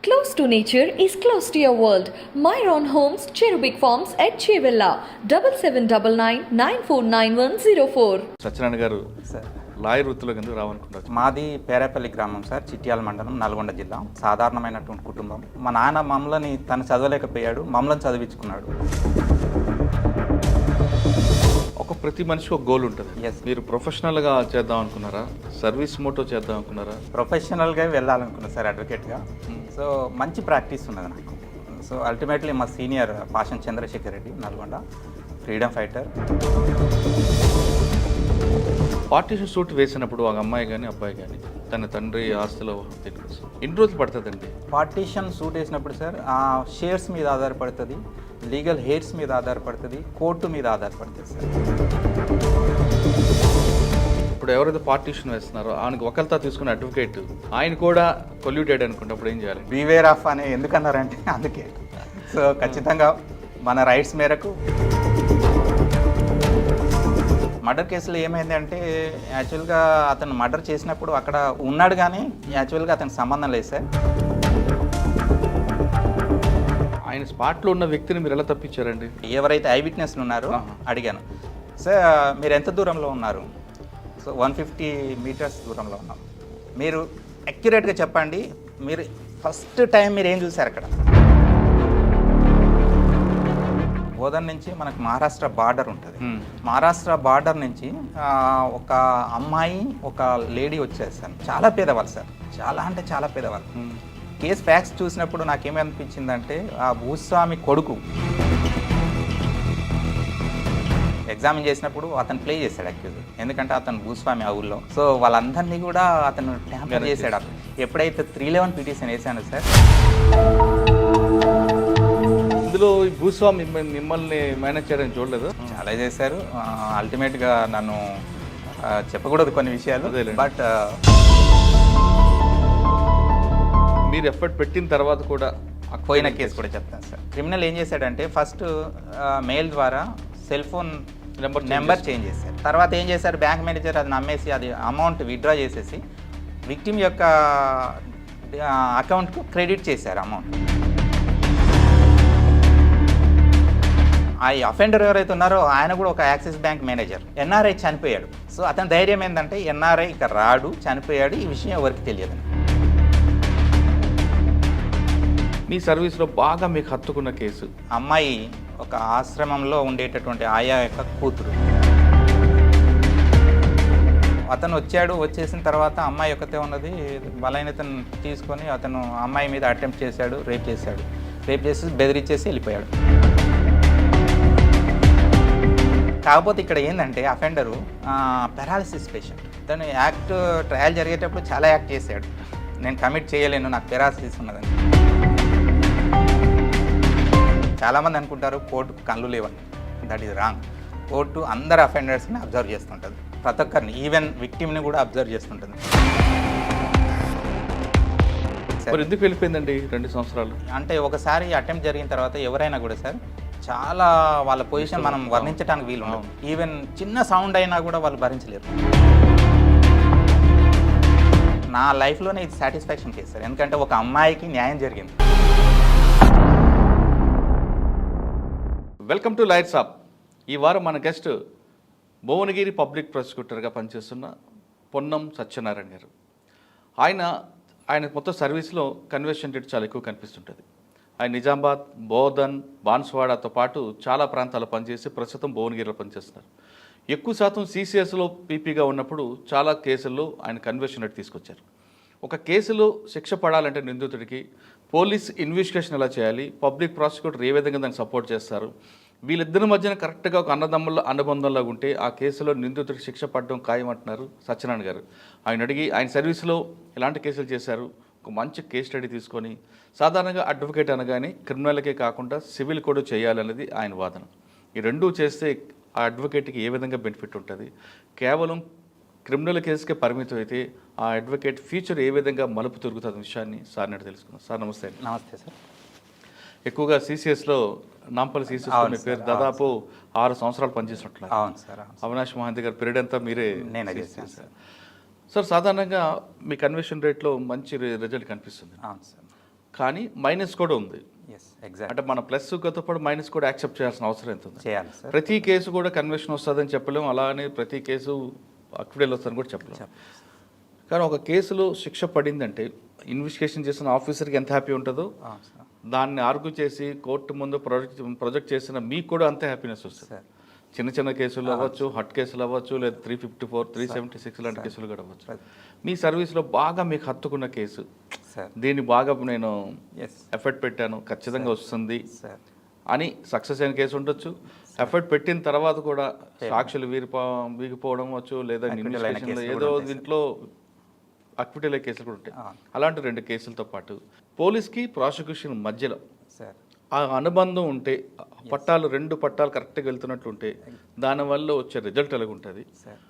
Close to nature is close to your world. Myron Homes, Cherubic Farms at Chevilla, 7799949104. Satyanarayana గారు sir lawyer వృత్తిలోకి ఎందుకు రావాలనుకుంటారు? మాది పేరేపల్లి గ్రామం sir, Chityal మండలం, నల్గొండ జిల్లా. సాధారణమైనటువంటి కుటుంబం. మా నాన్న మమ్మల్ని తను చదవలేకపోయాడు, మమ్మల్ని చదివించుకున్నాడు. ప్రతి మనిషి ఒక గోల్ ఉంటుంది. Yes. మీరు ప్రొఫెషనల్గా చేద్దాం అనుకున్నారా, సర్వీస్ మోటో చేద్దాం అనుకున్నారా? ప్రొఫెషనల్గా వెళ్ళాలనుకున్నాను సార్, అడ్వకేట్గా. సో మంచి ప్రాక్టీస్ ఉన్నది నాకు. సో అల్టిమేట్లీ మా సీనియర్ పాషన్ Chandrasekhar Reddy, Nalgonda, freedom fighter. Partition suit వేసినప్పుడు ఒక అమ్మాయి కానీ అబ్బాయి కానీ తన తండ్రి ఆస్తిలో ఎన్ని రోజులు పడుతుందండి? పార్టీషన్ సూట్ వేసినప్పుడు సార్ ఆ షేర్స్ మీద ఆధారపడుతుంది, లీగల్ హెయిర్స్ మీద ఆధారపడుతుంది, కోర్టు మీద ఆధారపడుతుంది సార్. ఇప్పుడు ఎవరైతే పార్టీషన్ వేస్తున్నారో ఆయనకు ఒకరితో తీసుకున్న అడ్వకేట్ ఆయన కూడా కొల్యూటెడ్ అనుకున్నప్పుడు ఏం చేయాలి? బీవేర్ ఆఫ్ అని ఎందుకన్నారంటే అందుకే. సో ఖచ్చితంగా మన రైట్స్ మేరకు. మర్డర్ కేసులో ఏమైందంటే యాక్చువల్గా అతను మర్డర్ చేసినప్పుడు అక్కడ ఉన్నాడు, కానీ యాక్చువల్గా అతనికి సంబంధం లేదు సార్. ఆయన స్పాట్లో ఉన్న వ్యక్తిని మీరు ఎలా తప్పించారండి? ఎవరైతే ఐ విట్నెస్లు ఉన్నారో అడిగాను, సార్ మీరు ఎంత దూరంలో ఉన్నారు? సో 150 మీటర్స్ దూరంలో ఉన్నాం. మీరు అక్యురేట్గా చెప్పండి, మీరు ఫస్ట్ టైం మీరు ఏం చూసారు అక్కడ? బోధన్ నుంచి మనకు మహారాష్ట్ర బార్డర్ ఉంటుంది. మహారాష్ట్ర బార్డర్ నుంచి ఒక అమ్మాయి ఒక లేడీ వచ్చేసారు. చాలా పేదవాళ్ళు సార్, చాలా అంటే చాలా పేదవాళ్ళు. కేసు ఫ్యాక్స్ చూసినప్పుడు నాకేమనిపించిందంటే ఆ భూస్వామి కొడుకు ఎగ్జామిన్ చేసినప్పుడు అతను ప్లే చేశాడు అక్యూజ్, ఎందుకంటే అతను భూస్వామి ఆ ఊళ్ళో. సో వాళ్ళందరినీ కూడా అతను ట్యాంపర్ చేశాడు. ఎప్పుడైతే 311 పిటిషన్ వేసాను సార్, ఇందులో భూస్వామి మిమ్మల్ని మేనేజ్ చేయడం చూడలేదు? చాలా చేశారు. అల్టిమేట్గా నన్ను చెప్పకూడదు కొన్ని విషయాలు, బట్ మీరు ఎఫర్ట్ పెట్టిన తర్వాత కూడా పోయిన కేసు కూడా చెప్తాను సార్. క్రిమినల్ ఏం చేశాడంటే ఫస్ట్ మెయిల్ ద్వారా సెల్ ఫోన్ నెంబర్ చేంజ్ చేశారు. తర్వాత ఏం చేశారు, బ్యాంక్ మేనేజర్ అది నమ్మేసి అది అమౌంట్ విత్డ్రా చేసేసి విక్టిమ్ యొక్క అకౌంట్కు క్రెడిట్ చేశారు అమౌంట్. ఆ అఫెండర్ ఎవరైతే ఉన్నారో ఆయన కూడా ఒక యాక్సిస్ బ్యాంక్ మేనేజర్, ఎన్ఆర్ఐ చనిపోయాడు. సో అతని ధైర్యం ఏంటంటే ఎన్ఆర్ఐ ఇక రాడు, చనిపోయాడు, ఈ విషయం ఎవరికి తెలియదు. మీ సర్వీస్లో బాగా మీకు హత్తుకున్న కేసు? అమ్మాయి ఒక ఆశ్రమంలో ఉండేటటువంటి ఆయా యొక్క కూతురు. అతను వచ్చేసిన తర్వాత అమ్మాయి ఒకతే ఉన్నది. బలహీనతను తీసుకొని అతను అమ్మాయి మీద అటెంప్ట్ చేశాడు, రేప్ చేసి బెదిరించేసి వెళ్ళిపోయాడు. కాకపోతే ఇక్కడ ఏంటంటే అఫెండరు పెరాలసిస్ పేషెంట్. తను ట్రయల్ జరిగేటప్పుడు చాలా యాక్ట్ చేశాడు, నేను కమిట్ చేయలేను, నాకు పెరాలసిస్ ఉన్నదని. చాలామంది అనుకుంటారు కోర్టుకు కళ్ళు లేవని, దట్ ఈజ్ రాంగ్. కోర్టు అందరు అఫెండర్స్ని అబ్జర్వ్ చేస్తుంటుంది, ప్రతి ఒక్కరిని, ఈవెన్ విక్టిమ్ని కూడా అబ్జర్వ్ చేస్తుంటుంది. ఎందుకు వెళ్ళిపోయిందండి 2 సంవత్సరాలు? అంటే ఒకసారి అటెంప్ట్ జరిగిన తర్వాత ఎవరైనా కూడా సార్ చాలా వాళ్ళ పొజిషన్ మనం వర్ణించడానికి వీలు ఉండదు. ఈవెన్ చిన్న సౌండ్ అయినా కూడా వాళ్ళు భరించలేరు. నా లైఫ్లోనే ఇది సాటిస్ఫాక్షన్ కేసు సార్, ఎందుకంటే ఒక అమ్మాయికి న్యాయం జరిగింది. Welcome to lights up. ఈ వారం మన గెస్ట్ భువనగిరి పబ్లిక్ ప్రాసిక్యూటర్గా పనిచేస్తున్న పొన్నం సత్యనారాయణ గారు. ఆయన మొత్తం సర్వీస్లో కన్వర్షన్ రేట్ చాలా ఎక్కువ కనిపిస్తుంటుంది. ఆయన నిజామాబాద్, బోధన్, బాన్స్వాడతో పాటు చాలా ప్రాంతాల్లో పనిచేసి ప్రస్తుతం భువనగిరిలో పనిచేస్తున్నారు. ఎక్కువ శాతం CCSలో పీపీగా ఉన్నప్పుడు చాలా కేసుల్లో ఆయన కన్వర్షన్ రేట్ తీసుకొచ్చారు. ఒక కేసులో శిక్ష పడాలంటే నిందితుడికి పోలీస్ ఇన్వెస్టిగేషన్ ఎలా చేయాలి, పబ్లిక్ ప్రాసిక్యూటర్ ఏ విధంగా దాన్ని సపోర్ట్ చేస్తారు, వీళ్ళిద్దరి మధ్యన కరెక్ట్గా ఒక అనుబంధంలో ఉంటే ఆ కేసులో నిందితుడికి శిక్ష పడడం ఖాయమంటున్నారు సత్యనారాయణ గారు. ఆయన అడిగి ఆయన సర్వీస్లో ఎలాంటి కేసులు చేశారు, ఒక మంచి కేస్ స్టడీ తీసుకొని, సాధారణంగా అడ్వకేట్ అనగానే క్రిమినల్కే కాకుండా సివిల్ కూడా చేయాలనేది ఆయన వాదన. ఈ రెండూ చేస్తే ఆ అడ్వకేట్కి ఏ విధంగా బెనిఫిట్ ఉంటుంది, కేవలం క్రిమినల్ కేసుకే పరిమితం అయితే ఆ అడ్వకేట్ ఫ్యూచర్ ఏ విధంగా మలుపు తిరుగుతుంది విషయాన్ని సార్ నాటి తెలుసుకున్నాం. సార్ నమస్తే. నమస్తే సార్. ఎక్కువగా CCSలో నాంపల్లి CCS మీ పేరు దాదాపు 6 సంవత్సరాలు పనిచేసినట్లు. అవును సార్. అవినాష్ మహాంతి గారి పీరియడ్ అంతా మీరే నేను చేశాను సార్. సార్ సాధారణంగా మీ కన్వర్షన్ రేట్లో మంచి రిజల్ట్ కనిపిస్తుంది, అవును సార్. కానీ మైనస్ కూడా ఉంది. Yes, exact. అంటే మన ప్లస్ తో పాటు మైనస్ కూడా యాక్సెప్ట్ చేయాల్సిన అవసరం ఎంత ఉంది? చేయాలి సార్. ప్రతి కేసు కూడా కన్వర్షన్ వస్తుందని చెప్పలేము, అలానే ప్రతి కేసు అక్విడల్ వస్తుందని కూడా చెప్పలేము. కానీ ఒక కేసులో శిక్ష పడిందంటే ఇన్వెస్టిగేషన్ చేసిన ఆఫీసర్కి ఎంత హ్యాపీ ఉంటుందో, అవును సార్. దాన్ని ఆర్గ్యూ చేసి కోర్టు ముందు ప్రొజెక్ట్ చేసిన మీకు కూడా అంతే హ్యాపీనెస్ వస్తుంది. సార్. చిన్న చిన్న కేసులు అవ్వచ్చు, హట్ కేసులు అవ్వచ్చు, లేదా 354, 376 లాంటి కేసులు కూడా అవ్వచ్చు. మీ సర్వీస్లో బాగా మీకు హత్తుకున్న కేసు, సార్. దీన్ని బాగా నేను ఎస్ ఎఫర్ట్ పెట్టాను, ఖచ్చితంగా వస్తుంది సార్. అని సక్సెస్ అయిన కేసు ఉండొచ్చు. ఎఫర్ట్ పెట్టిన తర్వాత కూడా సాక్షులు వీగిపోవడం వచ్చు, లేదా ఇన్వెస్టిగేషన్లో ఏదో దీంట్లో అక్విటల్ కేసులు కూడా ఉంటాయి. అలాంటి 2 కేసులతో పాటు పోలీస్కి ప్రాసిక్యూషన్ మధ్యలో సార్. ఆ అనుబంధం ఉంటే, పట్టాలు 2 పట్టాలు కరెక్ట్గా వెళ్తున్నట్లు ఉంటే, దానివల్ల వచ్చే రిజల్ట్ ఎలాగుంటుంది? సార్.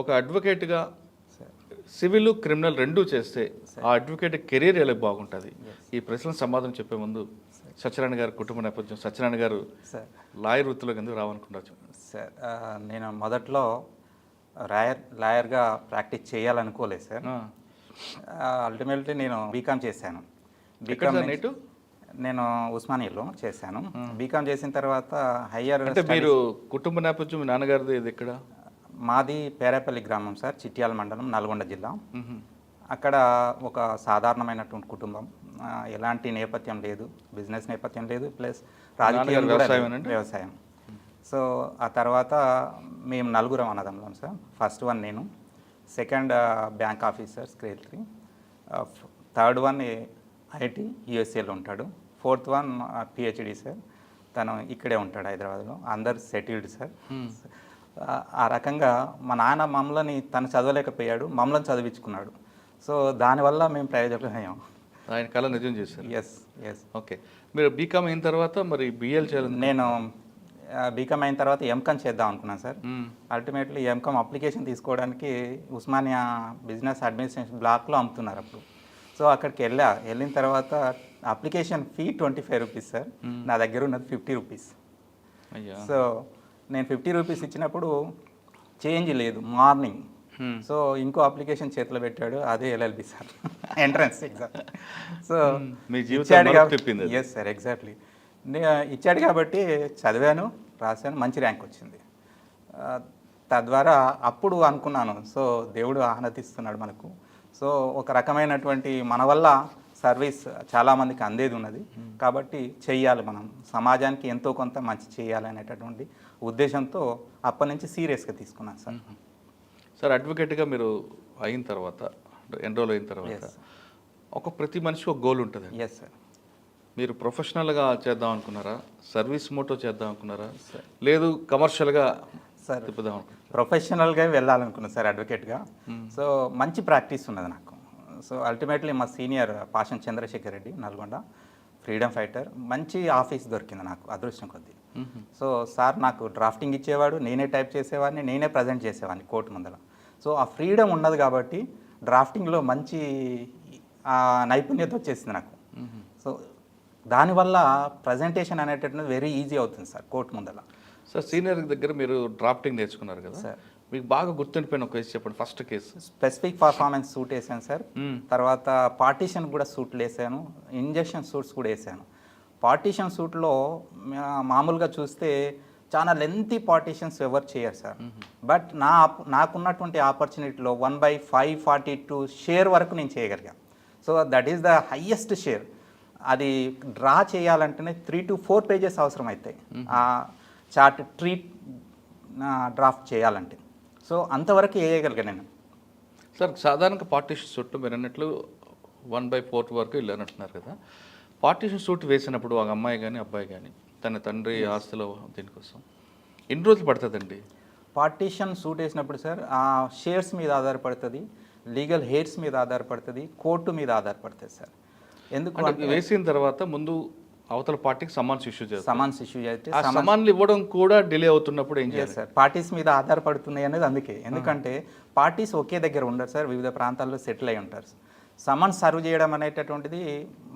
ఒక అడ్వకేట్గా సార్. సివిల్ క్రిమినల్ 2 చేస్తే ఆ అడ్వకేట్ కెరీర్ ఎలా బాగుంటుంది? ఈ ప్రశ్నలకు సమాధానం చెప్పే ముందు సత్యనారాయణ గారి కుటుంబ నేపథ్యం, సత్యనారాయణ గారు సార్ లాయర్ వృత్తిలోకి ఎందుకు రావాలనుకుంటారు? సార్, నేను మొదట్లో లాయర్గా ప్రాక్టీస్ చేయాలనుకోలేదు సార్. అల్టిమేట్లీ నేను బీకామ్ చేశాను. నేను ఉస్మానియాలో చేశాను. బీకామ్ చేసిన తర్వాత హయ్యర్ అంటే మీరు కుటుంబ నేపథ్యం మీ నాన్నగారిది ఇది ఎక్కడ? మాది పేరాపల్లి గ్రామం సార్, చిట్యాల మండలం, నల్గొండ జిల్లా. అక్కడ ఒక సాధారణమైనటువంటి కుటుంబం, ఎలాంటి నేపథ్యం లేదు, బిజినెస్ నేపథ్యం లేదు, ప్లస్ రాజకీయం వ్యవసాయం. సో ఆ తర్వాత మేము 4 అన్నదమ్ములం సార్. ఫస్ట్ వన్ నేను, second bank officer scale 3, third one IT యూఎస్ఏలో ఉంటాడు, ఫోర్త్ వన్ పిహెచ్డి సార్, తను ఇక్కడే ఉంటాడు హైదరాబాద్లో. అందరు సెటిల్డ్ సార్. ఆ రకంగా మా నాన్న మమ్మల్ని తను చదవలేకపోయాడు, మమ్మల్ని చదివించుకున్నాడు. సో దానివల్ల మేము ప్రయోజకులయ్యాం. ఆయన కళ నిజం చేశారు. Yes yes. ఓకే, మీరు బీకామ్ అయిన తర్వాత మరి బిఎల్ చేయాలి? నేను బీకామ్ అయిన తర్వాత ఎంకామ్ చేద్దాం అనుకున్నాను సార్. అల్టిమేట్లీ ఎంకామ్ అప్లికేషన్ తీసుకోవడానికి ఉస్మానియా బిజినెస్ అడ్మినిస్ట్రేషన్ బ్లాక్లో అమ్ముతున్నారు అప్పుడు. సో అక్కడికి వెళ్ళిన తర్వాత అప్లికేషన్ ఫీ 25 రూపీస్ సార్. నా దగ్గర ఉన్నది 50 రూపీస్. సో నేను 50 రూపీస్ ఇచ్చినప్పుడు చేంజ్ లేదు మార్నింగ్. సో ఇంకో అప్లికేషన్ చేతిలో పెట్టాడు, అదే LLB sir, entrance exam. So yes sir, exactly. ఇచ్చాడు కాబట్టి చదివాను, రాశాను, మంచి ర్యాంక్ వచ్చింది. తద్వారా అప్పుడు అనుకున్నాను, సో దేవుడు ఆనందిస్తున్నాడు మనకు. సో ఒక రకమైనటువంటి మన వల్ల సర్వీస్ చాలామందికి అందేది ఉన్నది కాబట్టి చెయ్యాలి, మనం సమాజానికి ఎంతో కొంత మంచి చేయాలి అనేటటువంటి ఉద్దేశంతో అప్పటి నుంచి సీరియస్గా తీసుకున్నాను సార్. సార్, అడ్వకేట్గా మీరు అయిన తర్వాత, ఎన్రోల్ అయిన తర్వాత ప్రతి మనిషికి ఒక గోల్ ఉంటుంది. Yes sir. మీరు ప్రొఫెషనల్గా చేద్దాం అనుకున్నారా, సర్వీస్ మోటో చేద్దాం అనుకున్నారా, లేదు కమర్షియల్గా సార్? తిప్పుదాం అనుకున్నారా? ప్రొఫెషనల్గా వెళ్ళాలనుకున్నాను సార్ అడ్వకేట్గా. సో మంచి ప్రాక్టీస్ ఉన్నది నాకు. సో అల్టిమేట్లీ మా సీనియర్ పాషన్ చంద్రశేఖర్ రెడ్డి, నల్గొండ, ఫ్రీడమ్ ఫైటర్, మంచి ఆఫీస్ దొరికింది నాకు అదృష్టం కొద్దీ. సో సార్ నాకు డ్రాఫ్టింగ్ ఇచ్చేవాడు, నేనే టైప్ చేసేవాడిని, నేనే ప్రజెంట్ చేసేవాడిని కోర్టు ముందర. సో ఆ ఫ్రీడమ్ ఉన్నది కాబట్టి డ్రాఫ్టింగ్లో మంచి నైపుణ్యత వచ్చేసింది నాకు. సో దానివల్ల ప్రజెంటేషన్ అనేటటువంటి వెరీ ఈజీ అవుతుంది సార్ కోర్టు ముందర. సార్, సీనియర్ దగ్గర మీరు డ్రాఫ్టింగ్ నేర్చుకున్నారు కదా సార్, మీకు బాగా గుర్తుండిపోయిన ఒక కేసు చెప్పండి. First case specific performance suit వేసాను సార్. తర్వాత పార్టీషన్ కూడా సూట్లు వేసాను, ఇంజెక్షన్ సూట్స్ కూడా వేసాను. పార్టీషన్ సూట్లో మామూలుగా చూస్తే చాలా లెంతీ పార్టీషన్స్ ఎవరు చేయరు సార్. బట్ నాకున్నటువంటి ఆపర్చునిటీలో 1/542 షేర్ వరకు నేను చేయగలిగాను. So that is the highest share. అది డ్రా చేయాలంటేనే 3 to 4 పేజెస్ అవసరం అవుతాయి ఆ చార్ట్ డ్రాఫ్ట్ చేయాలంటే. సో అంతవరకు వేయగలిగాను నేను. సార్, సాధారణంగా పార్టీషన్ సూట్ మీరు అన్నట్లు 1/4 వరకు వెళ్ళానంటున్నారు కదా. పార్టీషన్ సూట్ వేసినప్పుడు ఒక అమ్మాయి కానీ అబ్బాయి కానీ తన తండ్రి ఆస్తులో దీనికోసం ఎన్ని రోజులు పడుతుందండి? పార్టీషన్ సూట్ వేసినప్పుడు సార్ ఆ షేర్స్ మీద ఆధారపడుతుంది, లీగల్ హెయిర్స్ మీద ఆధారపడుతుంది, కోర్టు మీద ఆధారపడుతుంది సార్. ఎందుకంటే వేసిన తర్వాత ముందు అవతల పార్టీకి సమాన్స్ ఇష్యూ చేస్తారు. సమాన్స్ ఇష్యూ చేస్తే సమాన్లు ఇవ్వడం కూడా డిలే అవుతున్నప్పుడు ఏం చేయాలి సార్? పార్టీస్ మీద ఆధారపడుతున్నాయి అనేది అందుకే. ఎందుకంటే పార్టీస్ ఒకే దగ్గర ఉండరు సార్, వివిధ ప్రాంతాల్లో సెటిల్ అయి ఉంటారు. సమన్స్ సర్వ్ చేయడం అనేటటువంటిది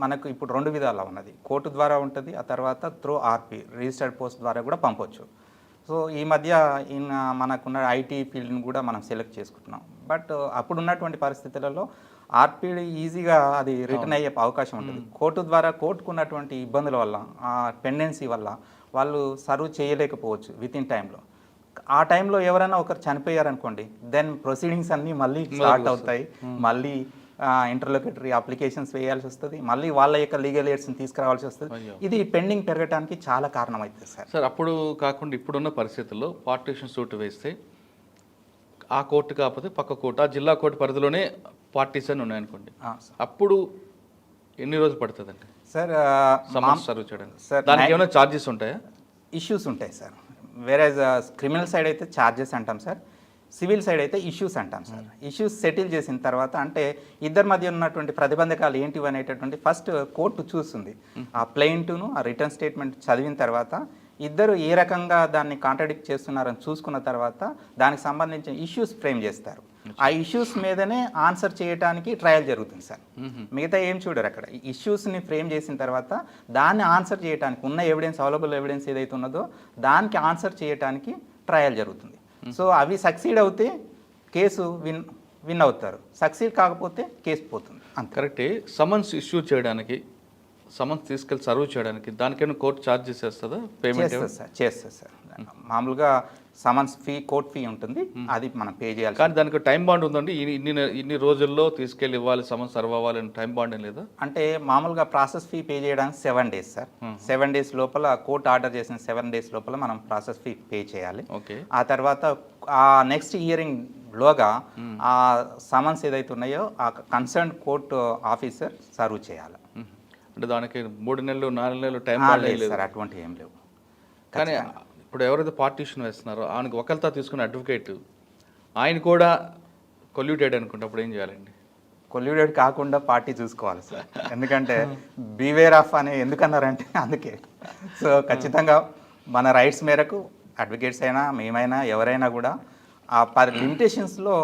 మనకు ఇప్పుడు 2 విధాలా ఉన్నది. కోర్టు ద్వారా ఉంటుంది, ఆ తర్వాత త్రూ ఆర్పి రిజిస్టర్డ్ పోస్ట్ ద్వారా కూడా పంపొచ్చు. సో ఈ మధ్య మనకున్న ఐటీ ఫీల్డ్ని కూడా మనం సెలెక్ట్ చేసుకుంటున్నాం. బట్ అప్పుడు ఉన్నటువంటి పరిస్థితులలో ఆర్పిడి ఈజీగా అది రిటర్న్ అయ్యే అవకాశం ఉంటుంది. కోర్టు ద్వారా కోర్టుకున్నటువంటి ఇబ్బందుల వల్ల, ఆ పెండెన్సీ వల్ల వాళ్ళు సర్వ్ చేయలేకపోవచ్చు విత్ ఇన్ టైంలో. ఆ టైంలో ఎవరైనా ఒకరు చనిపోయారనుకోండి, దెన్ ప్రొసీడింగ్స్ అన్నీ మళ్ళీ స్టార్ట్ అవుతాయి. మళ్ళీ ఇంటర్లోకేటరీ అప్లికేషన్స్ వేయాల్సి వస్తుంది, మళ్ళీ వాళ్ళ యొక్క లీగల్ ఎయిడ్స్ని తీసుకురావాల్సి వస్తుంది. ఇది పెండింగ్ పెరగడానికి చాలా కారణం అవుతుంది సార్. అప్పుడు కాకుండా ఇప్పుడున్న పరిస్థితుల్లో పార్టీషన్ సూట్ వేస్తే ఆ కోర్టు కాకపోతే పక్క కోర్టు, ఆ జిల్లా కోర్టు పరిధిలోనే పార్టీషన్ ఉన్నాయనుకోండి, అప్పుడు ఎన్ని రోజులు పడుతుందండి సార్ సమన్స్ సర్వ్ చేయడానికి? సార్ దానికి ఏమైనా ఛార్జెస్ ఉంటాయా? ఇష్యూస్ ఉంటాయి సార్. వేరే క్రిమినల్ సైడ్ అయితే ఛార్జెస్ అంటాం సార్, సివిల్ సైడ్ అయితే ఇష్యూస్ అంటాం సార్. ఇష్యూస్ సెటిల్ చేసిన తర్వాత, అంటే ఇద్దరి మధ్య ఉన్నటువంటి ప్రతిబంధకాలు ఏంటివి అనేటటువంటి ఫస్ట్ కోర్టు చూస్తుంది. ఆ ప్లెయింట్ను ఆ రిటర్న్ స్టేట్మెంట్ చదివిన తర్వాత ఇద్దరు ఏ రకంగా దాన్ని కాంట్రడిక్ట్ చేస్తున్నారని చూసుకున్న తర్వాత దానికి సంబంధించిన ఇష్యూస్ ఫ్రేమ్ చేస్తారు. ఆ ఇష్యూస్ మీదనే ఆన్సర్ చేయడానికి ట్రయల్ జరుగుతుంది సార్. మిగతా ఏం చూడరు అక్కడ. ఇష్యూస్ని ఫ్రేమ్ చేసిన తర్వాత దాన్ని ఆన్సర్ చేయడానికి ఉన్న ఎవిడెన్స్, అవైలబుల్ ఎవిడెన్స్ ఏదైతే ఉన్నదో దానికి ఆన్సర్ చేయడానికి ట్రయల్ జరుగుతుంది. సో అవి సక్సీడ్ అవుతే కేసు విన్ అవుతారు, సక్సీడ్ కాకపోతే కేసు పోతుంది. కరెక్టే. సమన్స్ ఇష్యూ చేయడానికి, సమన్స్ తీసుకెళ్ళి సర్వ్ చేయడానికి దానికైనా కోర్టు ఛార్జెస్ చేస్తుందా? పేమెంట్ చేస్తుంది సార్. మామూలుగా సమన్స్ ఫీ, కోర్ట్ ఫీ ఉంటుంది, అది మనం పే చేయాలి. కానీ దానికి టైం బాండ్ ఉందండి, ఇన్ని రోజుల్లో తీసుకెళ్ళి ఇవ్వాలి, సమన్స్ సర్వ్ అవ్వాలని టైం బాండ్ ఏం లేదా? అంటే మామూలుగా ప్రాసెస్ ఫీ పే చేయడానికి 7 days సార్. 7 days లోపల కోర్టు ఆర్డర్ చేసిన 7 days లోపల మనం ప్రాసెస్ ఫీ పే చేయాలి. ఓకే. ఆ తర్వాత ఆ నెక్స్ట్ హియరింగ్ లోగా ఆ సమన్స్ ఏదైతే ఉన్నాయో ఆ కన్సర్న్ కోర్టు ఆఫీసర్ సర్వ్ చేయాలి. అంటే దానికి 3 నెలలు 4 నెలలు టైం లేదు సార్, అటువంటి ఏం లేవు. కానీ ఇప్పుడు ఎవరైతే పార్టీషన్ వేస్తున్నారో ఆయనకు ఒకరితో తీసుకున్న అడ్వకేట్ ఆయన కూడా కొల్యూటెడ్ అనుకుంటే అప్పుడు ఏం చేయాలండి? కొల్యూటెడ్ కాకుండా పార్టీ చూసుకోవాలి సార్. ఎందుకంటే బీవేర్ ఆఫ్ అని ఎందుకన్నారంటే అందుకే. సో ఖచ్చితంగా మన రైట్స్ మేరకు అడ్వకేట్స్ అయినా మేమైనా ఎవరైనా కూడా ఆ లిమిటేషన్స్లో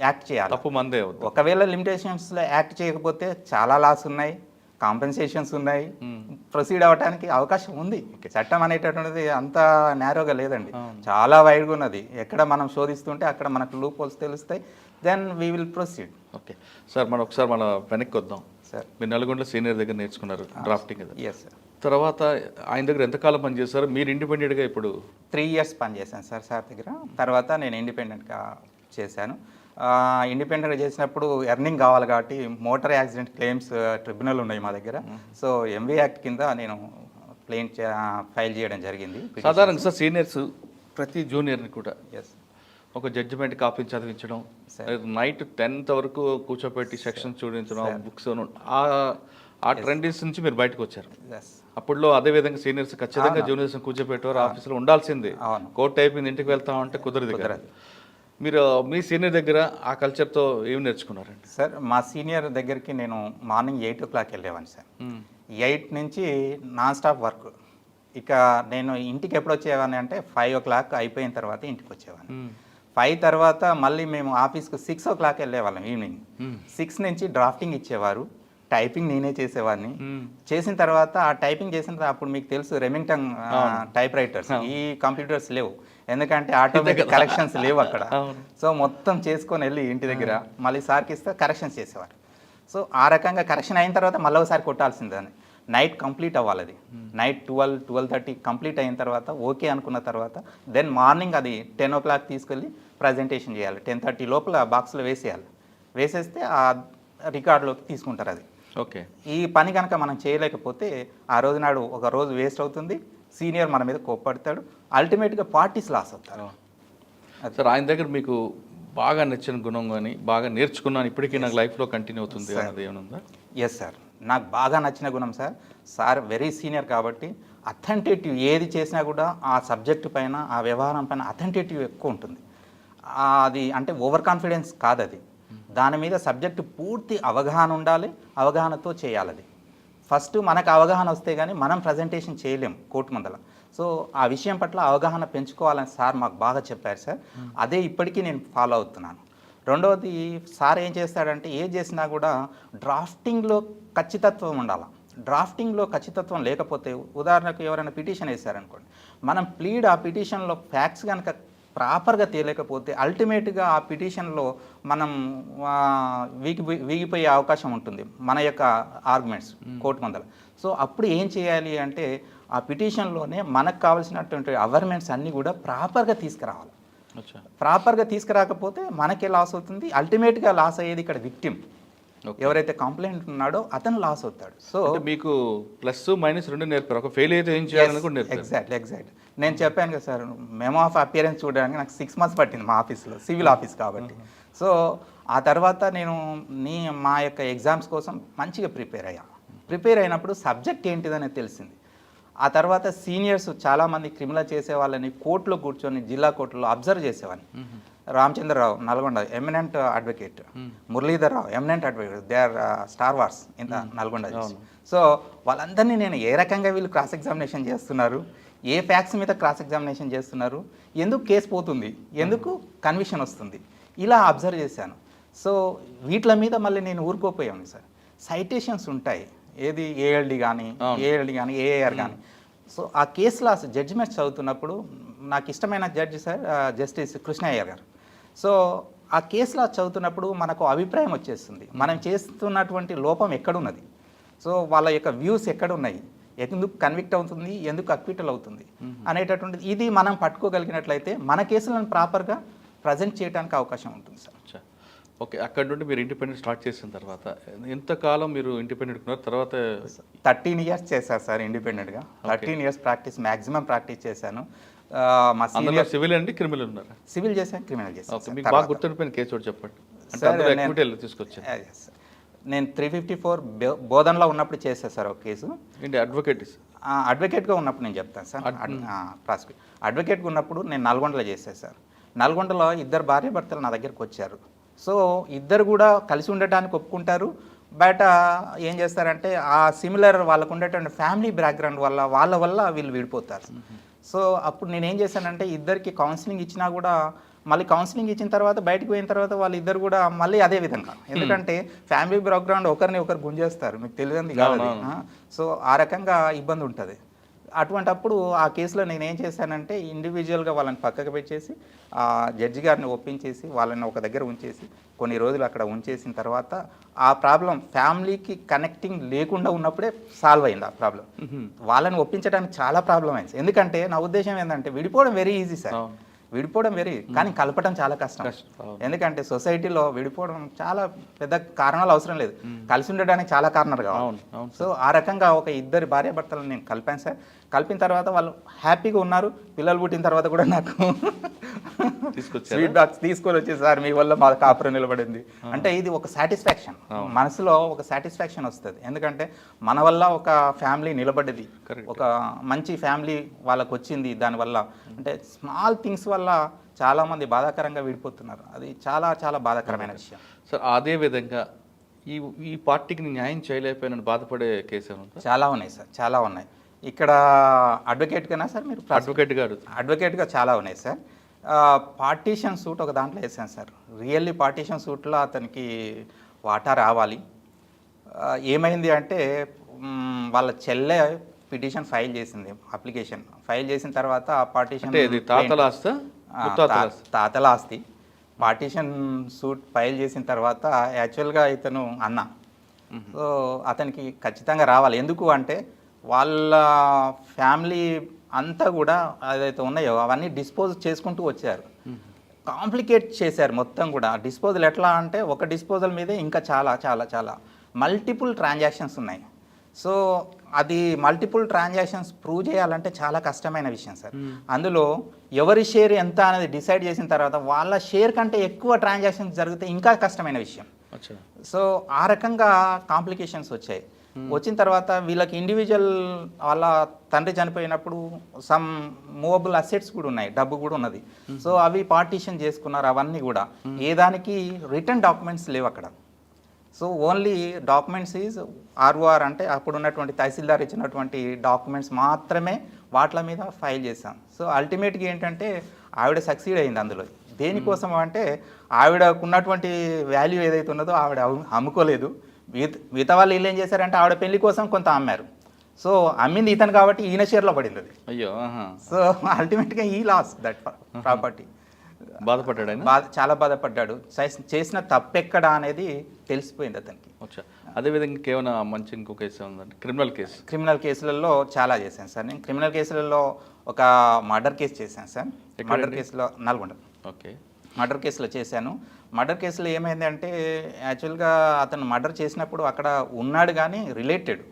యాక్ట్ చేయాలి. తప్పు మందే. ఒకవేళ లిమిటేషన్స్లో యాక్ట్ చేయకపోతే చాలా లాస్ ఉన్నాయి, కాంపెన్సేషన్స్ ఉన్నాయి, ప్రొసీడ్ అవ్వడానికి అవకాశం ఉంది. చట్టం అనేటటువంటిది అంత నేరోగా లేదండి, చాలా వైడ్గా ఉన్నది. ఎక్కడ మనం శోధిస్తుంటే అక్కడ మనకు లూప్ హోల్స్ తెలుస్తాయి, then we will proceed. Okay sir, మనం ఒకసారి మన వెనక్కి వద్దాం సార్. మీరు నల్గొండలో సీనియర్ దగ్గర నేర్చుకున్నారు డ్రాఫ్టింగ్ కదా? Yes sir. తర్వాత ఆయన దగ్గర ఎంతకాలం పనిచేస్తారు? మీరు ఇండిపెండెంట్గా ఇప్పుడు 3 years పనిచేశాను సార్ దగ్గర. తర్వాత నేను ఇండిపెండెంట్గా చేశాను. ఇండిపెండెంట్గా చేసినప్పుడు ఎర్నింగ్ కావాలి కాబట్టి మోటార్ యాక్సిడెంట్ క్లెయిమ్స్ ట్రిబ్యునల్ ఉన్నాయి మా దగ్గర. సో ఎంవీ యాక్ట్ కింద నేను ఫైల్ చేయడం జరిగింది. సాధారణంగా సార్ సీనియర్స్ ప్రతి జూనియర్ని కూడా ఎస్ ఒక జడ్జిమెంట్ కాపీని చదివించడం, నైట్ 10th వరకు కూర్చోపెట్టి సెక్షన్స్ చూడించడం, బుక్స్ ఆ ట్రెండ్స్ నుంచి మీరు బయటకు వచ్చారు. అప్పుడులో అదే విధంగా సీనియర్స్ ఖచ్చితంగా జూనియర్స్ కూర్చోపెట్టేవారు, ఆఫీసులో ఉండాల్సిందే. కోర్టు అయిపోయింది ఇంటికి వెళ్తామంటే కుదరదు కదా. మీరు మీ సీనియర్ దగ్గర ఆ కల్చర్తో ఏమి నేర్చుకున్నారండి? సార్ మా సీనియర్ దగ్గరికి నేను మార్నింగ్ 8 o'clock వెళ్ళేవాడిని సార్. 8 నుంచి నాన్ స్టాప్ వర్క్. ఇక నేను ఇంటికి ఎప్పుడు వచ్చేవాడిని అంటే 5 o'clock అయిపోయిన తర్వాత ఇంటికి వచ్చేవాడిని. 5 తర్వాత మళ్ళీ మేము ఆఫీస్కి 6 o'clock వెళ్ళేవాళ్ళం ఈవినింగ్. 6 నుంచి డ్రాఫ్టింగ్ ఇచ్చేవారు, టైపింగ్ నేనే చేసేవాడిని. చేసిన తర్వాత ఆ టైపింగ్ చేసిన తర్వాత అప్పుడు మీకు తెలుసు రెమింగ్టన్ టైప్ రైటర్స్, ఈ కంప్యూటర్స్ లేవు, ఎందుకంటే ఆటోమేటిక్ కరెక్షన్స్ లేవు అక్కడ. సో మొత్తం చేసుకొని వెళ్ళి ఇంటి దగ్గర మళ్ళీ సార్కి ఇస్తే కరెక్షన్స్ చేసేవారు. సో ఆ రకంగా కరెక్షన్ అయిన తర్వాత మళ్ళీ ఒకసారి కొట్టాల్సిందని. నైట్ కంప్లీట్ అవ్వాలి అది. నైట్ 12-12:30 కంప్లీట్ అయిన తర్వాత ఓకే అనుకున్న తర్వాత దెన్ మార్నింగ్ అది 10 o'clock తీసుకెళ్ళి ప్రజెంటేషన్ చేయాలి. 10:30 లోపల బాక్స్లో వేసేయాలి. వేసేస్తే ఆ రికార్డులోకి తీసుకుంటారు అది. ఓకే. ఈ పని కనుక మనం చేయలేకపోతే ఆ రోజు నాడు ఒక రోజు వేస్ట్ అవుతుంది, సీనియర్ మన మీద కోప్పడతాడు, అల్టిమేట్గా పార్టీస్ లాస్ అవుతారు. సార్ ఆయన దగ్గర మీకు బాగా నచ్చిన గుణం కానీ బాగా నేర్చుకున్నాను ఇప్పటికీ నాకు లైఫ్లో కంటిన్యూ అవుతుంది అన్నది ఏమన్నా? ఎస్ సార్, నాకు బాగా నచ్చిన గుణం సార్ వెరీ సీనియర్ కాబట్టి అథెంటిటివ్ ఏది చేసినా కూడా ఆ సబ్జెక్టు పైన, ఆ వ్యవహారం పైన అథెంటిటివ్ ఎక్కువ ఉంటుంది. అది అంటే ఓవర్ కాన్ఫిడెన్స్ కాదు, అది దాని మీద సబ్జెక్టు పూర్తి అవగాహన ఉండాలి, అవగాహనతో చేయాలి. అది ఫస్ట్ మనకు అవగాహన వస్తే కానీ మనం ప్రజెంటేషన్ చేయలేం కోర్టు ముందల. సో ఆ విషయం పట్ల అవగాహన పెంచుకోవాలని సార్ మాకు బాగా చెప్పారు సార్. అదే ఇప్పటికీ నేను ఫాలో అవుతున్నాను. రెండవది సార్ ఏం చేస్తాడంటే ఏది చేసినా కూడా డ్రాఫ్టింగ్లో ఖచ్చితత్వం ఉండాలి. డ్రాఫ్టింగ్లో ఖచ్చితత్వం లేకపోతే, ఉదాహరణకు ఎవరైనా పిటిషన్ వేశారనుకోండి, మనం ఆ పిటిషన్లో ఫ్యాక్ట్స్ కనుక ప్రాపర్గా తేలేకపోతే అల్టిమేట్గా ఆ పిటిషన్లో మనం వీగిపోయే అవకాశం ఉంటుంది మన యొక్క ఆర్గ్యుమెంట్స్ కోర్టు ముందర. సో అప్పుడు ఏం చేయాలి అంటే ఆ పిటిషన్లోనే మనకు కావాల్సినటువంటి అవర్మెంట్స్ అన్నీ కూడా ప్రాపర్గా తీసుకురావాలి. ప్రాపర్గా తీసుకురాకపోతే మనకే లాస్ అవుతుంది. అల్టిమేట్గా లాస్ అయ్యేది ఇక్కడ విక్టిమ్, ఎవరైతే కంప్లైంట్ ఉన్నాడో అతను లాస్ అవుతాడు. సో మీకు ప్లస్ మైనస్ రెండు నేర్పారు, ఒక ఫెయిల్ అయితే ఏం చేయాలని కూడా నేర్పారు. ఎగ్జాక్ట్ నేను చెప్పాను కదా సార్, మెమో ఆఫ్ అపియరెన్స్ చూడడానికి నాకు 6 months పట్టింది మా ఆఫీస్లో, సివిల్ ఆఫీస్ కాబట్టి. సో ఆ తర్వాత నేను మా యొక్క ఎగ్జామ్స్ కోసం మంచిగా ప్రిపేర్ అయినప్పుడు సబ్జెక్ట్ ఏంటిదనేది తెలిసింది. ఆ తర్వాత సీనియర్స్ చాలామంది క్రిమినల్ చేసే వాళ్ళని కోర్టులో కూర్చొని జిల్లా కోర్టులో అబ్జర్వ్ చేసేవాడిని. Ramachandra Rao Nalgonda eminent advocate, Muralidhar Rao eminent advocate, they are star wars in the Nalgonda. So వాళ్ళందరినీ నేను ఏ రకంగా వీళ్ళు క్రాస్ ఎగ్జామినేషన్ చేస్తున్నారు, ఏ ఫ్యాక్ట్స్ మీద క్రాస్ ఎగ్జామినేషన్ చేస్తున్నారు, ఎందుకు కేసు పోతుంది, ఎందుకు కన్విక్షన్ వస్తుంది, ఇలా అబ్జర్వ్ చేశాను. సో వీటి మీద మళ్ళీ నేను ఊరుకోపోయాను సార్. సైటేషన్స్ ఉంటాయి, ఏది ఏఎల్డి కానీ ఏఏఆర్ కానీ. సో ఆ కేసులో జడ్జిమెంట్స్ చదువుతున్నప్పుడు నాకు ఇష్టమైన జడ్జి సార్ జస్టిస్ కృష్ణయ్య గారు. సో ఆ కేసులో చదువుతున్నప్పుడు మనకు అభిప్రాయం వచ్చేస్తుంది, మనం చేస్తున్నటువంటి లోపం ఎక్కడున్నది, సో వాళ్ళ యొక్క వ్యూస్ ఎక్కడున్నాయి, ఎందుకు కన్విక్ట్ అవుతుంది, ఎందుకు అక్విటల్ అవుతుంది అనేటటువంటిది. ఇది మనం పట్టుకోగలిగినట్లయితే మన కేసులను ప్రాపర్గా ప్రజెంట్ చేయడానికి అవకాశం ఉంటుంది సార్. ఓకే, అక్కడ నుండి మీరు ఇండిపెండెంట్ స్టార్ట్ చేసిన తర్వాత ఎంతకాలం మీరు ఇండిపెండెంట్ ఉన్నారు? తర్వాత 13 years చేశారు సార్ ఇండిపెండెంట్గా. 13 years ప్రాక్టీస్, మ్యాక్సిమం ప్రాక్టీస్ చేశాను. మా సీనియర్ సివిల్ అండి, క్రిమినల్ ఉన్నారు? సివిల్ చేశాను, క్రిమినల్ చేశాను. మీకు బాగా గుర్తుండిపోయిన కేసు ఒకటి చెప్పండి. అంటే తీసుకొచ్చాను నేను 354 బోధనలో ఉన్నప్పుడు చేశాను సార్ ఒక కేసు. ఏంటి అడ్వకేట్గా ఉన్నప్పుడు నేను చెప్తాను సార్. ప్రాసిక్యూట్ అడ్వకేట్గా ఉన్నప్పుడు నేను నల్గొండలో చేశాను సార్. నల్గొండలో 2 భార్యాభర్తలు నా దగ్గరికి వచ్చారు. సో ఇద్దరు కూడా కలిసి ఉండటానికి ఒప్పుకుంటారు. బయట ఏం చేస్తారంటే ఆ సిమిలర్ వాళ్ళకు ఉండేటువంటి ఫ్యామిలీ బ్యాక్గ్రౌండ్ వాళ్ళ వల్ల వీళ్ళు విడిపోతారు. సో అప్పుడు నేనేం చేశానంటే ఇద్దరికి కౌన్సిలింగ్ ఇచ్చినా కూడా మళ్ళీ కౌన్సిలింగ్ ఇచ్చిన తర్వాత బయటకు పోయిన తర్వాత వాళ్ళిద్దరు కూడా మళ్ళీ అదే విధంగా, ఎందుకంటే ఫ్యామిలీ బ్యాక్గ్రౌండ్ ఒకరిని ఒకరు గుంజేస్తారు, మీకు తెలియదు కాదు. సో ఆ రకంగా ఇబ్బంది ఉంటుంది. అటువంటప్పుడు ఆ కేసులో నేను ఏం చేశానంటే ఇండివిజువల్గా వాళ్ళని పక్కకు పెట్టేసి జడ్జి గారిని ఒప్పించేసి వాళ్ళని ఒక దగ్గర ఉంచేసి కొన్ని రోజులు అక్కడ ఉంచేసిన తర్వాత ఆ ప్రాబ్లం ఫ్యామిలీకి కనెక్టింగ్ లేకుండా ఉన్నప్పుడే సాల్వ్ అయింది ఆ ప్రాబ్లం. వాళ్ళని ఒప్పించడానికి చాలా ప్రాబ్లం అయింది. ఎందుకంటే నా ఉద్దేశం ఏంటంటే విడిపోవడం వెరీ ఈజీ సార్, విడిపోవడం కానీ కలపడం చాలా కష్టం. ఎందుకంటే సొసైటీలో విడిపోవడం చాలా పెద్ద కారణాలు అవసరం లేదు, కలిసి ఉండడానికి చాలా కారణాలు కావాలి. సో ఆ రకంగా ఒక 2 భార్యాభర్తలను నేను కలిపాను సార్. కలిపిన తర్వాత వాళ్ళు హ్యాపీగా ఉన్నారు. పిల్లలు పుట్టిన తర్వాత కూడా నాకు స్వీట్ బాక్స్ తీసుకొని వచ్చి సార్ మీ వల్ల మా కాపురం నిలబడింది అంటే ఇది ఒక సాటిస్ఫాక్షన్, మనసులో ఒక సాటిస్ఫాక్షన్ వస్తుంది. ఎందుకంటే మన వల్ల ఒక ఫ్యామిలీ నిలబడ్డది, ఒక మంచి ఫ్యామిలీ వాళ్ళకు వచ్చింది. దానివల్ల అంటే స్మాల్ థింగ్స్ వల్ల చాలామంది బాధాకరంగా విడిపోతున్నారు. అది చాలా చాలా బాధాకరమైన విషయం సార్. అదే విధంగా ఈ పార్టీకి న్యాయం చేయలేకపోయిన బాధపడే కేసు చాలా ఉన్నాయి సార్, చాలా ఉన్నాయి. ఇక్కడ అడ్వకేట్గానా సార్ మీరు? అడ్వకేట్గా చాలా ఉన్నాయి సార్. పార్టీషన్ సూట్ ఒక దాంట్లో వేసాను సార్. రియల్లీ పార్టీషన్ సూట్లో అతనికి వాటా రావాలి. ఏమైంది అంటే వాళ్ళ చెల్లె పిటిషన్ ఫైల్ చేసింది, అప్లికేషన్ ఫైల్ చేసిన తర్వాత ఆ పార్టీషన్ తాతల ఆస్తి పార్టీషన్ సూట్ ఫైల్ చేసిన తర్వాత యాక్చువల్గా ఇతను అన్న, సో అతనికి ఖచ్చితంగా రావాలి. ఎందుకు అంటే వాళ్ళ ఫ్యామిలీ అంతా కూడా ఏదైతే ఉన్నాయో అవన్నీ డిస్పోజ్ చేసుకుంటూ వచ్చారు. కాంప్లికేట్ చేశారు మొత్తం కూడా. డిస్పోజల్ ఎట్లా అంటే ఒక డిస్పోజల్ మీదే ఇంకా చాలా చాలా చాలా మల్టిపుల్ ట్రాన్సాక్షన్స్ ఉన్నాయి. సో అది మల్టిపుల్ ట్రాన్సాక్షన్స్ ప్రూవ్ చేయాలంటే చాలా కష్టమైన విషయం సార్. అందులో ఎవరి షేర్ ఎంత అనేది డిసైడ్ చేసిన తర్వాత వాళ్ళ షేర్ కంటే ఎక్కువ ట్రాన్సాక్షన్స్ జరిగితే ఇంకా కష్టమైన విషయం. సో ఆ రకంగా కాంప్లికేషన్స్ వచ్చాయి. వచ్చిన తర్వాత వీళ్ళకి ఇండివిజువల్ వాళ్ళ తండ్రి చనిపోయినప్పుడు సమ్ మూవబుల్ అసెట్స్ కూడా ఉన్నాయి, డబ్బు కూడా ఉన్నది. సో అవి పార్టీషన్ చేసుకున్నారు. అవన్నీ కూడా ఏ దానికి రిటర్న్ డాక్యుమెంట్స్ లేవు అక్కడ. So only documents is ROR అంటే అప్పుడు ఉన్నటువంటి తహసీల్దార్ ఇచ్చినటువంటి డాక్యుమెంట్స్ మాత్రమే వాటి మీద ఫైల్ చేశాం. సో అల్టిమేట్గా ఏంటంటే ఆవిడ సక్సీడ్ అయింది అందులో. దేనికోసం అంటే ఆవిడకున్నటువంటి వాల్యూ ఏదైతే ఉన్నదో ఆవిడ అమ్ముకోలేదు. మిగతా వాళ్ళు వీళ్ళు ఏం చేశారంటే ఆవిడ పెళ్లి కోసం కొంత అమ్మారు. సో అమ్మింది ఇతను కాబట్టి ఈయన షేర్లో పడింది అది. అయ్యో సో అల్టిమేట్గా ఈ లాస్ దట్ ప్రాపర్టీ. బాధపడ్డాడు ఆయన. చాలా బాధపడ్డాడు. చేసిన తప్పెక్కడ అనేది తెలిసిపోయింది అతనికి. వచ్చా అదేవిధంగా కేవలం మంచి ఇంకో కేసు ఉందండి, క్రిమినల్ కేసులలో చాలా చేశాను సార్. నేను క్రిమినల్ కేసులలో ఒక మర్డర్ కేసు చేశాను సార్. మర్డర్ కేసులో నల్గొండ. ఓకే. మర్డర్ కేసులో చేశాను. మర్డర్ కేసులో ఏమైందంటే యాక్చువల్గా అతను మర్డర్ చేసినప్పుడు అక్కడ ఉన్నాడు కానీ రిలేటెడ్.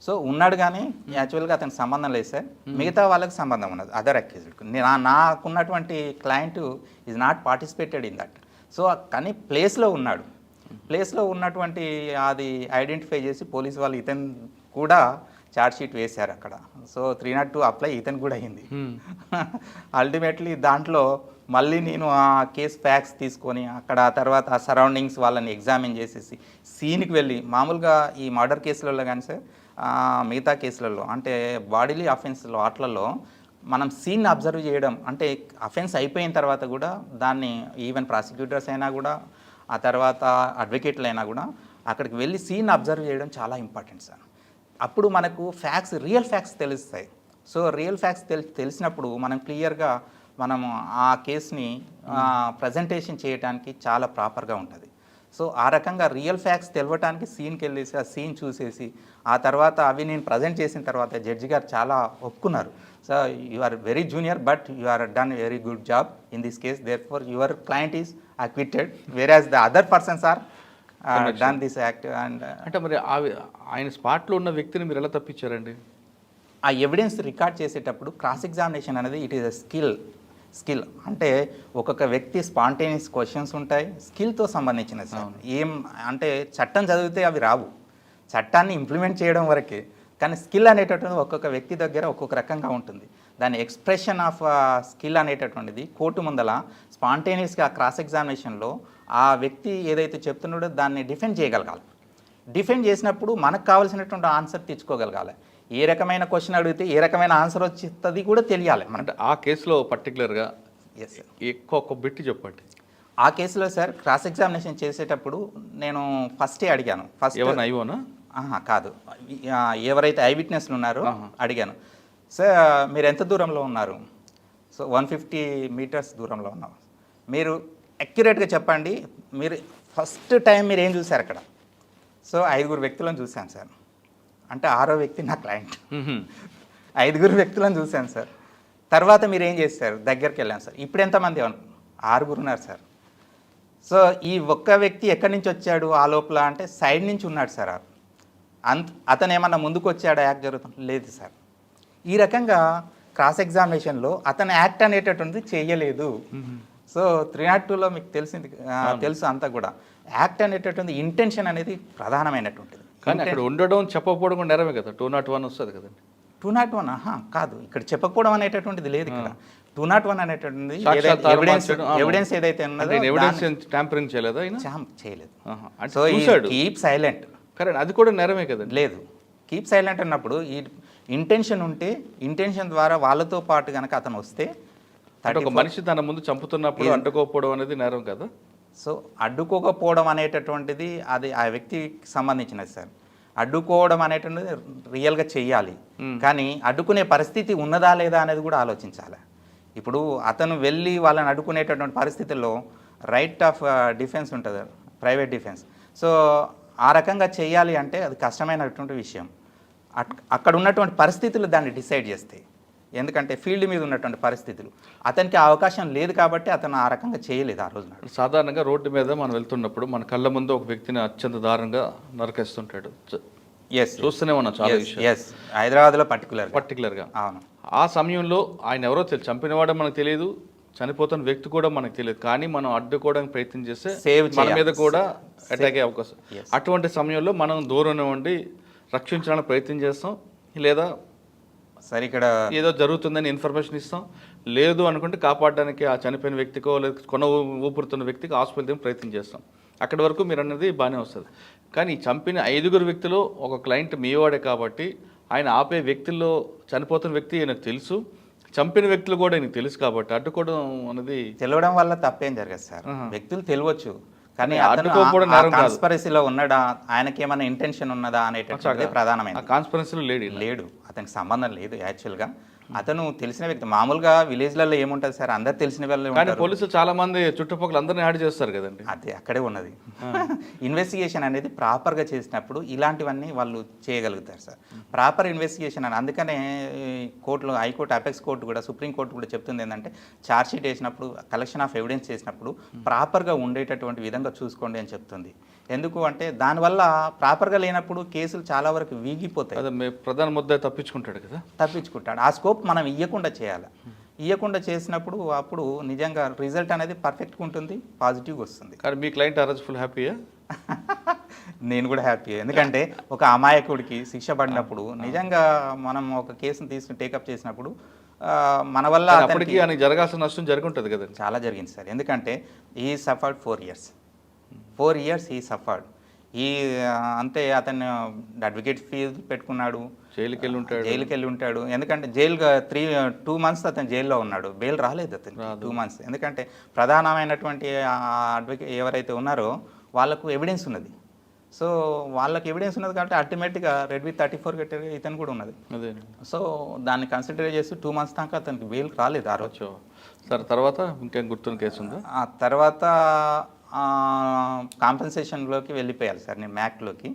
సో ఉన్నాడు కానీ యాక్చువల్గా అతనికి సంబంధం లేదు సార్. మిగతా వాళ్ళకి సంబంధం ఉన్నది, అదర్ అక్యూజ్డ్. నాకున్నటువంటి client is not participated in that. So కానీ ప్లేస్లో ఉన్నాడు. ప్లేస్లో ఉన్నటువంటి అది ఐడెంటిఫై చేసి పోలీసు వాళ్ళు ఇతను కూడా ఛార్జ్షీట్ వేశారు అక్కడ. సో 302 అప్లై ఇతను కూడా అయింది. అల్టిమేట్లీ దాంట్లో మళ్ళీ నేను ఆ కేస్ ఫ్యాక్స్ తీసుకొని అక్కడ తర్వాత ఆ సరౌండింగ్స్ వాళ్ళని ఎగ్జామిన్ చేసేసి సీన్కి వెళ్ళి, మామూలుగా ఈ మర్డర్ కేసులలో కానీ సార్ మిగతా కేసులలో అంటే బాడీలీ అఫెన్స్లో వాటిలలో మనం సీన్ అబ్జర్వ్ చేయడం అంటే అఫెన్స్ అయిపోయిన తర్వాత కూడా దాన్ని ఈవెన్ ప్రాసిక్యూటర్స్ అయినా కూడా ఆ తర్వాత అడ్వకేట్లు అయినా కూడా అక్కడికి వెళ్ళి సీన్ అబ్జర్వ్ చేయడం చాలా ఇంపార్టెంట్ సార్. అప్పుడు మనకు ఫ్యాక్ట్స్, రియల్ ఫ్యాక్ట్స్ తెలుస్తాయి. సో రియల్ ఫ్యాక్ట్స్ తెలిసినప్పుడు మనం క్లియర్గా మనము ఆ కేసుని ప్రజెంటేషన్ చేయడానికి చాలా ప్రాపర్గా ఉంటుంది. సో ఆ రకంగా రియల్ ఫ్యాక్ట్స్ తెలవటానికి సీన్కి వెళ్ళేసి ఆ సీన్ చూసేసి ఆ తర్వాత అవి నేను ప్రజెంట్ చేసిన తర్వాత జడ్జి గారు చాలా ఒప్పుకున్నారు. So you are very junior but you are done very good job in this case, therefore your client is acquitted whereas the other persons are done this act. And అంటే మరి ఆయన స్పాట్లో ఉన్న వ్యక్తిని మీరు ఎలా తప్పించారండి? ఆ ఎవిడెన్స్ రికార్డ్ చేసేటప్పుడు క్రాస్ ఎగ్జామినేషన్ అనేది ఇట్ ఈస్ ఎ స్కిల్ అంటే ఒక్కొక్క వ్యక్తి స్పాంటేనియస్ క్వశ్చన్స్ ఉంటాయి, స్కిల్తో సంబంధించినది సార్. ఏం అంటే చట్టం చదివితే అవి రావు, చట్టాన్ని ఇంప్లిమెంట్ చేయడం వరకే. కానీ స్కిల్ అనేటటువంటిది ఒక్కొక్క వ్యక్తి దగ్గర ఒక్కొక్క రకంగా ఉంటుంది. దాని ఎక్స్ప్రెషన్ ఆఫ్ స్కిల్ అనేటటువంటిది కోర్టు ముందల స్పాంటేనియస్గా క్రాస్ ఎగ్జామినేషన్లో ఆ వ్యక్తి ఏదైతే చెప్తున్నాడో దాన్ని డిఫెండ్ చేయగలగాలి. డిఫెండ్ చేసినప్పుడు మనకు కావాల్సినటువంటి ఆన్సర్ తెచ్చుకోగలగాలి. ఏ రకమైన క్వశ్చన్ అడిగితే ఏ రకమైన ఆన్సర్ వచ్చేది కూడా తెలియాలి. అంటే ఆ కేసులో పర్టికులర్గా ఎక్కువ బిట్టి చెప్పండి. ఆ కేసులో సార్ క్రాస్ ఎగ్జామినేషన్ చేసేటప్పుడు నేను ఫస్టే అడిగాను. ఫస్ట్ అయిపోనా కాదు, ఎవరైతే ఐ విట్నెస్లు ఉన్నారో అడిగాను. సార్ మీరు ఎంత దూరంలో ఉన్నారు? సో 150 మీటర్స్ దూరంలో ఉన్నాం. మీరు అక్యురేట్గా చెప్పండి, మీరు ఫస్ట్ టైం మీరు ఏం చూశారు అక్కడ? సో 5 వ్యక్తులను చూశాను సార్. అంటే 6వ వ్యక్తి నా క్లయింట్. 5 వ్యక్తులను చూశాను సార్. తర్వాత మీరు ఏం చేశారు? దగ్గరికి వెళ్ళాను సార్. ఇప్పుడు ఎంతమంది? 6 ఉన్నారు సార్. సో ఈ ఒక్క వ్యక్తి ఎక్కడి నుంచి వచ్చాడు ఆ లోపల అంటే సైడ్ నుంచి ఉన్నాడు సార్. అతను ఏమన్నా ముందుకు వచ్చాడా యాక్ట్ జరుగుతుంది? లేదు సార్. ఈ రకంగా క్రాస్ ఎగ్జామినేషన్లో అతను యాక్ట్ అనేటటువంటిది చేయలేదు. సో 302లో మీకు తెలుసు అంతా కూడా యాక్ట్ అనేటటువంటి ఇంటెన్షన్ అనేది ప్రధానమైనటువంటిది. కానీ అక్కడ ఉండడం చెప్పకపోవడం కూడా నేరమే కదా. 201 వస్తుంది కదండి. 201 కాదు, ఇక్కడ చెప్పకపోవడం అనేటటువంటిది లేదు. ఇక్కడ 201 అనేటటువంటిది ఎవిడెన్స్ ఏదైతే ఉన్నదో ట్యాంపరింగ్ చేయలేదా? చేయలేదు. So keep silent. కరెక్ట్, అది కూడా నేరమే కదండి. లేదు, కీప్ సైలెంట్ అన్నప్పుడు ఈ ఇంటెన్షన్ ఉంటే ఇంటెన్షన్ ద్వారా వాళ్ళతో పాటు కనుక అతను వస్తే ఒక మనిషి తన ముందు చంపుతున్నప్పుడు అడ్డుకోకపోవడం అనేది నేరం కదా. సో అడ్డుకోకపోవడం అనేటటువంటిది అది ఆ వ్యక్తికి సంబంధించినది సార్. అడ్డుకోవడం అనేటువంటిది రియల్గా చెయ్యాలి, కానీ అడ్డుకునే పరిస్థితి ఉన్నదా లేదా అనేది కూడా ఆలోచించాలి. ఇప్పుడు అతను వెళ్ళి వాళ్ళని అడ్డుకునేటటువంటి పరిస్థితుల్లో రైట్ ఆఫ్ డిఫెన్స్ ఉంటుంది, ప్రైవేట్ డిఫెన్స్. సో ఆ రకంగా చేయాలి అంటే అది కష్టమైనటువంటి విషయం. అక్కడ ఉన్నటువంటి పరిస్థితులు దాన్ని డిసైడ్ చేస్తాయి. ఎందుకంటే ఫీల్డ్ మీద ఉన్నటువంటి పరిస్థితులు అతనికి అవకాశం లేదు కాబట్టి అతను ఆ రకంగా చేయలేదు ఆ రోజు. సాధారణంగా రోడ్డు మీద మనం వెళ్తున్నప్పుడు మన కళ్ళ ముందు ఒక వ్యక్తిని అత్యంత దారుణంగా నరకేస్తుంటాడు. చూస్తూనే ఉన్నాం చాలా విషయం. హైదరాబాద్లో పర్టికులర్గా. అవును. ఆ సమయంలో ఆయన ఎవరో చంపినవాడో మనకు తెలియదు, చనిపోతున్న వ్యక్తి కూడా మనకు తెలియదు, కానీ మనం అడ్డుకోవడానికి ప్రయత్నం చేస్తే మన మీద కూడా అటాక్ అయ్యే అవకాశం. అటువంటి సమయంలో మనం దూరం ఉండి రక్షించడానికి ప్రయత్నం చేస్తాం, లేదా సరే ఇక్కడ ఏదో జరుగుతుందని ఇన్ఫర్మేషన్ ఇస్తాం, లేదు అనుకుంటే కాపాడడానికి ఆ చనిపోయిన వ్యక్తికో లేదా కొన ఊపురుతున్న వ్యక్తికి హాస్పిటల్ ప్రయత్నం చేస్తాం. అక్కడి వరకు మీరు అన్నది బాగానే వస్తుంది. కానీ చంపిన 5 వ్యక్తులు ఒక క్లయింట్ మీవాడే కాబట్టి ఆయన ఆపే వ్యక్తుల్లో చనిపోతున్న వ్యక్తి ఆయనకు తెలుసు, చంపిన వ్యక్తులు కూడా ఆయనకు తెలుసు కాబట్టి అడ్డుకోవడం అనేది తెలియడం వల్ల తప్పేం జరగదు సార్. వ్యక్తులు తెలియవచ్చు, కానీ కానీ అడ్డుకోకపోవడం నేరం కాదు. కాన్స్పరసీలో ఉన్నాడా, ఆయనకి ఏమైనా ఇంటెన్షన్ ఉన్నదా అనేటటువంటిది ప్రధానమైనది. కాన్స్పరెన్సీలో లేడు, అతనికి సంబంధం లేదు యాక్చువల్గా. అతను తెలిసిన వ్యక్తి. మామూలుగా విలేజ్లలో ఏముంటుంది సార్, అందరు తెలిసిన వాళ్ళు కానీ ఉంటారు. పోలీసులు చాలా మంది చుట్టుపక్కల అందరినీ యాడ్ చేస్తారు కదండి. అదే అక్కడే ఉన్నది. ఇన్వెస్టిగేషన్ అనేది ప్రాపర్గా చేసినప్పుడు ఇలాంటివన్నీ వాళ్ళు చేయగలుగుతారు సార్. ప్రాపర్ ఇన్వెస్టిగేషన్ అని అందుకనే కోర్టులో, హైకోర్టు, అపెక్స్ కోర్టు కూడా, సుప్రీం కోర్టు కూడా చెప్తుంది ఏంటంటే, ఛార్జ్ షీట్ వేసినప్పుడు, కలెక్షన్ ఆఫ్ ఎవిడెన్స్ చేసినప్పుడు ప్రాపర్గా ఉండేటటువంటి విధంగా చూసుకోండి అని చెప్తుంది. ఎందుకు అంటే దానివల్ల ప్రాపర్గా లేనప్పుడు కేసులు చాలా వరకు వీగిపోతాయి. అదే ప్రధాన ముద్ద తప్పించుకుంటాడు కదా, తప్పించుకుంటాడు. ఆ స్కోప్ మనం ఇవ్వకుండా చేయాలి. ఇవ్వకుండా చేసినప్పుడు అప్పుడు నిజంగా రిజల్ట్ అనేది పర్ఫెక్ట్గా ఉంటుంది, పాజిటివ్గా వస్తుంది. కానీ మీ క్లయింట్ ఆ రోజు ఫుల్ హ్యాపీయా? నేను కూడా హ్యాపీ. ఎందుకంటే ఒక అమాయకుడికి శిక్ష పడినప్పుడు నిజంగా మనం ఒక కేసును తీసుకుని టేకప్ చేసినప్పుడు మన వల్ల అప్పటికి ఆయనకి జరగాల్సిన నష్టం జరుగుంటుంది కదండి. చాలా జరిగింది సార్. ఎందుకంటే ఈ సఫర్డ్ 4 years ఈ సఫర్డ్. అంతే అతను అడ్వకేట్ ఫీజు పెట్టుకున్నాడు, జైలుకి వెళ్ళి ఉంటాడు. ఎందుకంటే జైలుగా 2 months అతను జైల్లో ఉన్నాడు. బెయిల్ రాలేదు అతను 2 months. ఎందుకంటే ప్రధానమైనటువంటి అడ్వకేట్ ఎవరైతే ఉన్నారో వాళ్ళకు ఎవిడెన్స్ ఉన్నది. సో వాళ్ళకి ఎవిడెన్స్ ఉన్నది కాబట్టి అల్టిమేట్గా రెడ్ విత్ 34 కట్టే ఇతను కూడా ఉన్నది. అదే. సో దాన్ని కన్సిడర్ చేస్తూ 2 months దాకా అతనికి బెయిల్ రాలేదు ఆ రోజు. సార్ తర్వాత ఇంకేం గుర్తున్న కేసు ఉందా? ఆ తర్వాత కాంపెన్సేషన్లోకి వెళ్ళిపోయాలి సార్ నేను, మ్యాక్లోకి.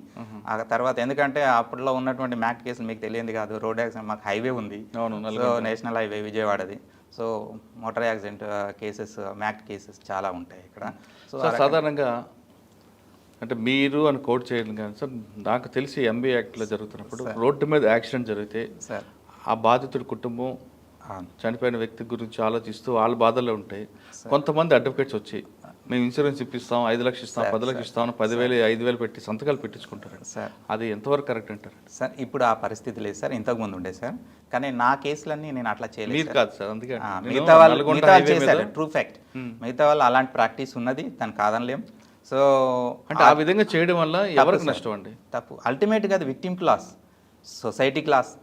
ఆ తర్వాత ఎందుకంటే అప్పట్లో ఉన్నటువంటి మ్యాక్ కేసులు మీకు తెలియంది కాదు. రోడ్ యాక్సిడెంట్, మాకు హైవే ఉంది, సో నేషనల్ హైవే విజయవాడది. So motor accident cases, MAC cases చాలా ఉంటాయి ఇక్కడ. సో సాధారణంగా అంటే మీరు అని కోట్ చేయాలి కానీ సార్, నాకు తెలిసి ఎంబీ యాక్ట్లో జరుగుతున్నప్పుడు రోడ్డు మీద యాక్సిడెంట్ జరిగితే సార్ ఆ బాధితుడి కుటుంబం చనిపోయిన వ్యక్తి గురించి ఆలోచిస్తూ వాళ్ళ బాధల్లో ఉంటాయి. కొంతమంది అడ్వకేట్స్ వచ్చి మేము ఇన్సూరెన్స్ ఇప్పిస్తాం, 5 లక్షలు ఇస్తాం, 10 లక్షలు ఇస్తాం, 10,000, 5,000 పెట్టి సంతకాలు పెట్టించుకుంటారు సార్. అది ఎంతవరకు కరెక్ట్ అంటారు సార్? ఇప్పుడు ఆ పరిస్థితి లేదు సార్, ఇంతకుముందు ఉండే సార్. కానీ నా కేసులన్నీ నేను అట్లా చేయలేదు. మీరు కాదు సార్, అందుకే మిగతా వాళ్ళు చేశారు, ట్రూ ఫ్యాక్ట్. మిగతా వాళ్ళు అలాంటి ప్రాక్టీస్ ఉన్నది, తను కాదనలేం. సో అంటే ఆ విధంగా చేయడం వల్ల ఎవరికి నష్టం అండి? తప్పు. అల్టిమేట్గా అది విక్టిమ్కి లాస్, సొసైటీకి లాస్.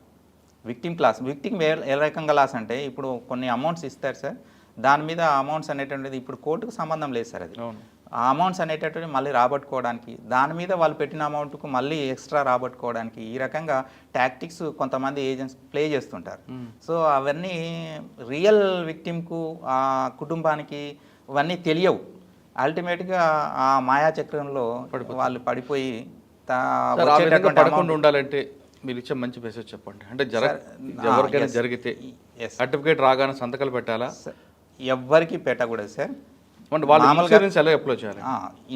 విక్టిమ్ ఏ రకంగా లాస్ అంటే, ఇప్పుడు కొన్ని అమౌంట్స్ ఇస్తారు సార్, దాని మీద అమౌంట్స్ అనేటువంటిది ఇప్పుడు కోర్టుకు సంబంధం లేదు సార్. అది ఆ అమౌంట్స్ అనేటటువంటి మళ్ళీ రాబట్టుకోవడానికి, దాని మీద వాళ్ళు పెట్టిన అమౌంట్కు మళ్ళీ ఎక్స్ట్రా రాబట్టుకోవడానికి, ఈ రకంగా టాక్టిక్స్ కొంతమంది ఏజెంట్స్ ప్లే చేస్తుంటారు. సో అవన్నీ రియల్ విక్టిమ్కు, ఆ కుటుంబానికి ఇవన్నీ తెలియవు. అల్టిమేట్గా ఆ మాయాచక్రంలో వాళ్ళు పడిపోయి పడకుండా ఉండాలంటే మీరు ఇచ్చే మంచి మెసేజ్ చెప్పండి. అంటే ఎవరికైనా జరిగితే సర్టిఫికేట్ రాగానే సంతకాలు పెట్టాలా? ఎవ్వరికి పెట్టకూడదు సార్. ఇన్సూరెన్స్ ఎలా అప్లై చేయాలి?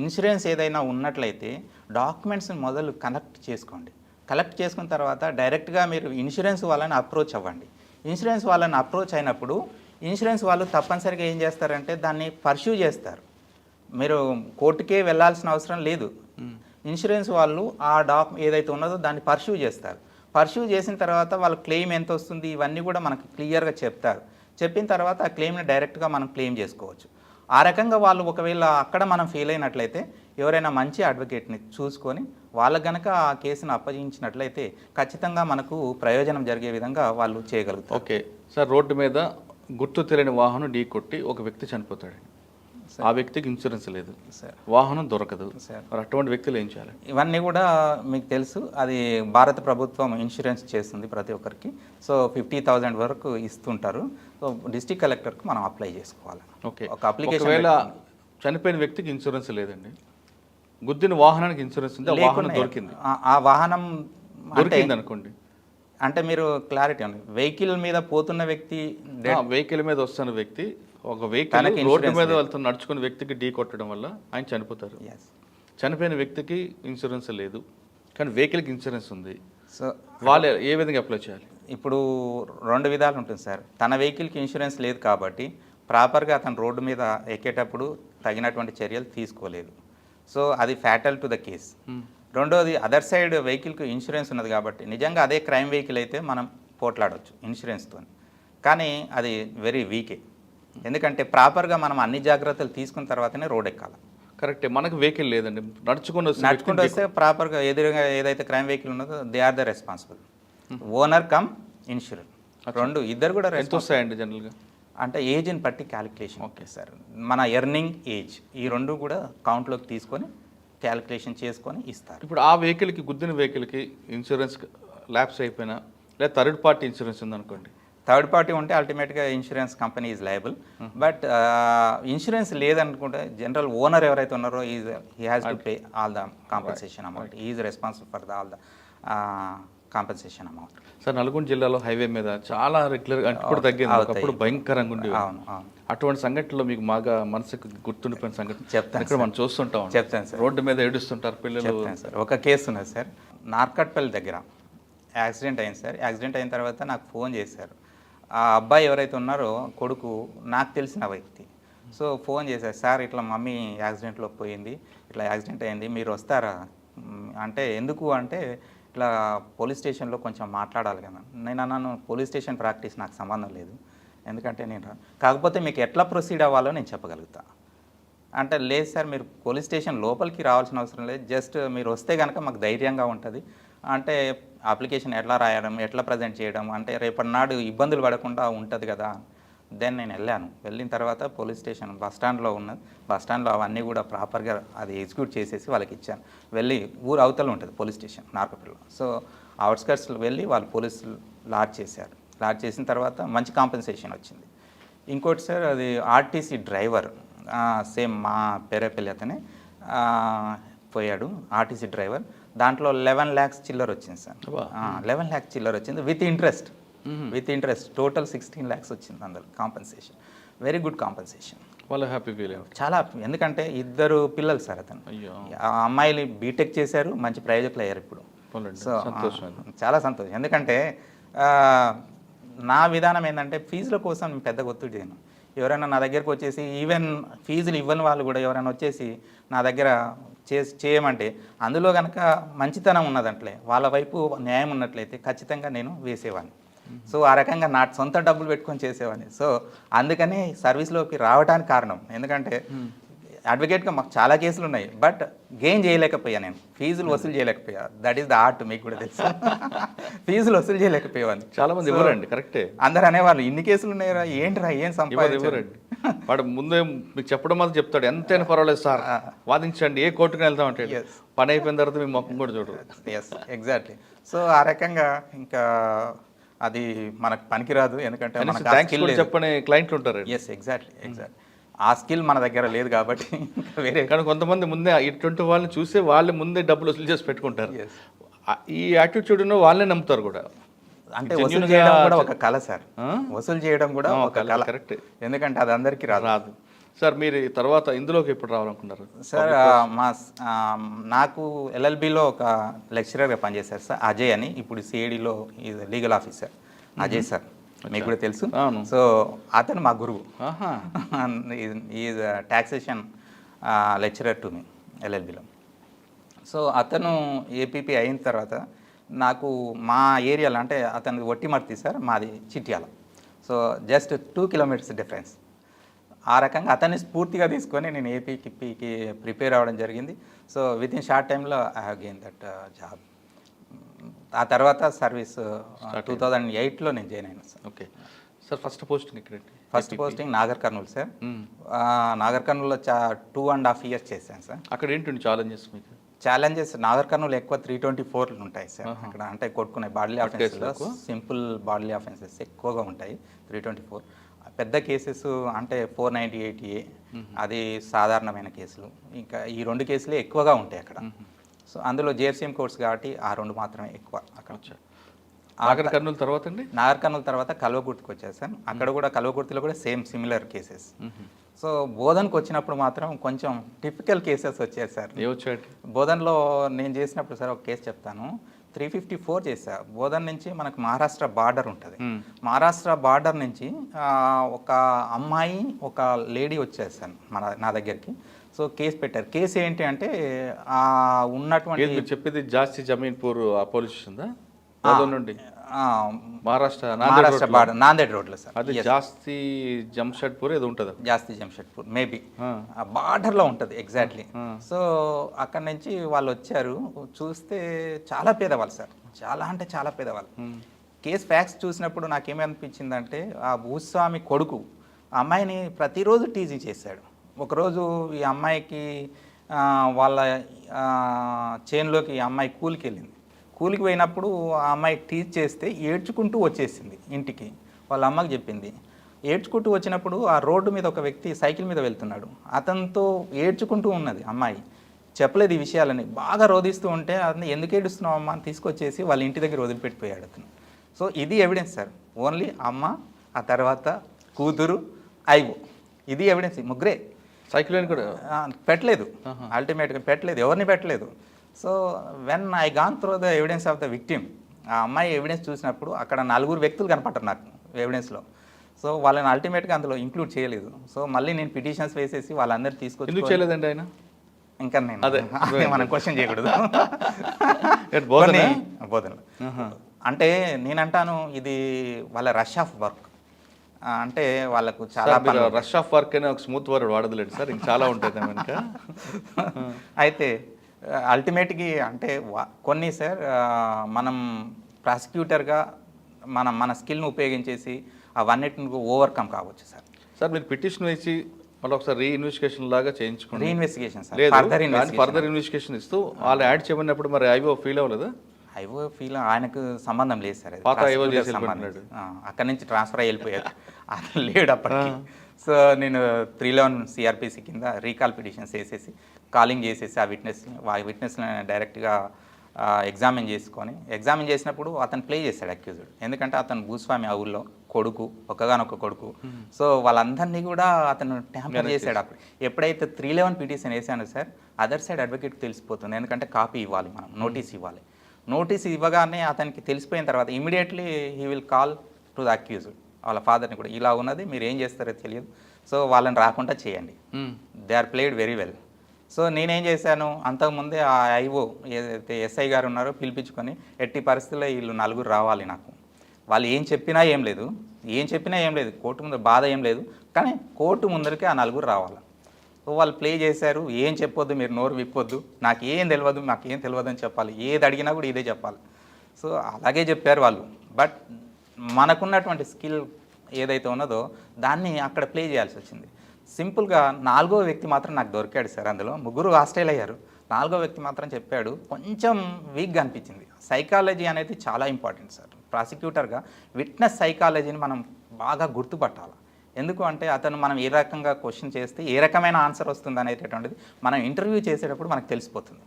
ఇన్సూరెన్స్ ఏదైనా ఉన్నట్లయితే డాక్యుమెంట్స్ మొదలు కలెక్ట్ చేసుకోండి. కలెక్ట్ చేసుకున్న తర్వాత డైరెక్ట్గా మీరు ఇన్సూరెన్స్ వాళ్ళని అప్రోచ్ అవ్వండి. ఇన్సూరెన్స్ వాళ్ళని అప్రోచ్ అయినప్పుడు ఇన్సూరెన్స్ వాళ్ళు తప్పనిసరిగా ఏం చేస్తారంటే దాన్ని పర్స్యూ చేస్తారు. మీరు కోర్టుకే వెళ్ళాల్సిన అవసరం లేదు. ఇన్సూరెన్స్ వాళ్ళు ఆ ఏదైతే ఉన్నదో దాన్ని పర్స్యూ చేస్తారు. పర్స్యూ చేసిన తర్వాత వాళ్ళ క్లెయిమ్ ఎంత వస్తుంది ఇవన్నీ కూడా మనకి క్లియర్గా చెప్తారు. చెప్పిన తర్వాత ఆ క్లెయిమ్ని డైరెక్ట్గా మనం క్లెయిమ్ చేసుకోవచ్చు. ఆ రకంగా వాళ్ళు ఒకవేళ అక్కడ మనం ఫెయిల్ అయినట్లయితే ఎవరైనా మంచి అడ్వకేట్ని చూసుకొని వాళ్ళకి గనక ఆ కేసును అప్పగించినట్లయితే ఖచ్చితంగా మనకు ప్రయోజనం జరిగే విధంగా వాళ్ళు చేయగలుగుతారు. ఓకే సార్, రోడ్డు మీద గుర్తు తెలియని వాహనం ఢీ కొట్టి ఒక వ్యక్తి చనిపోతాడు. ఆ వ్యక్తికి ఇన్సూరెన్స్ లేదు, వాహనం దొరకదు, మరి అటువంటి వ్యక్తులు ఏం చేయాలి? ఇవన్నీ కూడా మీకు తెలుసు, అది భారత ప్రభుత్వం ఇన్సూరెన్స్ చేస్తుంది ప్రతి ఒక్కరికి. సో 50,000 వరకు ఇస్తుంటారు. సో డిస్ట్రిక్ట్ కలెక్టర్కి మనం అప్లై చేసుకోవాలి. ఓకే, ఒక అప్లికేషన్. ఒకవేళ చనిపోయిన వ్యక్తికి ఇన్సూరెన్స్ లేదండి, గుద్దిన వాహనానికి ఇన్సూరెన్స్ ఉంది, వాహనం దొరికింది, ఆ వాహనం దొరికింది అనుకోండి, అంటే మీరు క్లారిటీ ఉంది. వెహికల్ మీద పోతున్న వ్యక్తి, వెహికల్ మీద వస్తున్న వ్యక్తి, ఒక వెహికల్ రోడ్డు మీద వెళ్తున్న నడుచుకున్న వ్యక్తికి ఢీ కొట్టడం వల్ల ఆయన చనిపోతారు. చనిపోయిన వ్యక్తికి ఇన్సూరెన్స్ లేదు, కానీ వెహికల్కి ఇన్సూరెన్స్ ఉంది. సో వాళ్ళు ఏ విధంగా అప్లై చేయాలి? ఇప్పుడు 2 విధాలు ఉంటుంది సార్. తన వెహికల్కి ఇన్సూరెన్స్ లేదు కాబట్టి ప్రాపర్గా అతను రోడ్డు మీద ఎక్కేటప్పుడు తగినటువంటి చర్యలు తీసుకోలేదు. సో అది ఫ్యాటల్ టు ద కేస్. రెండోది, అదర్ సైడ్ వెహికల్కి ఇన్సూరెన్స్ ఉన్నది కాబట్టి నిజంగా అదే క్రైమ్ వెహికల్ అయితే మనం పోట్లాడవచ్చు ఇన్సూరెన్స్తో. కానీ అది వెరీ వీకే. ఎందుకంటే ప్రాపర్గా మనం అన్ని జాగ్రత్తలు తీసుకున్న తర్వాతనే రోడ్ ఎక్కాలి. కరెక్టే, మనకు వెహికల్ లేదండి, నడుచుకుంటూ వస్తే ప్రాపర్గా ఎదురుగా ఏదైతే క్రైమ్ వెహికల్ ఉన్నదో they are the responsible. Owner cum insurance, ఇద్దరు కూడా ఎంత వస్తాయండి జనరల్గా? అంటే ఏజ్ని బట్టి క్యాలిక్యులేషన్ ఓకే సార్. మన ఎర్నింగ్ ఏజ్ ఈ రెండు కూడా కౌంట్లోకి తీసుకొని క్యాలిక్యులేషన్ చేసుకొని ఇస్తారు. ఇప్పుడు ఆ వెహికల్కి గుద్దిన వెహికల్కి ఇన్సూరెన్స్ ల్యాప్స్ అయిపోయినా లేదా థర్డ్ పార్టీ ఇన్సూరెన్స్ ఉందనుకోండి, థర్డ్ పార్టీ ఉంటే అల్టిమేట్గా insurance company is liable. But insurance లేదనుకుంటే జనరల్ ఓనర్ ఎవరైతే ఉన్నారో he has to pay all the compensation amount. Is responsible for all the compensation amount. Sir Nalgonda జిల్లాలో highway మీద చాలా రెగ్యులర్గా ఇప్పుడు తగ్గింది, ఒకప్పుడు భయంకరంగా ఉండేవి. అవును అవును. అటువంటి సంఘటనలో మీకు బాగా మనసుకు గుర్తుండిపోయిన సంఘటన చెప్తాను ఇక్కడ మనం చూస్తుంటాం. చెప్తాను సార్. రోడ్డు మీద ఏడుస్తుంటారు పిల్లలు. చెప్తాను సార్. ఒక కేసు ఉన్నది సార్, నార్కట్పల్లి దగ్గర యాక్సిడెంట్ అయింది సార్. యాక్సిడెంట్ అయిన తర్వాత నాకు ఫోన్ చేశారు. ఆ అబ్బాయి ఎవరైతే ఉన్నారో కొడుకు నాకు తెలిసిన వ్యక్తి. సో ఫోన్ చేశారు, సార్ ఇట్లా మమ్మీ యాక్సిడెంట్లో పోయింది, ఇట్లా యాక్సిడెంట్ అయింది, మీరు వస్తారా అంటే ఎందుకు అంటే ఇట్లా పోలీస్ స్టేషన్లో కొంచెం మాట్లాడాలి కదా. నేను అన్నాను పోలీస్ స్టేషన్ ప్రాక్టీస్ నాకు సంబంధం లేదు, ఎందుకంటే నేను కాకపోతే మీకు ఎట్లా ప్రొసీడ్ అవ్వాలో నేను చెప్పగలుగుతా అంటే, లేదు సార్ మీరు పోలీస్ స్టేషన్ లోపలికి రావాల్సిన అవసరం లేదు, జస్ట్ మీరు వస్తే కనుక మాకు ధైర్యంగా ఉంటుంది. అంటే అప్లికేషన్ ఎట్లా రాయడం, ఎట్లా ప్రజెంట్ చేయడం, అంటే రేపటి నాడు ఇబ్బందులు పడకుండా ఉంటుంది కదా. దెన్ నేను వెళ్ళాను. వెళ్ళిన తర్వాత పోలీస్ స్టేషన్ బస్ స్టాండ్లో ఉన్నది, బస్ స్టాండ్లో అవన్నీ కూడా ప్రాపర్గా అది ఎగ్జిక్యూట్ చేసేసి వాళ్ళకి ఇచ్చాను. వెళ్ళి ఊరు అవతల ఉంటుంది పోలీస్ స్టేషన్ నార్కపల్లిలో. సో అవుట్స్కర్ట్స్లో వెళ్ళి వాళ్ళు పోలీసులు లాడ్ చేశారు. లాడ్ చేసిన తర్వాత మంచి కాంపెన్సేషన్ వచ్చింది. ఇంకోటి సార్, అది ఆర్టీసీ డ్రైవర్ సేమ్ మా పేరేపల్లి అతనే పోయాడు, ఆర్టీసీ డ్రైవర్. దాంట్లో 11 lakhs చిల్లర వచ్చింది సార్. 11 lakhs చిల్లర వచ్చింది విత్ ఇంట్రెస్ట్. టోటల్ 16 lakhs వచ్చింది అందులో కాంపెన్సేషన్. Very good compensation. వాళ్ళు హ్యాపీ ఫీల్ చాలా, ఎందుకంటే 2 పిల్లలు సార్ అతను. ఆ అమ్మాయిలు బీటెక్ చేశారు, మంచి ప్రయోజకులు అయ్యారు ఇప్పుడు. సో చాలా సంతోషం. ఎందుకంటే నా విధానం ఏంటంటే ఫీజుల కోసం నేను పెద్దగా ఒత్తిడి చేయను. ఎవరైనా నా దగ్గరకు వచ్చేసి ఈవెన్ ఫీజులు ఇవ్వని వాళ్ళు కూడా ఎవరైనా వచ్చేసి నా దగ్గర చేయమంటే అందులో కనుక మంచితనం ఉన్నదంటే వాళ్ళ వైపు న్యాయం ఉన్నట్లయితే ఖచ్చితంగా నేను వేసేవాడిని. సో ఆ రకంగా నా సొంత డబ్బులు పెట్టుకొని చేసేవాడిని. సో అందుకని సర్వీస్లోకి రావడానికి కారణం, ఎందుకంటే అడ్వకేట్గా మాకు చాలా కేసులు ఉన్నాయి, బట్ గెయిన్ చేయలేకపోయా, నేను ఫీజులు వసూలు చేయలేకపోయా. దట్ ఈస్ ద ఆర్ట్, మీకు కూడా తెలుసు. ఫీజులు వసూలు చేయలేకపోయేవాడిని. చాలా మంది ఇవ్వరండి, కరెక్టే. అందరు అనేవాళ్ళు ఇన్ని కేసులు ఉన్నాయరా, ఏంటిరా, ఏం సంపాదించారండి. వాడు ముందే మీకు చెప్పడం మాత్రం చెప్తాడు, ఎంతైనా పర్వాలేదు సార్ వాదించండి, ఏ కోర్టుకు వెళ్తామంటే పని అయిపోయిన తర్వాత మీ మొక్కం కూడా చూడరు. Yes, exactly. సో ఆ రకంగా ఇంకా అది మనకు పనికిరాదు, ఎందుకంటే చెప్పని క్లయింట్లు ఉంటారు. Yes, exactly. ఆ స్కిల్ మన దగ్గర లేదు కాబట్టి వేరే. కానీ కొంతమంది ముందే ఇటువంటి వాళ్ళని చూసి వాళ్ళు ముందే డబ్బులు వసూలు చేసి పెట్టుకుంటారు. ఈ యాటిట్యూడ్ వాళ్ళే నమ్ముతారు కూడా. అంటే వసూలు చేయడం కూడా ఒక కళ సార్, వసూలు చేయడం కూడా ఒక కళ. కరెక్ట్. ఎందుకంటే అది అందరికీ రాదు. సార్ మీరు తర్వాత ఇందులోకి ఎప్పుడు రావాలనుకున్నారు సార్? నాకు ఎల్ఎల్బిలో ఒక లెక్చరర్గా పనిచేశారు సార్, అజయ్ అని. ఇప్పుడు సిఐడిలో లీగల్ ఆఫీసర్ అజయ్ సార్, మీకు కూడా తెలుసు. సో అతను మా గురువు, is taxation lecturer to me ఎల్ఎల్బిలో. సో అతను ఏపీపీ అయిన తర్వాత నాకు మా ఏరియాలో, అంటే అతనిది ఒట్టిమర్తి సార్, మాది Chityala. So just 2 kilometers difference. ఆ రకంగా అతన్ని స్ఫూర్తిగా తీసుకొని నేను ఏపీకి ప్రిపేర్ అవ్వడం జరిగింది. సో విత్ ఇన్ షార్ట్ టైంలో I have gain that job. ఆ తర్వాత సర్వీస్ 2008లో నేను జాయిన్ అయినా సార్. Okay sir. ఫస్ట్ పోస్టింగ్ ఇక్కడ? First posting Nagar Kurnool sir. Nagar కర్నూలులో 2.5 years చేశాను సార్. అక్కడ ఏంటండి ఛాలెంజెస్ మీకు? ఛాలెంజెస్ నాగర్ కర్నూలు ఎక్కువ 324 ఉంటాయి సార్. అక్కడ అంటే కొట్టుకునే bodily offences, simple bodily offences ఎక్కువగా ఉంటాయి. 324 పెద్ద కేసెస్ అంటే 498A, అది సాధారణమైన కేసులు. ఇంకా ఈ 2 కేసులే ఎక్కువగా ఉంటాయి అక్కడ. సో అందులో జేఎఫ్సీఎం కోర్ట్స్ కాబట్టి ఆ 2 మాత్రమే ఎక్కువ అక్కడ. నాగర్ కర్నూలు తర్వాత అండి? నాగర్ కర్నూలు తర్వాత కల్వకుర్తికి వచ్చారు సార్. అక్కడ కూడా కల్వకుర్తిలో కూడా సిమిలర్ కేసెస్. సో బోధన్కి వచ్చినప్పుడు మాత్రం కొంచెం టిపికల్ కేసెస్ వచ్చాయి సార్. బోధన్లో నేను చేసినప్పుడు సార్ ఒక కేసు చెప్తాను. 354 చేశా. బోధన్ నుంచి మనకు మహారాష్ట్ర బార్డర్ ఉంటుంది. మహారాష్ట్ర బార్డర్ నుంచి ఒక అమ్మాయి ఒక లేడీ వచ్చేసాను నా దగ్గరికి. సో కేసు పెట్టారు. కేసు ఏంటి అంటే ఉన్నటువంటి చెప్పేది జాస్తి జమీన్పూర్ పోలీస్ స్టేషన్ నుండి మహారాష్ట్ర బార్డర్ నాందేడ్ రోడ్లో సార్. అది జాస్తి జంషెడ్పూర్ ఏదో ఉంటుంది, జాస్తి జంషెడ్పూర్ మేబీ బార్డర్లో ఉంటుంది ఎగ్జాక్ట్లీ. సో అక్కడ నుంచి వాళ్ళు వచ్చారు. చూస్తే చాలా పేదవాళ్ళు సార్, చాలా అంటే చాలా పేదవాళ్ళు. కేసు ఫ్యాక్ట్స్ చూసినప్పుడు నాకేమనిపించిందంటే ఆ భూస్వామి కొడుకు ఆ అమ్మాయిని ప్రతిరోజు టీజింగ్ చేశాడు. ఒకరోజు ఈ అమ్మాయికి వాళ్ళ చేనులోకి ఈ అమ్మాయి కూలికి వెళ్ళింది. కూలికి పోయినప్పుడు ఆ అమ్మాయి టీజ్ చేస్తే ఏడ్చుకుంటూ వచ్చేసింది ఇంటికి. వాళ్ళ అమ్మకి చెప్పింది. ఏడ్చుకుంటూ వచ్చినప్పుడు ఆ రోడ్డు మీద ఒక వ్యక్తి సైకిల్ మీద వెళ్తున్నాడు. అతనితో ఏడ్చుకుంటూ ఉన్నది అమ్మాయి. చెప్పలేదు ఈ విషయాలని. బాగా రోధిస్తూ ఉంటే అతను ఎందుకు ఏడుస్తున్నావు అమ్మ అని తీసుకొచ్చేసి వాళ్ళ ఇంటి దగ్గర వదిలిపెట్టిపోయాడు అతను. సో ఇది ఎవిడెన్స్ సార్. ఓన్లీ అమ్మ, ఆ తర్వాత కూతురు, ఐవో, ఇది ఎవిడెన్స్. ముగ్గురే. సైకిల్ అని కూడా పెట్టలేదు, అల్టిమేట్గా పెట్టలేదు, ఎవరిని పెట్టలేదు. So when I gone through the evidence of the victim, ఆ అమ్మాయి ఎవిడెన్స్ చూసినప్పుడు అక్కడ 4 వ్యక్తులు కనపడ్డారు నాకు ఎవిడెన్స్లో. సో వాళ్ళని అల్టిమేట్గా అందులో ఇంక్లూడ్ చేయలేదు. సో మళ్ళీ నేను పిటిషన్స్ వేసేసి వాళ్ళందరూ తీసుకొచ్చి ఎందుకు చేయలేదండి ఆయన? ఇంకా నేను అదే మనం క్వశ్చన్ చేయకూడదు. బోధనలు అంటే నేనంటాను ఇది వాళ్ళ రష్ ఆఫ్ వర్క్. అంటే వాళ్ళకు చాలా రష్ ఆఫ్ వర్క్ అనే ఒక స్మూత్ వర్డ్ వాడదులేండి సార్, ఇంకా చాలా ఉంటుంది వెనుక. అయితే అల్టిమేట్గా అంటే కొన్ని సార్ మనం ప్రాసిక్యూటర్గా మన స్కిల్ని ఉపయోగించేసి అవన్నిటిని ఓవర్కమ్ కావచ్చు సార్. సార్ మీరు పిటిషన్ వేసి మళ్ళీ ఒకసారి రీఇన్వెస్టిగేషన్ లాగా చేయించుకోండి. రీఇన్వెస్టిగేషన్ సార్, ఫర్దర్ ఇన్వెస్టిగేషన్ ఇస్తూ వాళ్ళు యాడ్ చేయమన్నప్పుడు మరి ఐవో ఫీల్ అవ్వలేదా? ఐవో ఫీల్ ఆయనకు సంబంధం లేదు సార్. పాత ఐవో అక్కడి నుంచి ట్రాన్స్ఫర్ అయ్యి వెళ్ళిపోయారు, అతను లేడు అప్పటికి. సో నేను 311 CRPC కింద రీకాల్ పిటిషన్స్ వేసేసి కాలింగ్ చేసేసి ఆ విట్నెస్ని డైరెక్ట్గా ఎగ్జామిన్ చేసినప్పుడు అతను ప్లే చేశాడు అక్యూజ్డ్. ఎందుకంటే అతను భూస్వామి ఆ ఊళ్ళో కొడుకు, ఒక్కగానొక్క కొడుకు. సో వాళ్ళందరినీ కూడా అతను ట్యాంపర్ చేశాడు. అప్పుడు ఎప్పుడైతే 311 పిటిషన్ వేసాను సార్, అదర్ సైడ్ అడ్వకేట్కి తెలిసిపోతుంది. ఎందుకంటే కాపీ ఇవ్వాలి, మనం నోటీస్ ఇవ్వాలి. నోటీస్ ఇవ్వగానే అతనికి తెలిసిపోయిన తర్వాత immediately he will call to the accused, వాళ్ళ ఫాదర్ని కూడా, ఇలా ఉన్నది మీరు ఏం చేస్తారో తెలియదు, సో వాళ్ళని రాకుండా చేయండి. They are played very well. So నేనేం చేశాను, అంతకుముందే ఆ ఐఓ ఏదైతే ఎస్ఐ గారు ఉన్నారో పిలిపించుకొని ఎట్టి పరిస్థితుల్లో వీళ్ళు 4 రావాలి నాకు. వాళ్ళు ఏం చెప్పినా ఏం లేదు, కోర్టు ముందు బాధ ఏం లేదు, కానీ కోర్టు ముందరికి ఆ 4 రావాలి. సో వాళ్ళు ప్లే చేశారు. ఏం చెప్పొద్దు, మీరు నోరు విప్పొద్దు, నాకేం తెలియదు అని చెప్పాలి, ఏది అడిగినా కూడా ఇదే చెప్పాలి. సో అలాగే చెప్పారు వాళ్ళు. బట్ మనకున్నటువంటి స్కిల్ ఏదైతే ఉన్నదో దాన్ని అక్కడ ప్లే చేయాల్సి వచ్చింది. సింపుల్గా 4వ వ్యక్తి మాత్రం నాకు దొరికాడు సార్. అందులో 3 హాస్టైల్ అయ్యారు, 4వ వ్యక్తి మాత్రం చెప్పాడు. కొంచెం వీక్గా అనిపించింది. సైకాలజీ అనేది చాలా ఇంపార్టెంట్ సార్. ప్రాసిక్యూటర్గా విట్నెస్ సైకాలజీని మనం బాగా గుర్తుపట్టాలి. ఎందుకు అంటే అతను మనం ఏ రకంగా క్వశ్చన్ చేస్తే ఏ రకమైన ఆన్సర్ వస్తుంది అనేటటువంటిది మనం ఇంటర్వ్యూ చేసేటప్పుడు మనకు తెలిసిపోతుంది.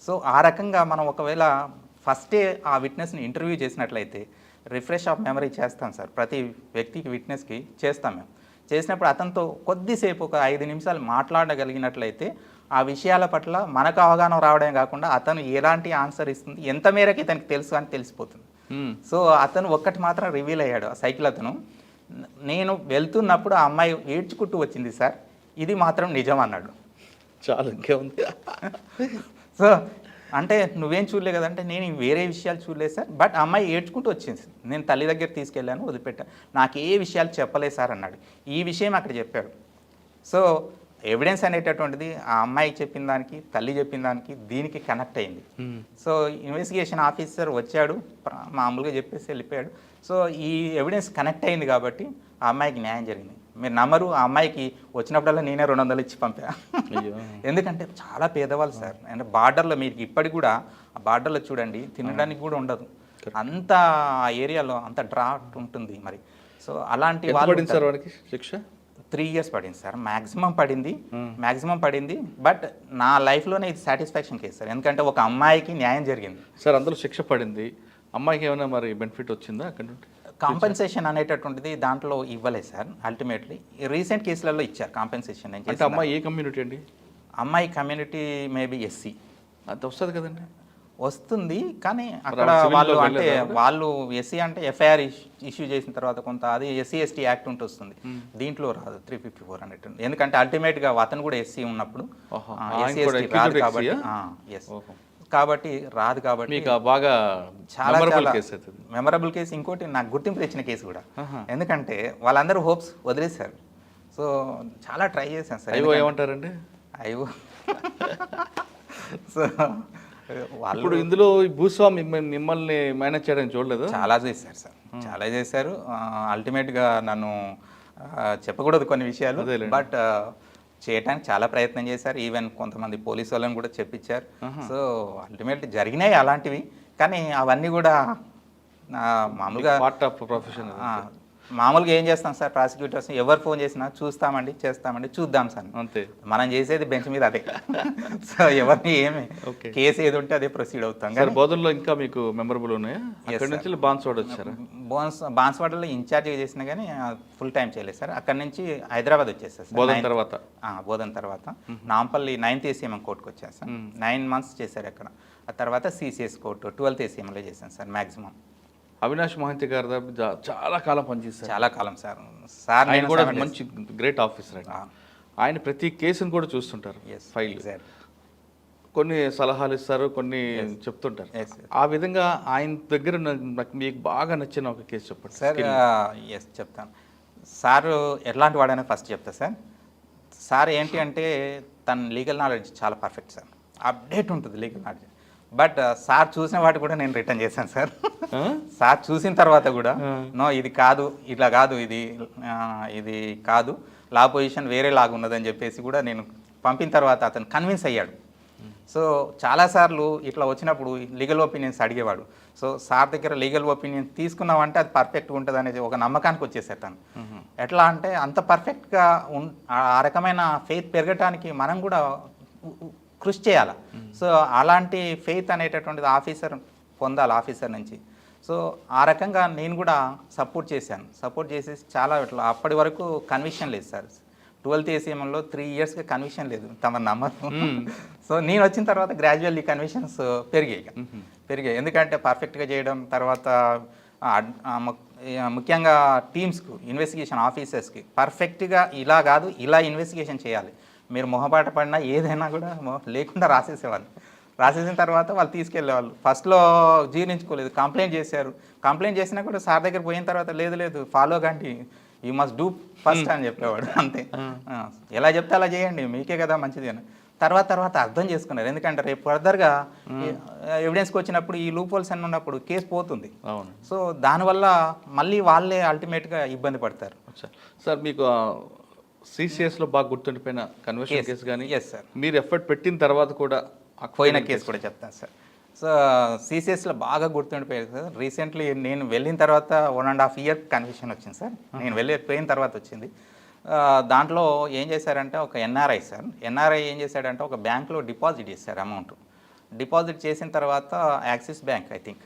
సో ఆ రకంగా మనం ఒకవేళ ఫస్టే ఆ విట్నెస్ని ఇంటర్వ్యూ చేసినట్లయితే రిఫ్రెష్ ఆఫ్ మెమరీ చేస్తాం సార్. ప్రతి వ్యక్తికి విట్నెస్కి చేస్తాం మేము. చేసినప్పుడు అతనితో కొద్దిసేపు ఒక 5 నిమిషాలు మాట్లాడగలిగినట్లయితే ఆ విషయాల పట్ల మనకు అవగాహన రావడమే కాకుండా అతను ఎలాంటి ఆన్సర్ ఇస్తుంది, ఎంత మేరకు ఇతనికి తెలుసు అని తెలిసిపోతుంది. సో అతను ఒక్కటి మాత్రం రివీల్ అయ్యాడు, ఆ సైకిల్ అతను. నేను వెళ్తున్నప్పుడు ఆ అమ్మాయి ఏడ్చుకుంటూ వచ్చింది సార్, ఇది మాత్రం నిజం అన్నాడు. చాలా ఇంకేముంది. సో అంటే నువ్వేం చూడలే కదంటే నేను వేరే విషయాలు చూడలేదు సార్, బట్ అమ్మాయి ఏడ్చుకుంటూ వచ్చింది. నేను తల్లి దగ్గర తీసుకెళ్ళాను, వదిలిపెట్టాను, నాకు ఏ విషయాలు చెప్పలేదు సార్ అన్నాడు. ఈ విషయం అక్కడ చెప్పాడు. సో ఎవిడెన్స్ అనేటటువంటిది ఆ అమ్మాయి చెప్పిన దానికి, తల్లి చెప్పిన దానికి, దీనికి కనెక్ట్ అయింది. సో ఇన్వెస్టిగేషన్ ఆఫీసర్ వచ్చాడు, మామూలుగా చెప్పేసి వెళ్ళిపోయాడు. సో ఈ ఎవిడెన్స్ కనెక్ట్ అయింది కాబట్టి ఆ అమ్మాయికి న్యాయం జరిగింది. మీరు నమ్మరు, ఆ అమ్మాయికి వచ్చినప్పుడల్లా నేనే 200 ఇచ్చి పంపా. ఎందుకంటే చాలా పేదవాళ్ళు సార్. అంటే బార్డర్లో మీకు ఇప్పటికి కూడా ఆ బార్డర్లో చూడండి, తినడానికి కూడా ఉండదు, అంత ఆ ఏరియాలో అంత డ్రాట్ ఉంటుంది మరి. సో అలాంటి వాళ్ళు శిక్ష 3 years పడింది సార్. మ్యాక్సిమం పడింది. బట్ నా లైఫ్లోనే ఇది సాటిస్ఫాక్షన్ కేసు సార్. ఎందుకంటే ఒక అమ్మాయికి న్యాయం జరిగింది సార్. అందులో శిక్ష పడింది, అమ్మాయికి ఏమైనా మరి బెనిఫిట్ వచ్చిందా అక్కడ నుండి? కాంపెన్సేషన్ అనేటటువంటిది దాంట్లో ఇవ్వలేదు సార్. అల్టిమేట్లీ రీసెంట్ కేసులలో ఇచ్చారు కాంపెన్సేషన్. అంటే అమ్మాయి ఏ కమ్యూనిటీ అండి? అమ్మాయి కమ్యూనిటీ మేబీ SC. అది వస్తుంది కదండి. వస్తుంది, కానీ అక్కడ వాళ్ళు SC అంటే FIR ఇష్యూ చేసిన తర్వాత కొంత అది SC ST యాక్ట్ ఉంటూ వస్తుంది, దీంట్లో రాదు 354 అన్నట్టు. ఎందుకంటే అల్టిమేట్గా అతను కూడా SC ఉన్నప్పుడు రాదు కాబట్టి బాగా చాలా మెమరబుల్ కేసు. ఇంకోటి నాకు గుర్తింపు తెచ్చిన కేసు కూడా, ఎందుకంటే వాళ్ళందరూ హోప్స్ వదిలేశారు. సో చాలా ట్రై చేశాను సార్. ఏమంటారండి ఐవో? సో ఇప్పుడు ఇందులో భూస్వామి మిమ్మల్ని మేనేజ్ చేయడానికి చూడలేదు? చాలా చేశారు సార్, చాలా చేశారు. అల్టిమేట్గా నన్ను చెప్పకూడదు కొన్ని విషయాలు, అదేలేండి. బట్ చేయడానికి చాలా ప్రయత్నం చేశారు. ఈవెన్ కొంతమంది పోలీసు వాళ్ళని కూడా చెప్పించారు. సో అల్టిమేట్లీ జరిగినాయి అలాంటివి, కానీ అవన్నీ కూడా మామూలుగా పార్ట్ ఆఫ్ ప్రొఫెషన్. మామూలుగా ఏం చేస్తాం సార్, ప్రాసిక్యూటర్స్ ఎవరు ఫోన్ చేసినా చూస్తామండి, చేస్తామండి, చూద్దాం సార్, అంతే. మనం చేసేది బెంచ్ మీద అదే. సో ఎవరిని ఏమి Okay. కేసు ఏది ఉంటే అదే ప్రొసీడ్ అవుతాం. సార్ బోధనలో ఇంకా మీకు మెమరబుల్ ఉన్నాయా? అక్కడి నుంచి బాన్స్వాడ వచ్చారా? బాన్స్వాడలో ఇన్ఛార్జ్గా చేసినా కానీ ఫుల్ టైం చేయలేదు సార్. అక్కడ నుంచి హైదరాబాద్ వచ్చేసారు సార్. బోధన తర్వాత బోధన తర్వాత నాంపల్లి 9th ACM కోర్టుకు వచ్చాను సార్. 9 months చేశారు అక్కడ. ఆ తర్వాత CCS కోర్టు 12th ACMలో చేశాను సార్ మ్యాక్సిమం. అవినాష్ మహంతి గారి దగ్గర చాలా కాలం పనిచేశారు. చాలా కాలం సార్. సార్ ఆయన నేను కూడా 7 days. మంచి గ్రేట్ ఆఫీసర్ అండి. ఆయన ప్రతి కేసును కూడా చూస్తుంటారు. Yes, file exactly. కొన్ని సలహాలు ఇస్తారు, కొన్ని చెప్తుంటారు. Yes, yes. ఆ విధంగా ఆయన దగ్గర నాకు మీకు బాగా నచ్చిన ఒక కేసు చెప్పండి సార్. ఎస్ చెప్తాను. సారు ఎట్లాంటి వాడనే ఫస్ట్ చెప్తా సార్. సార్ ఏంటి అంటే తన లీగల్ నాలెడ్జ్ చాలా పర్ఫెక్ట్ సార్. అప్డేట్ ఉంటుంది లీగల్ నాలెడ్జ్. బట్ సార్ చూసిన వాటి కూడా నేను రిటర్న్ చేశాను సార్. సార్ చూసిన తర్వాత కూడా నో ఇది కాదు, ఇట్లా కాదు, ఇది కాదు, లా పొజిషన్ వేరే లాగా ఉన్నదని చెప్పేసి కూడా నేను పంపిన తర్వాత అతను కన్విన్స్ అయ్యాడు. సో చాలాసార్లు ఇట్లా వచ్చినప్పుడు లీగల్ ఒపీనియన్స్ అడిగేవాడు. సో సార్ దగ్గర లీగల్ ఒపీనియన్ తీసుకున్నామంటే అది పర్ఫెక్ట్గా ఉంటుంది అనేది ఒక నమ్మకానికి వచ్చేసారు తను. ఎట్లా అంటే అంత పర్ఫెక్ట్గా ఆ రకమైన ఫెయిత్ పెరగటానికి మనం కూడా కృషి చేయాలి. సో అలాంటి ఫెయిత్ అనేటటువంటిది ఆఫీసర్ పొందాలి ఆఫీసర్ నుంచి. సో ఆ రకంగా నేను కూడా సపోర్ట్ చేశాను. సపోర్ట్ చేసేసి చాలా ఇట్లా అప్పటి వరకు కన్విక్షన్ లేదు సార్. 12th ACMలో 3 yearsగా కన్విక్షన్ లేదు, తమ నమ్మకం. సో నేను వచ్చిన తర్వాత గ్రాడ్యువల్లీ కన్విక్షన్స్ పెరిగాయి. ఎందుకంటే పర్ఫెక్ట్గా చేయడం, తర్వాత ముఖ్యంగా టీమ్స్కు, ఇన్వెస్టిగేషన్ ఆఫీసర్స్కి పర్ఫెక్ట్గా ఇలా కాదు, ఇలా ఇన్వెస్టిగేషన్ చేయాలి, మీరు మొహపాట పడినా ఏదైనా కూడా లేకుండా రాసేసేవాళ్ళు. రాసేసిన తర్వాత వాళ్ళు తీసుకెళ్ళేవాళ్ళు. ఫస్ట్లో జీర్ణించుకోలేదు, కంప్లైంట్ చేశారు. కంప్లైంట్ చేసినా కూడా సార్ దగ్గర పోయిన తర్వాత లేదు ఫాలో కండి, యూ మస్ట్ డూ ఫస్ట్ అని చెప్పేవాడు. అంతే, ఎలా చెప్తే అలా చేయండి, మీకే కదా మంచిది అని. తర్వాత అర్థం చేసుకున్నారు. ఎందుకంటే రేపు ఫర్దర్గా ఎవిడెన్స్కి వచ్చినప్పుడు ఈ లూప్ హోల్స్ అన్నీ ఉన్నప్పుడు కేసు పోతుంది. సో దానివల్ల మళ్ళీ వాళ్ళే అల్టిమేట్గా ఇబ్బంది పడతారు. సార్ మీకు CCSలో బాగా గుర్తుండిపోయిన కన్వర్షన్ కేసు కానీ ఎస్ సార్, మీరు ఎఫర్ట్ పెట్టిన తర్వాత కూడా పోయిన కేసు కూడా చెప్తాను సార్. సో CCSలో బాగా గుర్తుండిపోయారు సార్. రీసెంట్లీ నేను వెళ్ళిన తర్వాత 1.5 year కన్విక్షన్ వచ్చింది సార్. నేను పోయిన తర్వాత వచ్చింది. దాంట్లో ఏం చేశారంటే ఒక NRI సార్, NRI ఏం చేశాడంటే ఒక బ్యాంక్లో డిపాజిట్ చేశారు అమౌంట్. డిపాజిట్ చేసిన తర్వాత axis bank, I think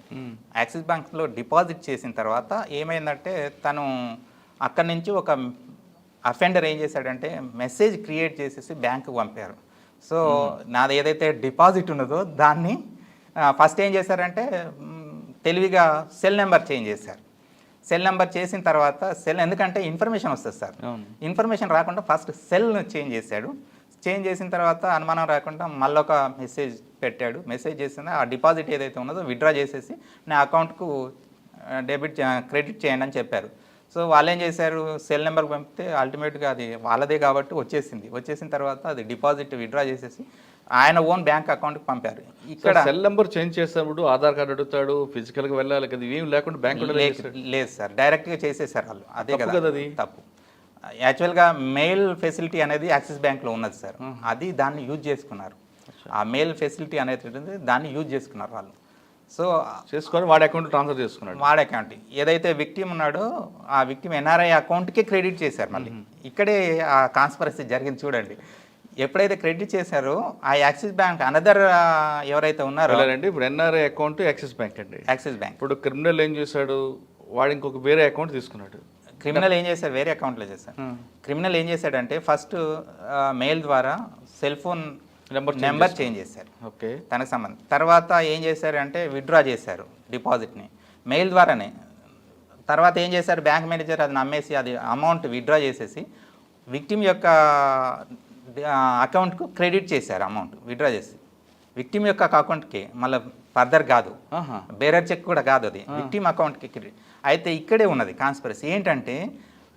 axis బ్యాంక్లో డిపాజిట్ చేసిన తర్వాత ఏమైందంటే తను అక్కడి నుంచి ఒక అఫెండర్ ఏం చేశాడంటే మెసేజ్ క్రియేట్ చేసేసి బ్యాంకుకు పంపారు. సో నాది ఏదైతే డిపాజిట్ ఉన్నదో దాన్ని ఫస్ట్ ఏం చేశారంటే తెలివిగా సెల్ నెంబర్ చేంజ్ చేశారు. సెల్ నెంబర్ చేసిన తర్వాత ఎందుకంటే ఇన్ఫర్మేషన్ వస్తుంది సార్, ఇన్ఫర్మేషన్ రాకుండా ఫస్ట్ సెల్ చేంజ్ చేశాడు. చేంజ్ చేసిన తర్వాత అనుమానం రాకుండా మళ్ళీ ఒక మెసేజ్ పెట్టాడు. మెసేజ్ చేసిన ఆ డిపాజిట్ ఏదైతే ఉన్నదో విత్డ్రా చేసేసి నా అకౌంట్కు క్రెడిట్ చేయండి అని చెప్పారు. సో వాళ్ళు ఏం చేశారు, సెల్ నెంబర్కి పంపితే అల్టిమేట్గా అది వాళ్ళదే కాబట్టి వచ్చేసిన తర్వాత అది డిపాజిట్ విత్డ్రా చేసేసి ఆయన ఓన్ బ్యాంక్ అకౌంట్కి పంపారు. ఇక్కడ సెల్ నెంబర్ చేంజ్ చేసినప్పుడు ఆధార్ కార్డు అడుగుతాడు, ఫిజికల్గా వెళ్ళాలి కదా, ఏం లేకుండా బ్యాంక్ లేదు సార్, డైరెక్ట్గా చేసేసారు వాళ్ళు. అదే కదా అది తప్పు. యాక్చువల్గా మెయిల్ ఫెసిలిటీ అనేది యాక్సిస్ బ్యాంక్లో ఉన్నది సార్, అది దాన్ని యూజ్ చేసుకున్నారు. ఆ మెయిల్ ఫెసిలిటీ అనేది దాన్ని యూజ్ చేసుకున్నారు వాళ్ళు. సో చేసుకొని వాడి అకౌంట్ ట్రాన్స్ఫర్ చేసుకున్నాడు. వాడి అకౌంట్ ఏదైతే విక్టిమ్ ఉన్నాడో ఆ విక్టిమ్ NRI అకౌంట్కే క్రెడిట్ చేశారు. మళ్ళీ ఇక్కడే ఆ కాన్స్పరసీ జరిగింది చూడండి. ఎప్పుడైతే క్రెడిట్ చేశారో ఆ యాక్సిస్ బ్యాంక్ అనదర్ ఎవరైతే ఉన్నారో ఇప్పుడు NRI అకౌంట్ యాక్సిస్ బ్యాంక్ అండి. Axis bank. ఇప్పుడు క్రిమినల్ ఏం చేశాడు, వాడు ఇంకొక వేరే అకౌంట్ తీసుకున్నాడు. క్రిమినల్ ఏం చేశారు, వేరే అకౌంట్లో చేశారు. క్రిమినల్ ఏం చేశాడంటే ఫస్ట్ మెయిల్ ద్వారా సెల్ ఫోన్ నెంబర్ చేంజ్ చేశారు. ఓకే, తనకు సంబంధం. తర్వాత ఏం చేశారంటే విత్డ్రా చేశారు డిపాజిట్ని మెయిల్ ద్వారానే. తర్వాత ఏం చేశారు, బ్యాంక్ మేనేజర్ అది నమ్మేసి అది అమౌంట్ విత్డ్రా చేసేసి విక్టిమ్ యొక్క అకౌంట్కు క్రెడిట్ చేశారు. అమౌంట్ విత్డ్రా చేసి విక్టిమ్ యొక్క అకౌంట్కి, మళ్ళీ ఫర్దర్ కాదు, బేరర్ చెక్ కూడా కాదు, అది విక్టిమ్ అకౌంట్కి క్రెడిట్. అయితే ఇక్కడే ఉన్నది కాన్స్పిరసీ ఏంటంటే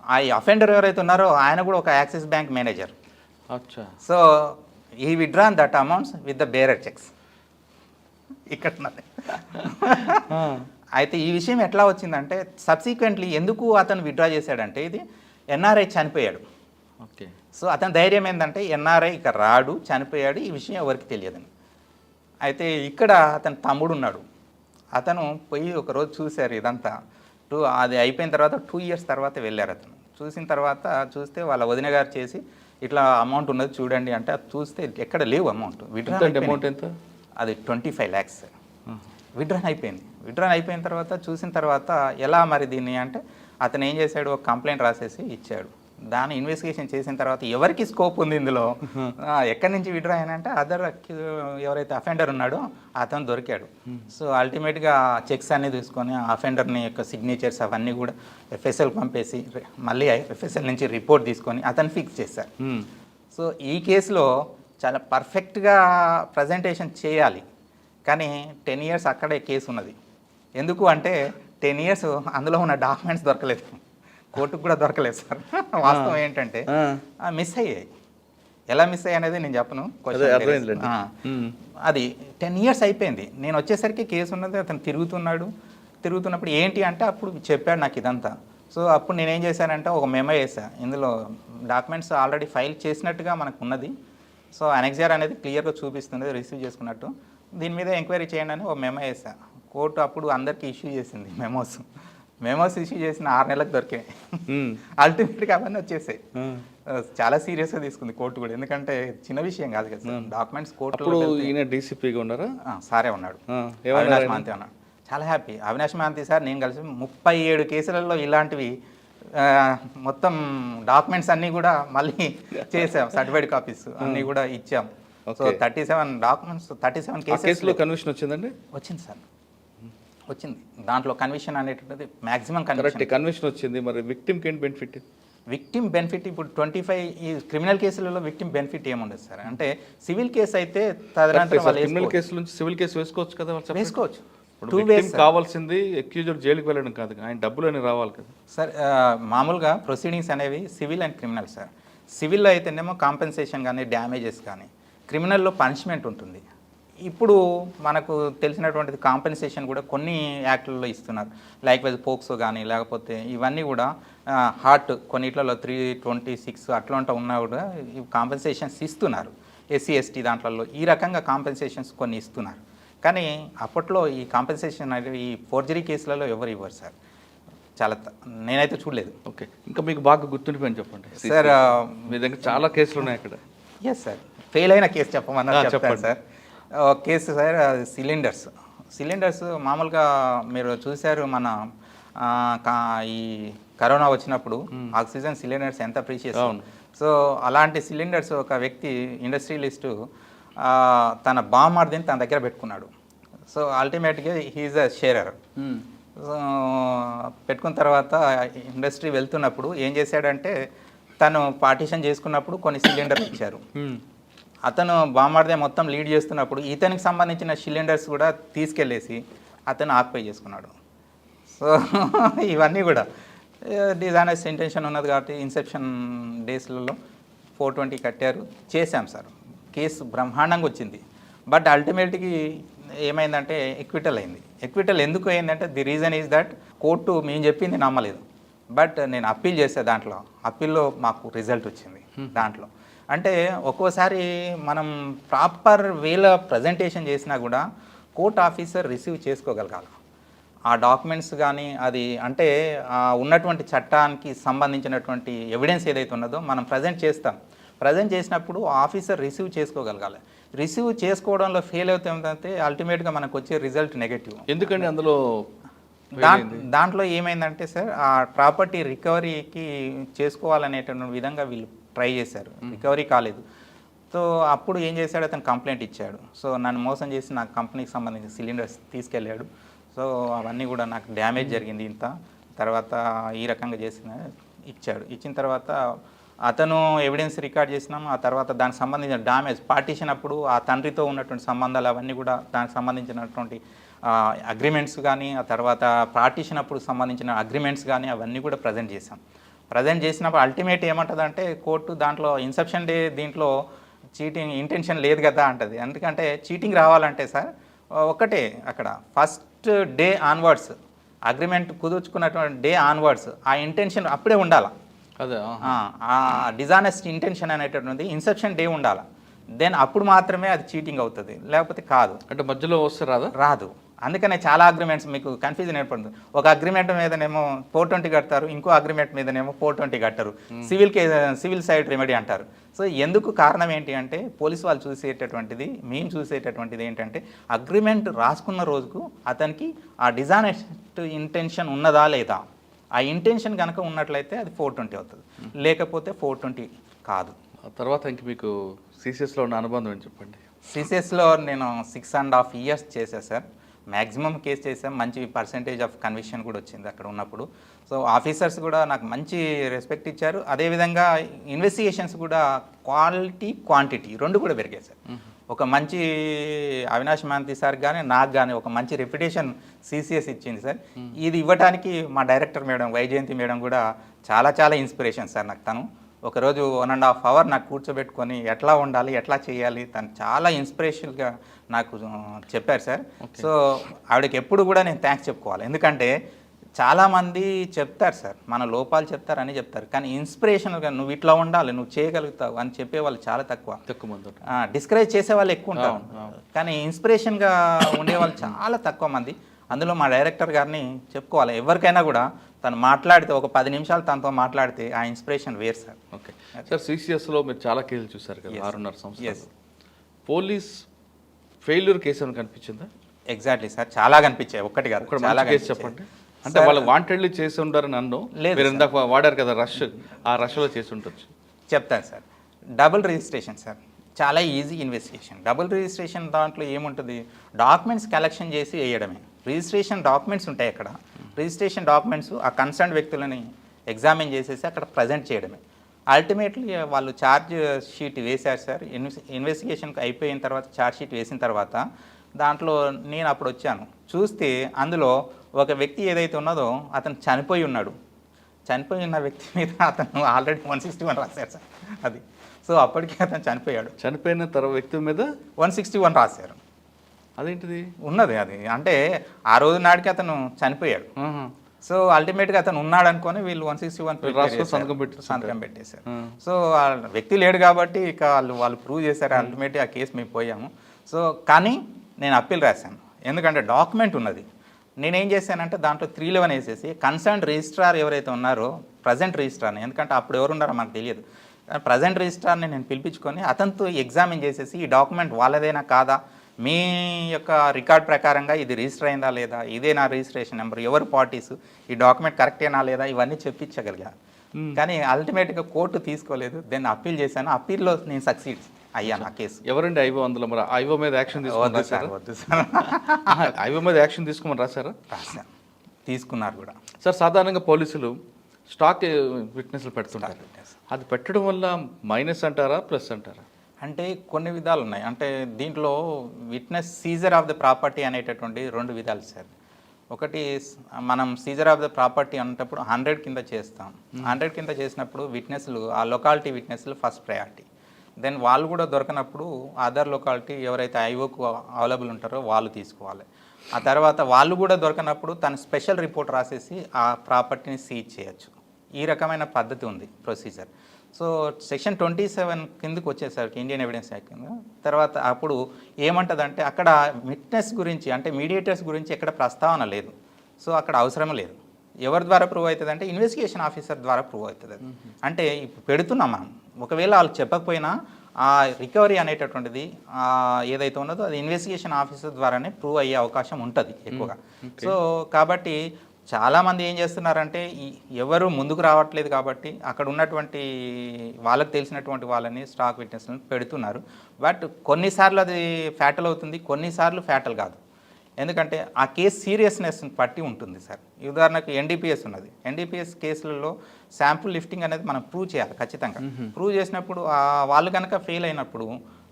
ఆ అఫెండర్ ఎవరైతే ఉన్నారో ఆయన కూడా ఒక యాక్సిస్ బ్యాంక్ మేనేజర్. సో ఈ withdrawn that amounts with the bearer checks ఇక్కడ ఉన్నది. అయితే ఈ విషయం ఎట్లా వచ్చిందంటే సబ్సిక్వెంట్లీ ఎందుకు అతను విత్డ్రా చేశాడంటే ఇది ఎన్ఆర్ఐ చనిపోయాడు. ఓకే. సో అతని ధైర్యం ఏంటంటే ఎన్ఆర్ఐ ఇక రాడు, చనిపోయాడు, ఈ విషయం ఎవరికి తెలియదని. అయితే ఇక్కడ అతని తమ్ముడు ఉన్నాడు. అతను పోయి ఒకరోజు చూశారు ఇదంతా. అది అయిపోయిన తర్వాత 2 years తర్వాత వెళ్ళారు. అతను చూసిన తర్వాత చూస్తే వాళ్ళ వదిన గారు చేసి ఇట్లా అమౌంట్ ఉన్నది చూడండి అంటే అది చూస్తే ఎక్కడ లేవు అమౌంట్. అమౌంట్ ఎంత? అది 25 lakhs విత్డ్రాన్ అయిపోయింది. విత్డ్రాన్ అయిపోయిన తర్వాత చూసిన తర్వాత ఎలా మరి దీన్ని అంటే అతను ఏం చేశాడు, ఒక కంప్లైంట్ రాసేసి ఇచ్చాడు. దాన్ని ఇన్వెస్టిగేషన్ చేసిన తర్వాత ఎవరికి స్కోప్ ఉంది ఇందులో, ఎక్కడి నుంచి విత్డ్రా అయినంటే అదర్ ఎవరైతే అఫెండర్ ఉన్నాడో అతను దొరికాడు. సో అల్టిమేట్గా చెక్స్ అన్నీ తీసుకొని అఫెండర్ని యొక్క సిగ్నేచర్స్ అవన్నీ కూడా ఎఫ్ఎస్ఎల్ పంపేసి మళ్ళీ ఎఫ్ఎస్ఎల్ నుంచి రిపోర్ట్ తీసుకొని అతను ఫిక్స్ చేశారు. సో ఈ కేసులో చాలా పర్ఫెక్ట్గా ప్రజెంటేషన్ చేయాలి, కానీ 10 years అక్కడే కేసు ఉన్నది. ఎందుకు అంటే 10 years అందులో ఉన్న డాక్యుమెంట్స్ దొరకలేదు, కోర్టుకు కూడా దొరకలేదు సార్. వాస్తవం ఏంటంటే మిస్ అయ్యాయి. ఎలా మిస్ అయ్యాయి అనేది నేను చెప్పను. అది 10 years అయిపోయింది. నేను వచ్చేసరికి కేసు ఉన్నది, అతను తిరుగుతున్నప్పుడు ఏంటి అంటే అప్పుడు చెప్పాడు నాకు ఇదంతా. సో అప్పుడు నేనేం చేశానంటే ఒక మెమో వేసా, ఇందులో డాక్యుమెంట్స్ ఆల్రెడీ ఫైల్ చేసినట్టుగా మనకు ఉన్నది. సో అనెక్జర్ అనేది క్లియర్గా చూపిస్తుంది రిసీవ్ చేసుకున్నట్టు, దీని మీద ఎంక్వైరీ చేయండి అని ఒక మెమో వేసా. కోర్టు అప్పుడు అందరికీ ఇష్యూ చేసింది మెమోస్ ఇష్యూ చేసిన 6 నెలలకు దొరికాయి. అల్టిమేట్గా అవన్నీ వచ్చేసాయి. చాలా సీరియస్గా తీసుకుంది కోర్టు కూడా, ఎందుకంటే చిన్న విషయం కాదు కదా సార్. డాక్యుమెంట్స్ కోర్టు డీసీపీగా ఉన్నారా? సారే ఉన్నాడు, అవినాష్ మహాంతి ఉన్నాడు. చాలా హ్యాపీ. అవినాష్ మహాంతి సార్ నేను కలిసి 37 కేసులలో ఇలాంటివి మొత్తం డాక్యుమెంట్స్ అన్నీ కూడా మళ్ళీ చేసాం, సర్టిఫైడ్ కాపీస్ అన్నీ కూడా ఇచ్చాం. సో 37 డాక్యుమెంట్స్, 37 కేసులో కన్విక్షన్ వచ్చిందండి? వచ్చింది సార్, వచ్చింది. దాంట్లో కన్విక్షన్ అనేటువంటిది మ్యాక్సిమం కన్విక్షన్ వచ్చింది. మరి విక్టిమ్కి ఏంటి బెనిఫిట్? విక్టిమ్ బెనిఫిట్ ఇప్పుడు 25 ఈ క్రిమినల్ కేసులలో విక్టిమ్ బెనిఫిట్ ఏముండదు సార్. అంటే సివిల్ కేసు అయితే క్రిమినల్ కేసు నుంచి సివిల్ కేసు వేసుకోవచ్చు కదా? వేసుకోవచ్చు. కావాల్సింది అక్యూజర్ జైలుకి వెళ్ళడం కాదు, ఆయన డబ్బులు అని రావాలి కదా సార్. మామూలుగా ప్రొసీడింగ్స్ అనేవి సివిల్ అండ్ క్రిమినల్ సార్. సివిల్లో అయితేనేమో కాంపెన్సేషన్ కానీ డ్యామేజెస్ కానీ, క్రిమినల్లో పనిష్మెంట్ ఉంటుంది. ఇప్పుడు మనకు తెలిసినటువంటిది కాంపెన్సేషన్ కూడా కొన్ని యాక్ట్లలో ఇస్తున్నారు, లైక్ వైజ్ పోక్సో కానీ లేకపోతే ఇవన్నీ కూడా హార్ట్ కొన్నిట్లలో 326 అట్లాంటి ఉన్నా కూడా కాంపెన్సేషన్స్ ఇస్తున్నారు. ఎస్సీ ఎస్టీ దాంట్లో ఈ రకంగా కాంపెన్సేషన్స్ కొన్ని ఇస్తున్నారు. కానీ అప్పట్లో ఈ కాంపెన్సేషన్ అనేది ఈ ఫోర్జరీ కేసులలో ఎవరు ఇవ్వరు సార్. చాలా నేనైతే చూడలేదు. ఓకే, ఇంకా మీకు బాగా గుర్తుండిపోయింది చెప్పండి సార్. మీ దగ్గర చాలా కేసులు ఉన్నాయి అక్కడ. ఎస్ సార్, ఫెయిల్ అయిన కేసు చెప్పమన్నారు చెప్పండి సార్. కేసు సార్ సిలిండర్స్ మామూలుగా మీరు చూశారు, మన ఈ కరోనా వచ్చినప్పుడు ఆక్సిజన్ సిలిండర్స్ ఎంత ప్రీషియస్. సో అలాంటి సిలిండర్స్ ఒక వ్యక్తి ఇండస్ట్రియలిస్టు తన బామ్మర్దిని తన దగ్గర పెట్టుకున్నాడు. సో అల్టిమేట్గా హీఈస్ అ షేరర్. పెట్టుకున్న తర్వాత ఇండస్ట్రీ వెళ్తున్నప్పుడు ఏం చేశాడంటే తను పార్టీషన్ చేసుకున్నప్పుడు కొన్ని సిలిండర్లు ఇచ్చారు. అతను బామ్మర్దే మొత్తం లీడ్ చేస్తున్నప్పుడు ఇతనికి సంబంధించిన సిలిండర్స్ కూడా తీసుకెళ్ళేసి అతను ఆక్యుపై చేసుకున్నాడు. సో ఇవన్నీ కూడా డిజానర్స్ ఇంటెన్షన్ ఉన్నది కాబట్టి ఇన్సెప్షన్ డేస్లలో 420 కట్టారు, చేశాం సార్. కేసు బ్రహ్మాండంగా వచ్చింది. బట్ అల్టిమేట్గా ఏమైందంటే ఎక్విటల్ అయింది. ఎక్విటల్ ఎందుకు అయిందంటే the reason is that court మేము చెప్పింది నమ్మలేదు. బట్ నేను అప్పీల్ చేసే దాంట్లో అప్పీల్లో మాకు రిజల్ట్ వచ్చింది. దాంట్లో అంటే ఒక్కోసారి మనం ప్రాపర్ వేలో ప్రజెంటేషన్ చేసినా కూడా కోర్ట్ ఆఫీసర్ రిసీవ్ చేసుకోగలగాలి ఆ డాక్యుమెంట్స్ కానీ, అది అంటే ఉన్నటువంటి చట్టానికి సంబంధించినటువంటి ఎవిడెన్స్ ఏదైతే ఉన్నదో మనం ప్రజెంట్ చేసినప్పుడు ఆఫీసర్ రిసీవ్ చేసుకోగలగాలి. రిసీవ్ చేసుకోవడంలో ఫెయిల్ అవుతుందంటే అల్టిమేట్గా మనకు వచ్చే రిజల్ట్ నెగటివ్. ఎందుకండి అందులో దాంట్లో ఏమైందంటే సార్, ఆ ప్రాపర్టీ రికవరీకి చేసుకోవాలనేటువంటి విధంగా వీళ్ళు ట్రై చేశారు, రికవరీ కాలేదు. సో అప్పుడు ఏం చేశాడు, అతను కంప్లైంట్ ఇచ్చాడు. సో నన్ను మోసం చేసి నా కంపెనీకి సంబంధించిన సిలిండర్స్ తీసుకెళ్ళాడు. సో అవన్నీ కూడా నాకు డ్యామేజ్ జరిగింది ఇంత, తర్వాత ఈ రకంగా ఇచ్చాడు. ఇచ్చిన తర్వాత అతను ఎవిడెన్స్ రికార్డ్ చేసినాము. ఆ తర్వాత దానికి సంబంధించిన డ్యామేజ్ పార్టీషన్ అప్పుడు ఆ తండ్రితో ఉన్నటువంటి సంబంధాలు అవన్నీ కూడా దానికి సంబంధించినటువంటి అగ్రిమెంట్స్ కానీ, ఆ తర్వాత పార్టీషన్ అప్పుడు సంబంధించిన అగ్రిమెంట్స్ కానీ అవన్నీ కూడా ప్రజెంట్ చేసినప్పుడు అల్టిమేట్ ఏమంటుందంటే కోర్టు దాంట్లో ఇన్సెప్షన్ డే దీంట్లో చీటింగ్ ఇంటెన్షన్ లేదు కదా అంటది. ఎందుకంటే చీటింగ్ రావాలంటే సార్ ఒకటే, అక్కడ ఫస్ట్ డే ఆన్వర్డ్స్ అగ్రిమెంట్ కుదుర్చుకున్నటువంటి డే ఆన్వర్డ్స్ ఆ ఇంటెన్షన్ అప్పుడే ఉండాలి. అదే ఆ డిజానెస్ట్ ఇంటెన్షన్ అనేటటువంటిది ఇన్సెప్షన్ డే ఉండాలి, దెన్ అప్పుడు మాత్రమే అది చీటింగ్ అవుతుంది, లేకపోతే కాదు. అంటే మధ్యలో వస్తే రాదు. అందుకనే చాలా అగ్రిమెంట్స్ మీకు కన్ఫ్యూజన్ ఏర్పడుతుంది. ఒక అగ్రిమెంట్ మీదనేమో 420 కడతారు, ఇంకో అగ్రిమెంట్ మీదనేమో 420 కట్టరు. సివిల్ సైడ్ రెమెడీ అంటారు. సో ఎందుకు కారణం ఏంటి అంటే పోలీసు వాళ్ళు చూసేటటువంటిది, మేము చూసేటటువంటిది ఏంటంటే అగ్రిమెంట్ రాసుకున్న రోజుకు అతనికి ఆ డిజానెస్ట్ ఇంటెన్షన్ ఉన్నదా లేదా, ఆ ఇంటెన్షన్ కనుక ఉన్నట్లయితే అది 420 అవుతుంది, లేకపోతే 420 కాదు. ఆ తర్వాత ఇంక మీకు సిసిఎస్లో ఉన్న అనుబంధం అని చెప్పండి. సిసిఎస్లో నేను 6.5 years చేశాను సార్. మ్యాక్సిమం కేసు చేసాం, మంచి పర్సెంటేజ్ ఆఫ్ కన్విక్షన్ కూడా వచ్చింది అక్కడ ఉన్నప్పుడు. సో ఆఫీసర్స్ కూడా నాకు మంచి రెస్పెక్ట్ ఇచ్చారు. అదేవిధంగా ఇన్వెస్టిగేషన్స్ కూడా క్వాలిటీ క్వాంటిటీ రెండు కూడా పెరిగాయి సార్. ఒక మంచి అవినాష్ మాంతి సార్ కానీ నాకు కానీ ఒక మంచి రెప్యుటేషన్ సిసిఎస్ ఇచ్చింది సార్. ఇది ఇవ్వడానికి మా డైరెక్టర్ మేడం వైజయంతి మేడం కూడా చాలా చాలా ఇన్స్పిరేషన్ సార్ నాకు. తను ఒకరోజు 1.5 hour నాకు కూర్చోబెట్టుకొని ఎట్లా ఉండాలి, ఎట్లా చేయాలి, తను చాలా ఇన్స్పిరేషన్గా నాకు చెప్పారు సార్. సో ఆవిడకి ఎప్పుడు కూడా నేను థ్యాంక్స్ చెప్పుకోవాలి. ఎందుకంటే చాలామంది చెప్తారు సార్, మన లోపాలు చెప్తారని చెప్తారు, కానీ ఇన్స్పిరేషన్గా నువ్వు ఇట్లా ఉండాలి, నువ్వు చేయగలుగుతావు అని చెప్పేవాళ్ళు చాలా తక్కువ మంది. డిస్కరేజ్ చేసే వాళ్ళు ఎక్కువ ఉంటారు, కానీ ఇన్స్పిరేషన్గా ఉండేవాళ్ళు చాలా తక్కువ మంది. అందులో మా డైరెక్టర్ గారిని చెప్పుకోవాలి. ఎవరికైనా కూడా తను మాట్లాడితే ఒక 10 నిమిషాలు తనతో మాట్లాడితే ఆ ఇన్స్పిరేషన్ వేరు సార్. ఓకే సార్, సిసిఎస్లో మీరు చాలా కేసులు చూసారు కదా, 6.5 సంవత్సరాలు. పోలీస్ ఫెయిల్యూర్ కేసు అని కనిపించిందా? ఎగ్జాక్ట్లీ సార్, చాలా కనిపించాయి. ఒక్కటి కాదు, చాలా కేసు చెప్పండి. అంటే వాళ్ళు వాంటెడ్లీ చేసి ఉంటారు నన్ను, మీరు ఇందాక వాడారు కదా రష్, ఆ రష్లో చేసి ఉండొచ్చు. చెప్తాను సార్. డబుల్ రిజిస్ట్రేషన్ సార్, చాలా ఈజీ ఇన్వెస్టిగేషన్. డబుల్ రిజిస్ట్రేషన్ దాంట్లో ఏముంటుంది, డాక్యుమెంట్స్ కలెక్షన్ చేసి వేయడమే. రిజిస్ట్రేషన్ డాక్యుమెంట్స్ ఉంటాయి అక్కడ, రిజిస్ట్రేషన్ డాక్యుమెంట్స్ ఆ కన్సర్న్ వ్యక్తులని ఎగ్జామిన్ చేసేసి అక్కడ ప్రజెంట్ చేయడమే. అల్టిమేట్లీ వాళ్ళు ఛార్జ్ షీట్ వేశారు సార్. ఇన్వెస్టిగేషన్కి అయిపోయిన తర్వాత ఛార్జ్ షీట్ వేసిన తర్వాత దాంట్లో నేను అప్పుడు వచ్చాను, చూస్తే అందులో ఒక వ్యక్తి ఏదైతే ఉన్నదో అతను చనిపోయి ఉన్నాడు. చనిపోయి ఉన్న వ్యక్తి మీద అతను ఆల్రెడీ 161 రాశారు సార్. అది సో అప్పటికి అతను చనిపోయాడు. చనిపోయిన తర్వాత వ్యక్తి మీద 161 రాశారు. అదేంటిది ఉన్నది అది, అంటే ఆ రోజు నాటికి అతను చనిపోయాడు. సో అల్టిమేట్గా అతను ఉన్నాడు అనుకొని వీళ్ళు 161 సంతకం పెట్టేశారు. సో ఆ వ్యక్తి లేడు కాబట్టి ఇక వాళ్ళు ప్రూవ్ చేశారు. అల్టిమేట్గా ఆ కేసు మేము పోయాము. సో కానీ నేను అప్పీల్ రాశాను, ఎందుకంటే డాక్యుమెంట్ ఉన్నది. నేనేం చేశానంటే దాంట్లో 311 వేసేసి కన్సర్న్ రిజిస్ట్రార్ ఎవరైతే ఉన్నారో, ప్రజెంట్ రిజిస్ట్రార్ని, ఎందుకంటే అప్పుడు ఎవరు ఉన్నారో మనకు తెలియదు, ప్రజెంట్ రిజిస్ట్రార్ని నేను పిలిపించుకొని అతనితో ఎగ్జామిన్ చేసేసి ఈ డాక్యుమెంట్ వాళ్ళదేనా కాదా, మీ యొక్క రికార్డ్ ప్రకారంగా ఇది రిజిస్టర్ అయిందా లేదా, ఇదే నా రిజిస్ట్రేషన్ నెంబర్, ఎవరు పార్టీస్, ఈ డాక్యుమెంట్ కరెక్టేనా లేదా, ఇవన్నీ చెప్పించగలిగా. కానీ అల్టిమేట్గా కోర్టు తీసుకోలేదు. దెన్ అప్పీల్ చేశాను. అప్పీల్లో నేను సక్సీడ్ అయ్యాను. ఆ కేసు ఎవరండి ఐవో, అందులో మరి ఐవో మీద యాక్షన్ వద్దు సార్. ఐవో మీద యాక్షన్ తీసుకోమని రాశారా? రాశాను, తీసుకున్నారు కూడా సార్. సాధారణంగా పోలీసులు స్టాక్ విట్నెస్లు పెడుతుంటారు, అది పెట్టడం వల్ల మైనస్ అంటారా ప్లస్ అంటారా? అంటే కొన్ని విధాలు ఉన్నాయి. అంటే దీంట్లో witness Caesar of the property అనేటటువంటి 2 విధాలు సార్. ఒకటి మనం సీజర్ ఆఫ్ ద ప్రాపర్టీ అనేటప్పుడు 100 కింద చేస్తాం. 100 కింద చేసినప్పుడు విట్నెస్లు, ఆ లొకాలిటీ విట్నెస్లు ఫస్ట్ ప్రయారిటీ. దెన్ వాళ్ళు కూడా దొరకనప్పుడు అదర్ లొకాలిటీ ఎవరైతే ఐఓకు అవైలబుల్ ఉంటారో వాళ్ళు తీసుకోవాలి. ఆ తర్వాత వాళ్ళు కూడా దొరకనప్పుడు తను స్పెషల్ రిపోర్ట్ రాసేసి ఆ ప్రాపర్టీని సీజ్ చేయొచ్చు. ఈ రకమైన పద్ధతి ఉంది ప్రొసీజర్. సో సెక్షన్ 27 కిందకు వచ్చేసరికి ఇండియన్ ఎవిడెన్స్ యాక్ట్ కింద తర్వాత అప్పుడు ఏమంటుందంటే అక్కడ విట్నెస్ గురించి, అంటే మీడియేటర్స్ గురించి ఎక్కడ ప్రస్తావన లేదు. సో అక్కడ అవసరం లేదు. ఎవరి ద్వారా ప్రూవ్ అవుతుంది అంటే ఇన్వెస్టిగేషన్ ఆఫీసర్ ద్వారా ప్రూవ్ అవుతుంది. అంటే ఇప్పుడు పెడుతున్నాం మనం, ఒకవేళ వాళ్ళు చెప్పకపోయినా ఆ రికవరీ అనేటటువంటిది ఏదైతే ఉన్నదో అది ఇన్వెస్టిగేషన్ ఆఫీసర్ ద్వారానే ప్రూవ్ అయ్యే అవకాశం ఉంటుంది ఎక్కువగా. సో కాబట్టి చాలామంది ఏం చేస్తున్నారంటే ఎవరు ముందుకు రావట్లేదు కాబట్టి అక్కడ ఉన్నటువంటి వాళ్ళకి తెలిసినటువంటి వాళ్ళని స్టాక్ విట్నెస్లను పెడుతున్నారు. బట్ కొన్నిసార్లు అది ఫ్యాటల్ అవుతుంది, కొన్నిసార్లు ఫ్యాటల్ కాదు. ఎందుకంటే ఆ కేసు సీరియస్నెస్ బట్టి ఉంటుంది సార్. ఉదాహరణకు ఎన్డీపీఎస్ ఉన్నది. ఎన్డీపీఎస్ కేసులలో శాంపుల్ లిఫ్టింగ్ అనేది మనం ప్రూవ్ చేయాలి ఖచ్చితంగా. ప్రూవ్ చేసినప్పుడు వాళ్ళు కనుక ఫెయిల్ అయినప్పుడు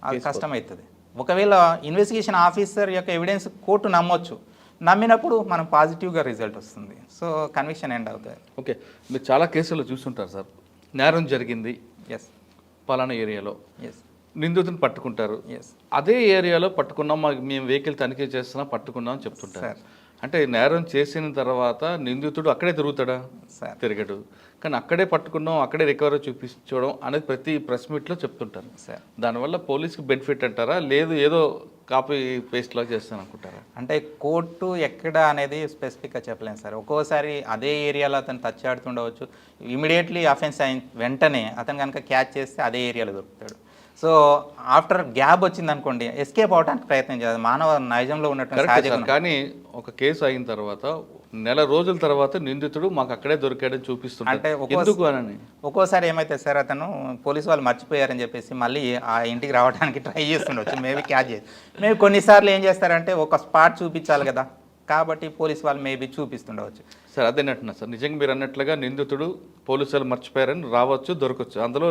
అది కష్టమవుతుంది. ఒకవేళ ఇన్వెస్టిగేషన్ ఆఫీసర్ యొక్క ఎవిడెన్స్ కోర్టు నమ్మొచ్చు, నమ్మినప్పుడు మనం పాజిటివ్గా రిజల్ట్ వస్తుంది. సో కన్విక్షన్ ఎండ్ అవుతుంది. ఓకే, మీరు చాలా కేసుల్లో చూస్తుంటారు సార్, నేరం జరిగింది ఎస్ పలానా ఏరియాలో, ఎస్ నిందితుని పట్టుకుంటారు, ఎస్ అదే ఏరియాలో పట్టుకున్నాం, మేము వెహికల్ తనిఖీ చేస్తున్నాం పట్టుకున్నాం అని చెప్తుంటారు. అంటే నేరం చేసిన తర్వాత నిందితుడు అక్కడే తిరుగుతాడా? సార్ తిరగడు. కానీ అక్కడే పట్టుకున్నాం, అక్కడే రికవరీ చూపించడం అనేది ప్రతి ప్రెస్ మీట్లో చెప్తుంటారు. సార్ దానివల్ల పోలీస్కి బెనిఫిట్ అంటారా, లేదు ఏదో కాపీ పేస్ట్ లాగా చేస్తాను అనుకుంటారా? అంటే కోర్టు ఎక్కడ అనేది స్పెసిఫిక్గా చెప్పలేము సార్. ఒక్కోసారి అదే ఏరియాలో అతను టచ్ ఆడుతుండవచ్చు, ఇమీడియట్లీ అఫెన్స్ అయిన వెంటనే అతను కనుక క్యాచ్ చేస్తే అదే ఏరియాలో దొరుకుతాడు. సో ఆఫ్టర్ గ్యాప్ వచ్చింది అనుకోండి, ఎస్కేప్ అవడానికి ప్రయత్నం చేయాలి, మానవ నైజంలో ఉన్నటువంటి కరెక్ట్ సహజ సార్. గుణం. కానీ ఒక కేసు అయిన తర్వాత నెల రోజుల తర్వాత నిందితుడు మాకు అక్కడే దొరికాడని చూపిస్తుంటాడు. అంటే ఎందుకు అని ఒక్కోసారి ఏమైతే సార్, అతను పోలీసు వాళ్ళు మర్చిపోయారని చెప్పేసి మళ్ళీ ఆ ఇంటికి రావడానికి ట్రై చేస్తుండొచ్చు, మేబీ క్యాచ్ చేసి. మేబీ కొన్నిసార్లు ఏం చేస్తారంటే ఒక స్పాట్ చూపించాలి కదా, కాబట్టి పోలీసు వాళ్ళు మేబీ చూపిస్తుండవచ్చు. సార్ అదేనట్టున్నా సార్, నిజంగా మీరు అన్నట్లుగా నిందితుడు పోలీసు వాళ్ళు మర్చిపోయారని రావచ్చు, దొరకవచ్చు, అందులో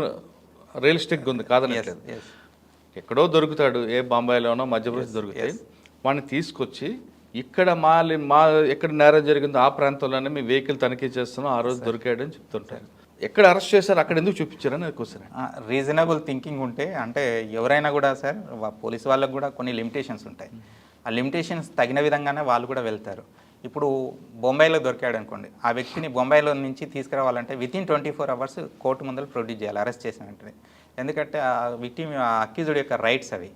రియలిస్టిక్గా ఉంది కాదనట్లేదు. Yes. ఎక్కడో దొరుకుతాడు, ఏ బాంబాయిలోనో మధ్యప్రదేశ్ దొరుకుతాయి, వాడిని తీసుకొచ్చి ఇక్కడ ఎక్కడ నేరం జరిగిందో ఆ ప్రాంతంలోనే మీ వెహికల్ తనిఖీ చేస్తున్నాం, ఆ రోజు దొరికాడని చెప్తుంటారు. ఎక్కడ అరెస్ట్ చేశారు, అక్కడ ఎందుకు చూపించారని అది క్వశ్చన్. రీజనబుల్ థింకింగ్ ఉంటే, అంటే ఎవరైనా కూడా సార్, పోలీసు వాళ్ళకు కూడా కొన్ని లిమిటేషన్స్ ఉంటాయి. ఆ లిమిటేషన్స్ తగిన విధంగానే వాళ్ళు కూడా వెళ్తారు. ఇప్పుడు బొంబాయిలో దొరికాడు అనుకోండి, ఆ వ్యక్తిని బొంబాయిలో నుంచి తీసుకురావాలంటే వితిన్ 24 hours కోర్టు ముందర ప్రొడ్యూస్ చేయాలి అరెస్ట్ చేసిన వెంటనే. ఎందుకంటే ఆ విక్టిమ్ అక్యూజ్డ్ యొక్క రైట్స్ అవి.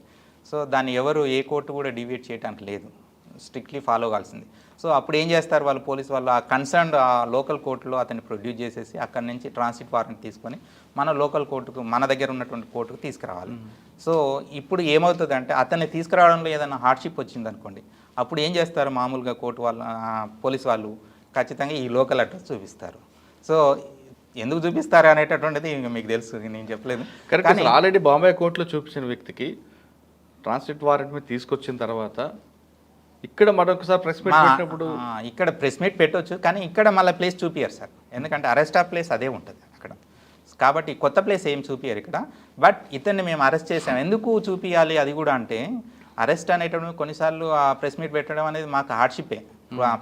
సో దాన్ని ఎవరు ఏ కోర్టు కూడా డివియేట్ చేయడానికి లేదు, స్ట్రిక్ట్లీ ఫాలో కావాల్సింది. సో అప్పుడు ఏం చేస్తారు వాళ్ళు, పోలీసు వాళ్ళు ఆ కన్సర్న్డ్ ఆ లోకల్ కోర్టులో అతన్ని ప్రొడ్యూస్ చేసేసి అక్కడి నుంచి ట్రాన్సిట్ వారెంట్ తీసుకొని మన లోకల్ కోర్టుకు, మన దగ్గర ఉన్నటువంటి కోర్టుకు తీసుకురావాలి. సో ఇప్పుడు ఏమవుతుందంటే అతన్ని తీసుకురావడంలో ఏదైనా హార్డ్షిప్ వచ్చింది అనుకోండి, అప్పుడు ఏం చేస్తారు మామూలుగా కోర్టు వాళ్ళు, పోలీసు వాళ్ళు ఖచ్చితంగా ఈ లోకల్ అడ్రస్ చూపిస్తారు. సో ఎందుకు చూపిస్తారు అనేటటువంటిది మీకు తెలుసు, నేను చెప్పలేదు. కరెక్ట్. ఆల్రెడీ బాంబే కోర్టులో చూపించిన వ్యక్తికి ట్రాన్సిట్ వారెంట్ మీద తీసుకొచ్చిన తర్వాత ఇక్కడ మరొకసారి ప్రెస్ మీట్ పెట్టినప్పుడు ఇక్కడ ప్రెస్ మీట్ పెట్టవచ్చు, కానీ ఇక్కడ మళ్ళీ ప్లేస్ చూపియరు సార్, ఎందుకంటే అరెస్ట్ ఆఫ్ ప్లేస్ అదే ఉంటుంది అక్కడ. కాబట్టి కొత్త ప్లేస్ ఏం చూపియరు ఇక్కడ. బట్ ఇతన్ని మేము అరెస్ట్ చేసాం, ఎందుకు చూపియాలి అది కూడా అంటే, అరెస్ట్ అనేటప్పుడు కొన్నిసార్లు ఆ ప్రెస్ మీట్ పెట్టడం అనేది మాకు హార్డ్షిప్పే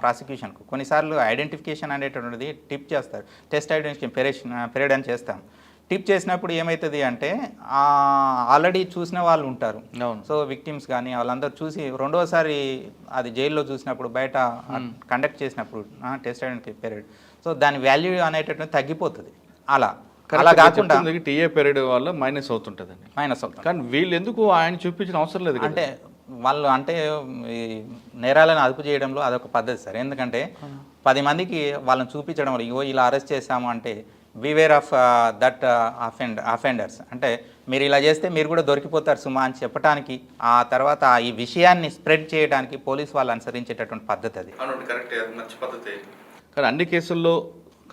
ప్రాసిక్యూషన్కు. కొన్నిసార్లు ఐడెంటిఫికేషన్ అనేటటువంటిది టిప్ చేస్తారు, టెస్ట్ ఐడెంటిఫికేషన్ పీరియడ్ అని చేస్తాం. టిప్ చేసినప్పుడు ఏమవుతుంది అంటే ఆల్రెడీ చూసిన వాళ్ళు ఉంటారు. సో విక్టిమ్స్ కానీ వాళ్ళందరూ చూసి రెండోసారి అది జైల్లో చూసినప్పుడు, బయట కండక్ట్ చేసినప్పుడు టెస్ట్ ఐడెంటిఫై పీరియడ్, సో దాని వాల్యూ అనేటటువంటి తగ్గిపోతుంది. అలా కాకుండా టీఏ పీరియడ్ వల్ల మైనస్ అవుతుంది. కానీ వీళ్ళు ఎందుకు ఆయన చూపించిన అవసరం లేదు అంటే వాళ్ళు అంటే ఈ నేరాలను అదుపు చేయడంలో అదొక పద్ధతి సార్. ఎందుకంటే 10 మందికి వాళ్ళని చూపించడం వల్ల, ఇగో ఇలా అరెస్ట్ చేశాము అంటే బివేర్ ఆఫ్ దట్ అఫెండర్స్, అంటే మీరు ఇలా చేస్తే మీరు కూడా దొరికిపోతారు సుమా అని చెప్పడానికి, ఆ తర్వాత ఈ విషయాన్ని స్ప్రెడ్ చేయడానికి పోలీసు వాళ్ళు అనుసరించేటటువంటి పద్ధతి అది. కరెక్ట్, మంచి పద్ధతి. కానీ అన్ని కేసుల్లో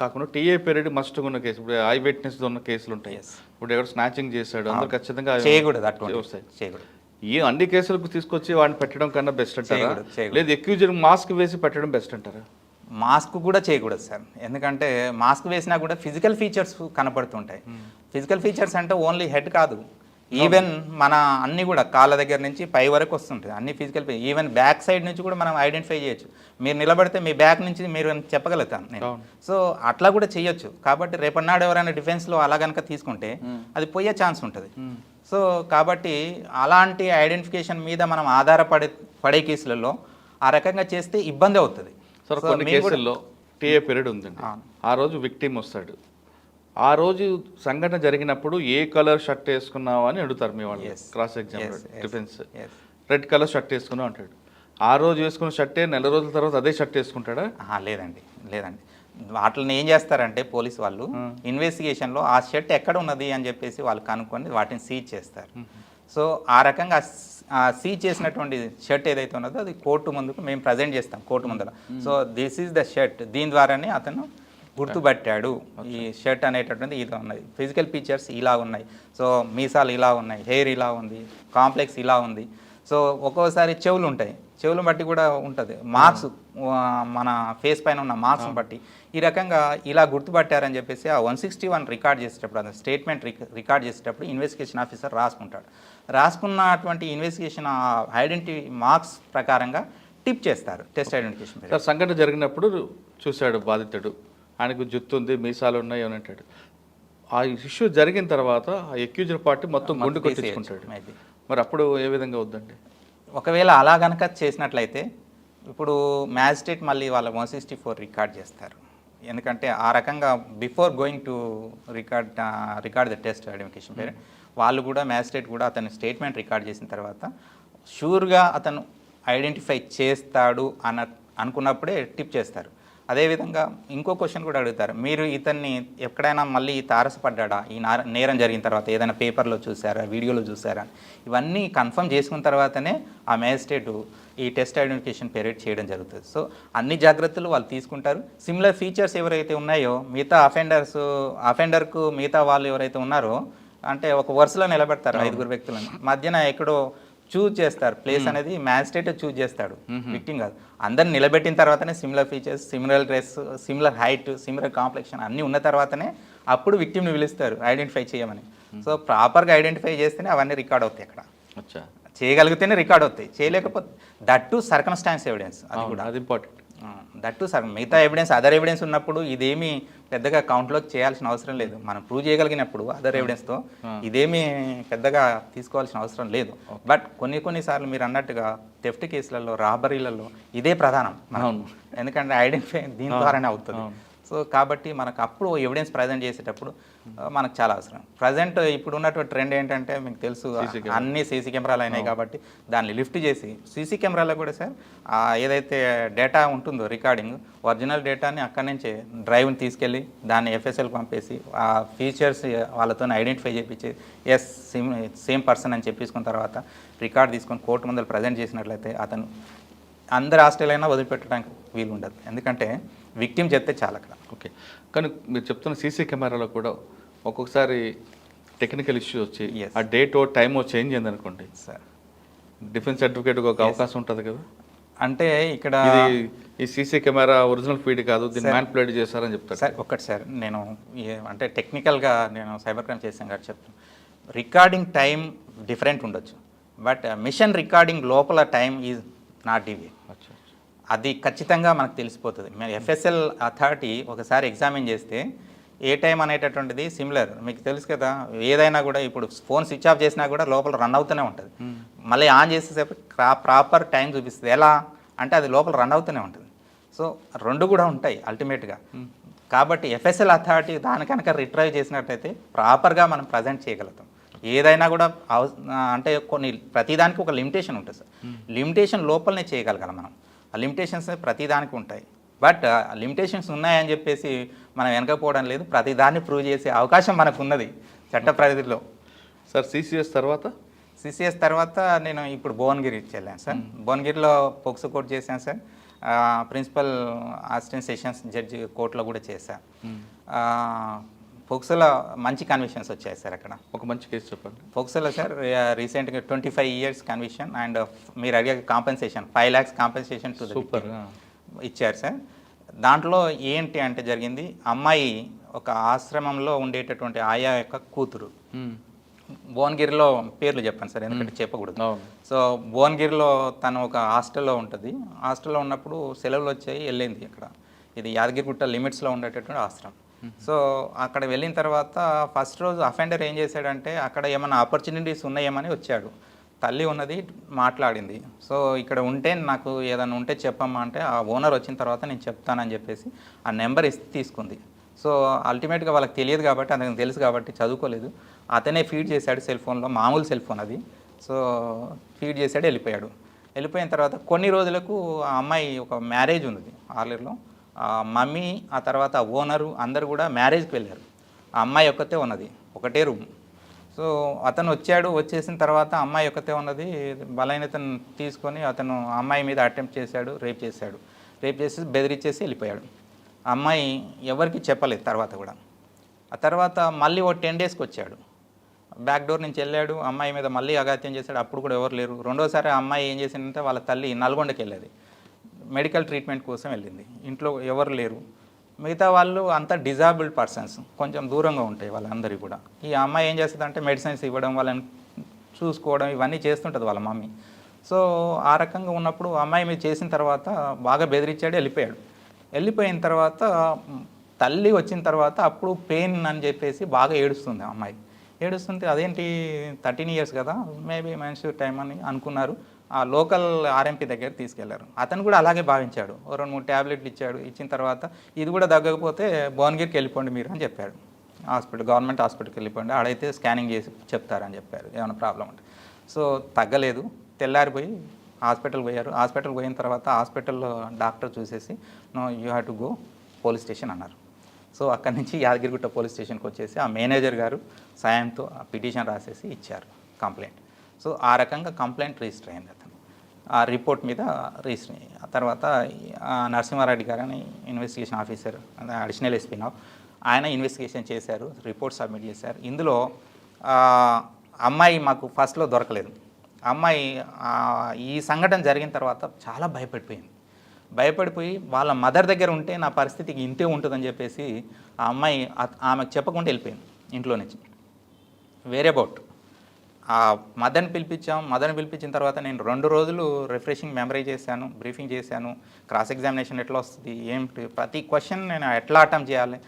కాకుండా టీఏ పీరియడ్ మస్ట్ ఉన్న కేసు, ఇప్పుడు ఐ విట్నెస్ ఉన్న కేసులు ఉంటాయి. ఇప్పుడు ఎవరు స్నాచింగ్ చేశాడు, అందరూ ఖచ్చితంగా చేయకూడదు, అటువంటి చేయకూడదు. ఈ అన్ని కేసులకు తీసుకొచ్చి వాడిని పెట్టడం కన్నా బెస్ట్ అంటారా, లేదు అక్యూజ్డ్ మాస్క్ వేసి పెట్టడం బెస్ట్ అంటారా? మాస్క్ కూడా చేయకూడదు సార్, ఎందుకంటే మాస్క్ వేసినా కూడా ఫిజికల్ ఫీచర్స్ కనపడుతుంటాయి. ఫిజికల్ ఫీచర్స్ అంటే ఓన్లీ హెడ్ కాదు, ఈవెన్ మన అన్ని కూడా కాళ్ళ దగ్గర నుంచి పై వరకు వస్తుంటుంది అన్ని ఫిజికల్. ఈవెన్ బ్యాక్ సైడ్ నుంచి కూడా మనం ఐడెంటిఫై చేయొచ్చు. మీరు నిలబడితే మీ బ్యాక్ నుంచి మీరు చెప్పగలుగుతాం నేను. సో అట్లా కూడా చేయొచ్చు. కాబట్టి రేపన్నాడు ఎవరైనా డిఫెన్స్లో అలా కనుక తీసుకుంటే అది పోయే ఛాన్స్ ఉంటుంది. సో కాబట్టి అలాంటి ఐడెంటిఫికేషన్ మీద మనం పడే కేసులలో ఆ రకంగా చేస్తే ఇబ్బంది అవుతుంది. సార్ కొన్ని కేసుల్లో టీఏ పీరియడ్ ఉందండి, ఆ రోజు విక్టిమ్ వస్తాడు, ఆ రోజు సంఘటన జరిగినప్పుడు ఏ కలర్ షర్ట్ వేసుకున్నావు అని అడుగుతారు మీ వాళ్ళు, cross exam defence. Red colour shirt వేసుకున్నావు అంటాడు. ఆ రోజు వేసుకున్న షర్టే నెల రోజుల తర్వాత అదే షర్ట్ వేసుకుంటాడా? లేదండి. వాటిని ఏం చేస్తారంటే పోలీసు వాళ్ళు ఇన్వెస్టిగేషన్లో ఆ షర్ట్ ఎక్కడ ఉన్నది అని చెప్పేసి వాళ్ళు కనుక్కొని వాటిని సీజ్ చేస్తారు. సో ఆ రకంగా సీజ్ చేసినటువంటి షర్ట్ ఏదైతే ఉన్నదో అది కోర్టు ముందుకు మేము ప్రజెంట్ చేస్తాం, కోర్టు ముందర. So this is the shirt, దీని ద్వారానే అతను గుర్తుపట్టాడు ఈ షర్ట్ అనేటటువంటి ఇలా ఉన్నాయి, ఫిజికల్ ఫీచర్స్ ఇలా ఉన్నాయి, సో మీసాలు ఇలా ఉన్నాయి, హెయిర్ ఇలా ఉంది, కాంప్లెక్స్ ఇలా ఉంది. సో ఒక్కోసారి చెవులు ఉంటాయి, చెవులు బట్టి కూడా ఉంటుంది, మార్క్స్ మన ఫేస్ పైన ఉన్న మార్క్స్ని బట్టి ఈ రకంగా ఇలా గుర్తుపట్టారని చెప్పేసి ఆ 161 రికార్డ్ చేసేటప్పుడు, అది స్టేట్మెంట్ రికార్డ్ చేసేటప్పుడు ఇన్వెస్టిగేషన్ ఆఫీసర్ రాసుకుంటాడు. రాసుకున్నటువంటి ఇన్వెస్టిగేషన్ ఐడెంటిటీ మార్క్స్ ప్రకారంగా టిప్ చేస్తారు టెస్ట్ ఐడెంటిఫికేషన్. సంఘటన జరిగినప్పుడు చూశాడు బాధితుడు, ఆయనకు జుత్తు ఉంది, మీసాలు ఉన్నాయి అని అంటాడు. ఆ ఇష్యూ జరిగిన తర్వాత ఆ అక్యూజ్డ్ పార్టీ మొత్తం గుండు కొట్టించుకుంటాడు. మరి అప్పుడు ఏ విధంగా వద్దండి? ఒకవేళ అలా కనుక చేసినట్లయితే ఇప్పుడు మ్యాజిస్ట్రేట్ మళ్ళీ వాళ్ళ 164 రికార్డ్ చేస్తారు. ఎందుకంటే ఆ రకంగా before going to record the test identification parent వాళ్ళు కూడా మ్యాజిస్ట్రేట్ కూడా అతని స్టేట్మెంట్ రికార్డ్ చేసిన తర్వాత షూర్గా అతను ఐడెంటిఫై చేస్తాడు అనుకున్నప్పుడే టిప్ చేస్తారు. అదేవిధంగా ఇంకో క్వశ్చన్ కూడా అడుగుతారు, మీరు ఇతన్ని ఎక్కడైనా మళ్ళీ తారసపడ్డా ఈ నేరం జరిగిన తర్వాత ఏదైనా పేపర్లో చూసారా, వీడియోలో చూసారా, ఇవన్నీ కన్ఫర్మ్ చేసుకున్న తర్వాతనే ఆ మ్యాజిస్ట్రేటు ఈ టెస్ట్ ఐడెంటిఫికేషన్ పీరియడ్ చేయడం జరుగుతుంది. సో అన్ని జాగ్రత్తలు వాళ్ళు తీసుకుంటారు. సిమిలర్ ఫీచర్స్ ఎవరైతే ఉన్నాయో మిగతా అఫెండర్కు మిగతా వాళ్ళు ఎవరైతే ఉన్నారో అంటే ఒక వరుసలో నిలబెడతారు 5 వ్యక్తులను, మధ్యన ఎక్కడో చూజ్ చేస్తారు ప్లేస్ అనేది మ్యాజిస్ట్రేట్ చూజ్ చేస్తాడు, విక్టిమ్ కాదు. అందరిని నిలబెట్టిన తర్వాతనే similar features, similar dress, similar height, similar complexion అన్నీ ఉన్న తర్వాతనే అప్పుడు విక్టిమ్ని పిలుస్తారు ఐడెంటిఫై చేయమని. సో ప్రాపర్గా ఐడెంటిఫై చేస్తేనే అవన్నీ రికార్డ్ అవుతాయి. అక్కడ చేయగలిగితేనే రికార్డ్ అవుతాయి, చేయలేకపోతే దట్ టు సర్కమ్స్టాన్స్ ఎవిడెన్స్, అది కూడా అది ఇంపార్టెంట్. దట్ టు మిగతా ఎవిడెన్స్ అదర్ ఎవిడెన్స్ ఉన్నప్పుడు ఇదేమీ పెద్దగా కౌంట్లోకి చేయాల్సిన అవసరం లేదు. మనం ప్రూవ్ చేయగలిగినప్పుడు అదర్ ఎవిడెన్స్తో ఇదేమీ పెద్దగా తీసుకోవాల్సిన అవసరం లేదు. బట్ కొన్నిసార్లు మీరు అన్నట్టుగా థెఫ్ట్ కేసులలో, రాబరీలలో ఇదే ప్రధానం మనం, ఎందుకంటే ఐడెంటిఫై దీని ద్వారానే అవుతుంది. సో కాబట్టి మనకు అప్పుడు ఎవిడెన్స్ ప్రజెంట్ చేసేటప్పుడు మనకు చాలా అవసరం. ప్రజెంట్ ఇప్పుడు ఉన్నటువంటి ట్రెండ్ ఏంటంటే మీకు తెలుసు, అన్ని సీసీ కెమెరాలు అయినాయి కాబట్టి దాన్ని లిఫ్ట్ చేసి సీసీ కెమెరాలో కూడా సార్ ఏదైతే డేటా ఉంటుందో రికార్డింగ్, ఒరిజినల్ డేటాని అక్కడి నుంచే డ్రైవ్ని తీసుకెళ్ళి దాన్ని ఎఫ్ఎస్ఎల్ పంపేసి ఆ ఫీచర్స్ వాళ్ళతో ఐడెంటిఫై చేయించి ఎస్ సేమ్ పర్సన్ అని చెప్పేసుకున్న తర్వాత రికార్డ్ తీసుకొని కోర్టు ముందర ప్రజెంట్ చేసినట్లయితే అతను అందరు హాస్టల్ అయినా వదిలిపెట్టడానికి వీలు ఉండదు, ఎందుకంటే విక్టిమ్ చెప్తే చాలా అక్కడ. ఓకే, కానీ మీరు చెప్తున్న సీసీ కెమెరాలో కూడా ఒక్కొక్కసారి టెక్నికల్ ఇష్యూ వచ్చి ఆ డేటో టైమో చేంజ్ అయింది అనుకోండి సార్, డిఫెన్స్ సర్టిఫికేట్కి ఒక అవకాశం ఉంటుంది కదా. అంటే ఇక్కడ ఈ సీసీ కెమెరా ఒరిజినల్ ఫీడ్ కాదు, దీన్ని మ్యానిపులేట్ చేశారని చెప్తారు సార్. ఒకటి సార్, నేను అంటే టెక్నికల్గా నేను సైబర్ క్రైమ్ చేశాను కాబట్టి చెప్తాను. రికార్డింగ్ టైం డిఫరెంట్ ఉండొచ్చు, బట్ మిషన్ రికార్డింగ్ లోపల టైం ఈజ్ నాట్ డివే. అది ఖచ్చితంగా మనకు తెలిసిపోతుంది. మేము ఎఫ్ఎస్ఎల్ అథారిటీ ఒకసారి ఎగ్జామిన్ చేస్తే ఏ టైం అనేటటువంటిది సిమిలర్ మీకు తెలుసు కదా. ఏదైనా కూడా ఇప్పుడు ఫోన్ స్విచ్ ఆఫ్ చేసినా కూడా లోపల రన్ అవుతూనే ఉంటుంది, మళ్ళీ ఆన్ చేసేసేపు ప్రాపర్ టైం చూపిస్తుంది. ఎలా అంటే అది లోపల రన్ అవుతూనే ఉంటుంది. సో రెండు కూడా ఉంటాయి అల్టిమేట్గా. కాబట్టి ఎఫ్ఎస్ఎల్ అథారిటీ దాని కనుక రిట్రైవ్ చేసినట్టయితే ప్రాపర్గా మనం ప్రజెంట్ చేయగలుగుతాం. ఏదైనా కూడా అంటే ప్రతిదానికి ఒక లిమిటేషన్ ఉంటుంది సార్. లిమిటేషన్ లోపలనే చేయగలగాలి మనం. ఆ లిమిటేషన్స్ ప్రతిదానికి ఉంటాయి, బట్ లిమిటేషన్స్ ఉన్నాయని చెప్పేసి మనం వెనకపోవడం లేదు. ప్రతిదాన్ని ప్రూవ్ చేసే అవకాశం మనకు ఉన్నది చట్ట పరిధిలో. సార్ సిసిఎస్ తర్వాత నేను ఇప్పుడు భువనగిరి వెళ్ళాను సార్. భువనగిరిలో పోక్సో కోర్టు చేశాను సార్. ప్రిన్సిపల్ అసిస్టెంట్ సెషన్స్ జడ్జి కోర్టులో కూడా చేశాను. పోక్సోలో మంచి కన్విక్షన్స్ వచ్చాయి సార్. అక్కడ ఒక మంచి కేసు చెప్పండి. పోక్సోలో సార్ రీసెంట్గా 25 years కన్విక్షన్ అండ్ మీరు అడిగే compensation 5 lakhs compensation to super ఇచ్చారు సార్. దాంట్లో ఏంటి అంటే జరిగింది, అమ్మాయి ఒక ఆశ్రమంలో ఉండేటటువంటి ఆయా యొక్క కూతురు. భువనగిరిలో పేర్లు చెప్పాను సార్ ఎందుకంటే చెప్పకూడదు. సో భువనగిరిలో తను ఒక హాస్టల్లో ఉంటుంది. హాస్టల్లో ఉన్నప్పుడు సెలవులు వచ్చాయి, వెళ్ళింది. అక్కడ ఇది యాదగిరిగుట్ట లిమిట్స్లో ఉండేటటువంటి ఆశ్రమం. సో అక్కడ వెళ్ళిన తర్వాత ఫస్ట్ రోజు అఫెండర్ ఏం చేశాడంటే అక్కడ ఏమైనా ఆపర్చునిటీస్ ఉన్నాయేమని వచ్చాడు. తల్లి ఉన్నది, మాట్లాడింది. సో ఇక్కడ ఉంటే నాకు ఏదైనా ఉంటే చెప్పమ్మా అంటే ఆ ఓనర్ వచ్చిన తర్వాత నేను చెప్తానని చెప్పేసి ఆ నెంబర్ తీసుకుంది. సో అల్టిమేట్గా వాళ్ళకి తెలియదు కాబట్టి, అతనికి తెలుసు కాబట్టి, చదువుకోలేదు, అతనే ఫీడ్ చేశాడు సెల్ ఫోన్లో, మామూలు సెల్ ఫోన్ అది. సో ఫీడ్ చేశాడు, వెళ్ళిపోయాడు. వెళ్ళిపోయిన తర్వాత కొన్ని రోజులకు ఆ అమ్మాయి ఒక మ్యారేజ్ ఉన్నది ఆర్లర్లో. మమ్మీ ఆ తర్వాత ఓనరు అందరు కూడా మ్యారేజ్కి వెళ్ళారు. ఆ అమ్మాయి ఒక్కతే ఉన్నది, ఒకటే రూమ్. సో అతను వచ్చేసిన తర్వాత అమ్మాయి ఒక్కతే ఉన్నది. బలహీనతను తీసుకొని అతను అమ్మాయి మీద అటెంప్ట్ చేశాడు, రేప్ చేసి బెదిరించేసి వెళ్ళిపోయాడు. అమ్మాయి ఎవరికి చెప్పలేదు తర్వాత కూడా. ఆ తర్వాత మళ్ళీ 10 daysకి వచ్చాడు, బ్యాక్ డోర్ నుంచి వెళ్ళాడు, అమ్మాయి మీద మళ్ళీ అఘాత్యం చేశాడు. అప్పుడు కూడా ఎవరు లేరు. రెండోసారి ఆ అమ్మాయి ఏం చేసిందంటే వాళ్ళ తల్లి నల్గొండకి వెళ్ళేది, మెడికల్ ట్రీట్మెంట్ కోసం వెళ్ళింది. ఇంట్లో ఎవరు లేరు. మిగతా వాళ్ళు అంతా డిజాబుల్డ్ పర్సన్స్, కొంచెం దూరంగా ఉంటాయి వాళ్ళందరికీ కూడా. ఈ అమ్మాయి ఏం చేస్తుందంటే మెడిసిన్స్ ఇవ్వడం, వాళ్ళని చూసుకోవడం, ఇవన్నీ చేస్తుంటుంది వాళ్ళ మమ్మీ. సో ఆ రకంగా ఉన్నప్పుడు అమ్మాయి మీద చేసిన తర్వాత బాగా బెదిరించాడు, వెళ్ళిపోయిన తర్వాత తల్లి వచ్చిన తర్వాత అప్పుడు పెయిన్ అని చెప్పేసి బాగా ఏడుస్తుంది అమ్మాయి. ఏడుస్తుంటే అదేంటి 13 years కదా, మేబీ మెన్స్యూర్ టైం అని అనుకున్నారు. ఆ లోకల్ ఆర్ఎంపీ దగ్గర తీసుకెళ్లారు. అతను కూడా అలాగే భావించాడు. ఓ 2-3 ట్యాబ్లెట్లు ఇచ్చాడు. ఇచ్చిన తర్వాత ఇది కూడా తగ్గకపోతే భువనగిరికి వెళ్ళిపోండి మీరు అని చెప్పాడు. గవర్నమెంట్ హాస్పిటల్కి వెళ్ళిపోండి, ఆడైతే స్కానింగ్ చేసి చెప్తారని చెప్పారు ఏమైనా ప్రాబ్లం అంటే. సో తగ్గలేదు, తెల్లారిపోయి హాస్పిటల్ పోయారు. హాస్పిటల్ పోయిన తర్వాత హాస్పిటల్లో డాక్టర్ చూసేసి no you have to go police station అన్నారు. సో అక్కడి నుంచి యాదగిరిగుట్ట పోలీస్ స్టేషన్కి వచ్చేసి ఆ మేనేజర్ గారు సాయంతో ఆ పిటిషన్ రాసేసి ఇచ్చారు కంప్లైంట్. సో ఆ రకంగా కంప్లైంట్ రిజిస్టర్ అయింది. అతను ఆ రిపోర్ట్ మీద రిజిస్టర్ అయ్యి ఆ తర్వాత నరసింహారెడ్డి గారు అని investigation officer, additional SP now, ఆయన ఇన్వెస్టిగేషన్ చేశారు, రిపోర్ట్ సబ్మిట్ చేశారు. ఇందులో అమ్మాయి మాకు ఫస్ట్లో దొరకలేదు. అమ్మాయి ఈ సంఘటన జరిగిన తర్వాత చాలా భయపడిపోయి వాళ్ళ మదర్ దగ్గర ఉంటే నా పరిస్థితికి ఇంతే ఉంటుందని చెప్పేసి ఆ అమ్మాయి ఆమెకు చెప్పకుండా వెళ్ళిపోయింది ఇంట్లో నుంచి. వేరే అబౌట్ ఆ మదర్ని పిలిపించిన తర్వాత నేను 2 రోజులు రిఫ్రెషింగ్ మెమరీ చేశాను, బ్రీఫింగ్ చేశాను, క్రాస్ ఎగ్జామినేషన్ ఎట్లా వస్తుంది, ఏంటి ప్రతి క్వశ్చన్ నేను ఎట్లా అటెంప్ట్ చేయాలి,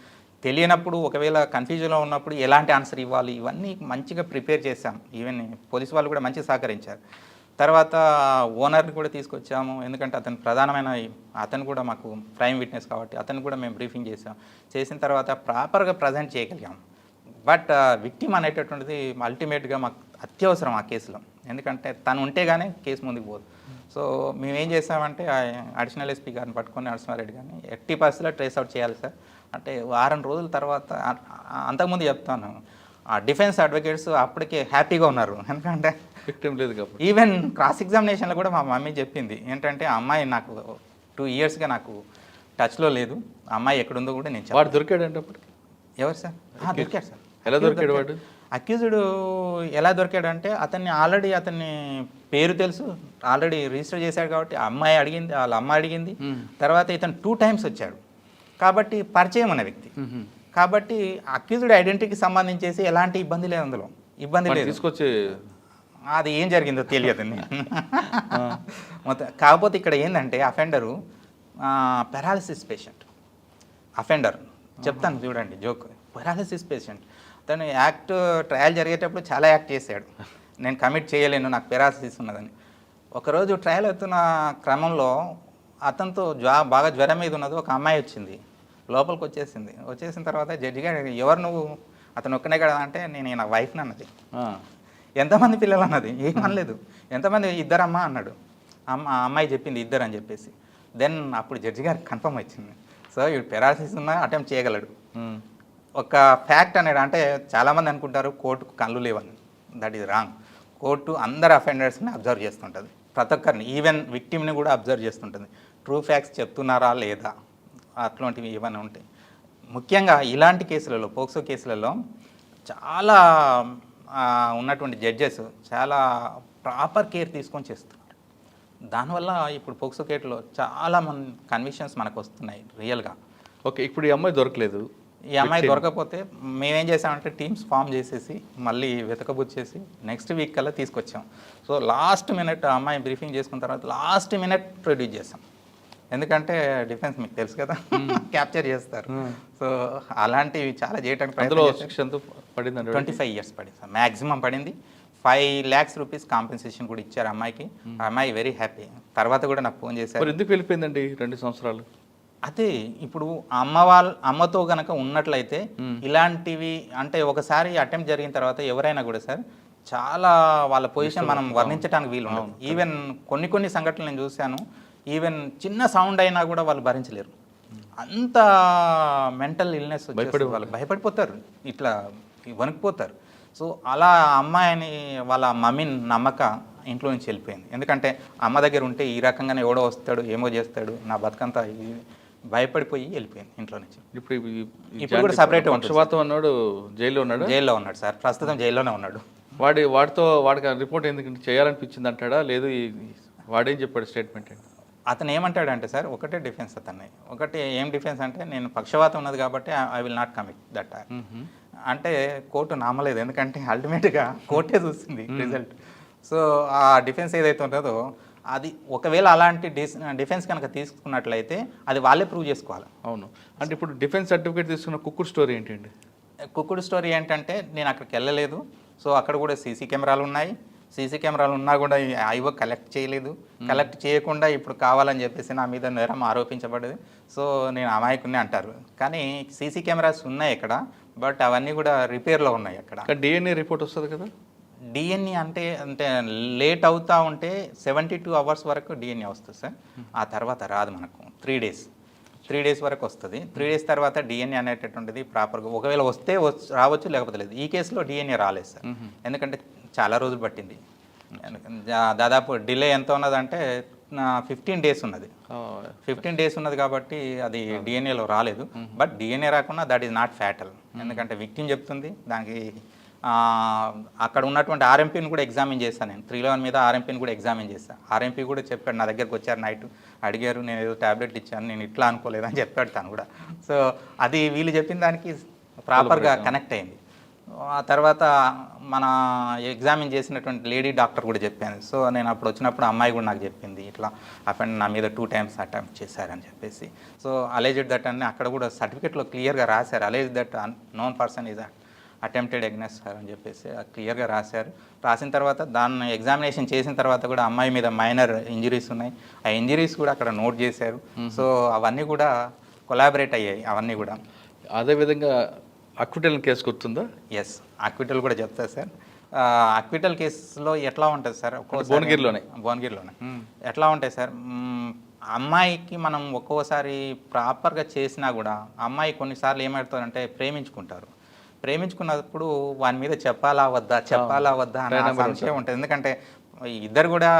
తెలియనప్పుడు ఒకవేళ కన్ఫ్యూజన్లో ఉన్నప్పుడు ఎలాంటి ఆన్సర్ ఇవ్వాలి, ఇవన్నీ మంచిగా ప్రిపేర్ చేశాం. ఈవెన్ పోలీసు వాళ్ళు కూడా మంచిగా సహకరించారు. తర్వాత ఓనర్ని కూడా తీసుకొచ్చాము, ఎందుకంటే అతను కూడా మాకు ప్రైమ్ విట్నెస్ కాబట్టి అతను కూడా మేము బ్రీఫింగ్ చేసిన తర్వాత ప్రాపర్గా ప్రజెంట్ చేయగలిగాము. బట్ విక్టిమ్ అనేటటువంటిది అల్టిమేట్గా మాకు అత్యవసరం ఆ కేసులో, ఎందుకంటే తను ఉంటే కానీ కేసు ముందుకు పోదు. సో మేమేం చేసామంటే అడిషనల్ ఎస్పీ గారిని పట్టుకొని నరసింహారెడ్డి గారిని ఎట్టి పరిస్థితిలో ట్రేస్ అవుట్ చేయాలి సార్ అంటే, వారం రోజుల తర్వాత అంతకుముందు చెప్తాను ఆ డిఫెన్స్ అడ్వకేట్స్ అప్పటికే హ్యాపీగా ఉన్నారు, ఎందుకంటే విక్టిమ్ లేదు కాబట్టి. ఈవెన్ క్రాస్ ఎగ్జామినేషన్లో కూడా మా మమ్మీ చెప్పింది ఏంటంటే, ఆ అమ్మాయి నాకు 2 ఇయర్స్గా నాకు టచ్లో లేదు, ఆ అమ్మాయి ఎక్కడుందో కూడా నేను వాడు దొరికాడంటే అప్పటికి? ఎవరు సార్? దొరికాడు సార్. ఎలా దొరికాడు వాడు? అక్యూజ్డ్ ఎలా దొరికాడంటే, అతన్ని పేరు తెలుసు, ఆల్రెడీ రిజిస్టర్ చేశాడు కాబట్టి వాళ్ళ అమ్మాయి అడిగింది. తర్వాత ఇతను 2 టైమ్స్ వచ్చాడు కాబట్టి పరిచయం ఉన్న వ్యక్తి కాబట్టి అక్యూజ్డ్ ఐడెంటిటీకి సంబంధించేసి ఎలాంటి ఇబ్బంది లేదు, అందులో ఇబ్బంది లేదు. తీసుకొచ్చి అది ఏం జరిగిందో తెలియదు మొత్తం. కాకపోతే ఇక్కడ ఏంటంటే అఫెండరు పెరాలిసిస్ పేషెంట్ అఫెండర్, చెప్తాను చూడండి జోక్. పెరాలిసిస్ పేషెంట్ తను ట్రయల్ జరిగేటప్పుడు చాలా యాక్ట్ చేశాడు, నేను కమిట్ చేయలేను, నాకు పెరాలిసిస్ ఉన్నదని. ఒకరోజు ట్రయల్ అవుతున్న క్రమంలో అతనితో బాగా జ్వరం మీద ఉన్నది ఒక అమ్మాయి వచ్చింది, లోపలికి వచ్చేసిన తర్వాత జడ్జి గారు ఎవరు నువ్వు, అతను ఒక్కనే కదా అంటే నేను నా వైఫ్ని అన్నది. ఎంతమంది పిల్లలు అన్నది, ఏమనలేదు. ఎంతమంది? 2 అమ్మా అన్నాడు. అమ్మాయి చెప్పింది 2 అని చెప్పేసి. దెన్ అప్పుడు జడ్జి గారికి కన్ఫర్మ్ వచ్చింది, సో వీడు పెరాలసిస్ ఉన్నా అటెంప్ట్ చేయగలడు. ఒక ఫ్యాక్ట్ అనేది అంటే చాలామంది అనుకుంటారు కోర్టుకు కళ్ళు లేవని, దట్ ఈజ్ రాంగ్. కోర్టు అందరు అఫెండర్స్ని అబ్జర్వ్ చేస్తుంటుంది, ప్రతి ఒక్కరిని, ఈవెన్ విక్టిమ్ని కూడా అబ్జర్వ్ చేస్తుంటుంది. ట్రూ ఫ్యాక్ట్స్ చెప్తున్నారా లేదా అట్లాంటివి ఏమైనా ఉంటాయి. ముఖ్యంగా ఇలాంటి కేసులలో, పోక్సో కేసులలో చాలా ఉన్నటువంటి జడ్జెస్ చాలా ప్రాపర్ కేర్ తీసుకొని చేస్తున్నారు. దానివల్ల ఇప్పుడు పోక్సో కేసులో చాలా కన్విక్షన్స్ మనకు వస్తున్నాయి రియల్గా. ఓకే, ఇప్పుడు ఈ అమ్మాయి దొరకలేదు. ఈ అమ్మాయి దొరకకపోతే మేమేం చేసామంటే టీమ్స్ ఫామ్ చేసేసి మళ్ళీ వెతకబుచ్చేసి నెక్స్ట్ వీక్ కల్లా తీసుకొచ్చాం. సో లాస్ట్ మినిట్ అమ్మాయి బ్రీఫింగ్ చేసుకున్న తర్వాత లాస్ట్ మినిట్ ప్రొడ్యూస్ చేసాం, ఎందుకంటే డిఫెన్స్ మీకు తెలుసు కదా క్యాప్చర్ చేస్తారు. సో అలాంటివి చాలా చేయడానికి పడింది. 25 years పడింది సార్, మ్యాక్సిమం పడింది. 5 lakhs rupees కాంపెన్సేషన్ కూడా ఇచ్చారు అమ్మాయికి. ఆ అమ్మాయి వెరీ హ్యాపీ. తర్వాత కూడా నాకు ఫోన్ చేశారు. ఎందుకు వెళ్ళిపోయిందండి 2 సంవత్సరాలు? అదే ఇప్పుడు అమ్మతో కనుక ఉన్నట్లయితే ఇలాంటివి అంటే ఒకసారి అటెంప్ట్ జరిగిన తర్వాత ఎవరైనా కూడా సార్ చాలా వాళ్ళ పొజిషన్ మనం వర్ణించడానికి వీలు ఉండదు. ఈవెన్ కొన్ని సంఘటనలు నేను చూశాను, ఈవెన్ చిన్న సౌండ్ అయినా కూడా వాళ్ళు భరించలేరు, అంత మెంటల్ ఇల్నెస్ వాళ్ళు భయపడిపోతారు, ఇట్లా వణికిపోతారు. సో అలా అమ్మాయిని వాళ్ళ మమ్మీని నమ్మక ఇంట్లో నుంచి వెళ్ళిపోయింది. ఎందుకంటే అమ్మ దగ్గర ఉంటే ఈ రకంగానే ఎవడో వస్తాడు, ఏమో చేస్తాడు, నా బతుకంతా భయపడిపోయి వెళ్ళిపోయింది ఇంట్లో నుంచి. ఇప్పుడు కూడా సపరేట్ అన్నాడు, జైల్లో ఉన్నాడు సార్, ప్రస్తుతం జైల్లోనే ఉన్నాడు. వాడికి రిపోర్ట్ ఎందుకు చేయాలనిపించింది అంటాడా, లేదు వాడేం చెప్పాడు స్టేట్మెంట్? అతను ఏమంటాడంటే సార్, ఒకటే డిఫెన్స్ ఏం డిఫెన్స్ అంటే, నేను పక్షవాతం ఉన్నది కాబట్టి I will not commit that. అంటే కోర్టు నమ్మలేదు, ఎందుకంటే అల్టిమేట్గా కోర్టే చూస్తుంది రిజల్ట్. సో ఆ డిఫెన్స్ ఏదైతే ఉంటుందో అది ఒకవేళ అలాంటి డిఫెన్స్ కనుక తీసుకున్నట్లయితే అది వాళ్ళే ప్రూవ్ చేసుకోవాలి. అవును. అంటే ఇప్పుడు డిఫెన్స్ సర్టిఫికేట్ తీసుకున్న కుక్కుడు స్టోరీ ఏంటండి? కుక్కుడు స్టోరీ ఏంటంటే, నేను అక్కడికి వెళ్ళలేదు, సో అక్కడ కూడా సీసీ కెమెరాలు ఉన్నాయి, సీసీ కెమెరాలు ఉన్నా కూడా ఐఓ కలెక్ట్ చేయలేదు. కలెక్ట్ చేయకుండా ఇప్పుడు కావాలని చెప్పేసి నా మీద నేరం ఆరోపించబడింది. సో నేను అమాయకుడిని అంటారు, కానీ సీసీ కెమెరాస్ ఉన్నాయి ఇక్కడ, బట్ అవన్నీ కూడా రిపేర్లో ఉన్నాయి అక్కడ. డిఎన్ఏ రిపోర్ట్ వస్తుంది కదా. డిఎన్ఏ అంటే అంటే లేట్ అవుతూ ఉంటే 72 అవర్స్ వరకు డిఎన్ఏ వస్తుంది సార్. ఆ తర్వాత రాదు మనకు 3 డేస్ వరకు వస్తుంది. 3 డేస్ తర్వాత డిఎన్ఏ అనేటటువంటిది ప్రాపర్గా ఒకవేళ వస్తే రావచ్చు, లేకపోతే లేదు. ఈ కేసులో డిఎన్ఏ రాలేదు సార్, ఎందుకంటే చాలా రోజులు పట్టింది. దాదాపు డిలే ఎంత ఉన్నదంటే 15 డేస్ ఉన్నది. 15 డేస్ ఉన్నది కాబట్టి అది డిఎన్ఏలో రాలేదు. బట్ డిఎన్ఏ రాకుండా దట్ ఈజ్ నాట్ ఫ్యాటల్, ఎందుకంటే విక్టిమ్ చెప్తుంది. దానికి అక్కడ ఉన్నటువంటి ఆర్ఎంపీని కూడా ఎగ్జామిన్ చేస్తాను నేను. 311 మీద ఆర్ఎంపీని కూడా ఎగ్జామిన్ చేస్తాను. ఆర్ఎంపీ కూడా చెప్పాడు, నా దగ్గరకు వచ్చారు నైట్, అడిగారు, నేను ఏదో ట్యాబ్లెట్ ఇచ్చాను, నేను ఇట్లా అనుకోలేదు అని చెప్పాడు తను కూడా. సో అది వీళ్ళు చెప్పిన దానికి ప్రాపర్గా కనెక్ట్ అయింది. ఆ తర్వాత మన ఎగ్జామిన్ చేసినటువంటి లేడీ డాక్టర్ కూడా చెప్పాను. సో నేను అప్పుడు వచ్చినప్పుడు అమ్మాయి కూడా నాకు చెప్పింది, ఇట్లా అఫెండ్ నా మీద 2 times అటెంప్ట్ చేశారని చెప్పేసి. సో అలేజ్డ్ దట్ అని అక్కడ కూడా సర్టిఫికేట్లో క్లియర్గా రాశారు, allege that known person is attempted against her అని చెప్పేసి క్లియర్గా రాశారు. రాసిన తర్వాత దాన్ని ఎగ్జామినేషన్ చేసిన తర్వాత కూడా అమ్మాయి మీద మైనర్ ఇంజరీస్ ఉన్నాయి, ఆ ఇంజరీస్ కూడా అక్కడ నోట్ చేశారు. సో అవన్నీ కూడా కొలాబరేట్ అయ్యాయి అవన్నీ కూడా. అదేవిధంగా అక్విటల్ కేసు గుర్తుందా? ఎస్, అక్విటల్ కూడా చెప్తా సార్. అక్విటల్ కేసులో ఎట్లా ఉంటుంది సార్, భువనగిరిలోనే ఎట్లా ఉంటాయి సార్, అమ్మాయికి మనం ఒక్కోసారి ప్రాపర్గా చేసినా కూడా అమ్మాయి కొన్నిసార్లు ఏమవుతుందంటే ప్రేమించుకున్నప్పుడు వాని మీద చెప్పాలా వద్దా అనే సంశయం ఉంటుంది. ఎందుకంటే ఇద్దరు కూడా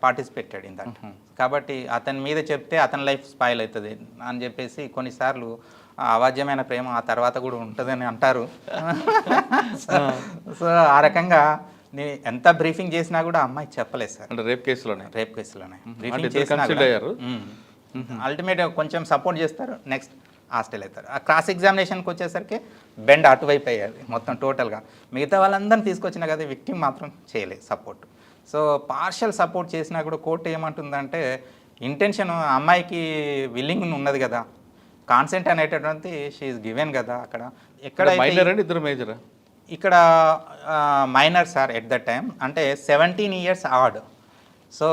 పార్టిసిపేట్ ఇన్ దట్, కాబట్టి అతని మీద చెప్తే అతని లైఫ్ స్పాయిల్ అవుతుంది అని చెప్పేసి కొన్నిసార్లు అవాజ్యమైన ప్రేమ ఆ తర్వాత కూడా ఉంటుందని అంటారు. సో ఆ రకంగా నేను ఎంత బ్రీఫింగ్ చేసినా కూడా అమ్మాయి చెప్పలేదు సార్. అంటే రేప్ కేసులోనే బ్రీఫింగ్ చేసినా అల్టిమేట్గా కొంచెం సపోర్ట్ చేస్తారు, నెక్స్ట్ హాస్టల్ అవుతారు. ఆ క్రాస్ ఎగ్జామినేషన్కి వచ్చేసరికి బెండ్ అటువైపు అయ్యేది మొత్తం టోటల్గా. మిగతా వాళ్ళందరినీ తీసుకొచ్చినా కదా, విక్టిమ్ మాత్రం చేయలేదు సపోర్ట్. సో పార్షియల్ సపోర్ట్ చేసినా కూడా కోర్టు ఏమంటుందంటే, ఇంటెన్షన్ అమ్మాయికి విల్లింగ్ ఉన్నది కదా, కాన్సెంట్ అనేటటువంటి షీఈస్ గివెన్ కదా. అక్కడ ఎక్కడ ఇద్దరు మేజర్ ఇక్కడ minor sir at the time, అంటే 17 years ఆడ్. సో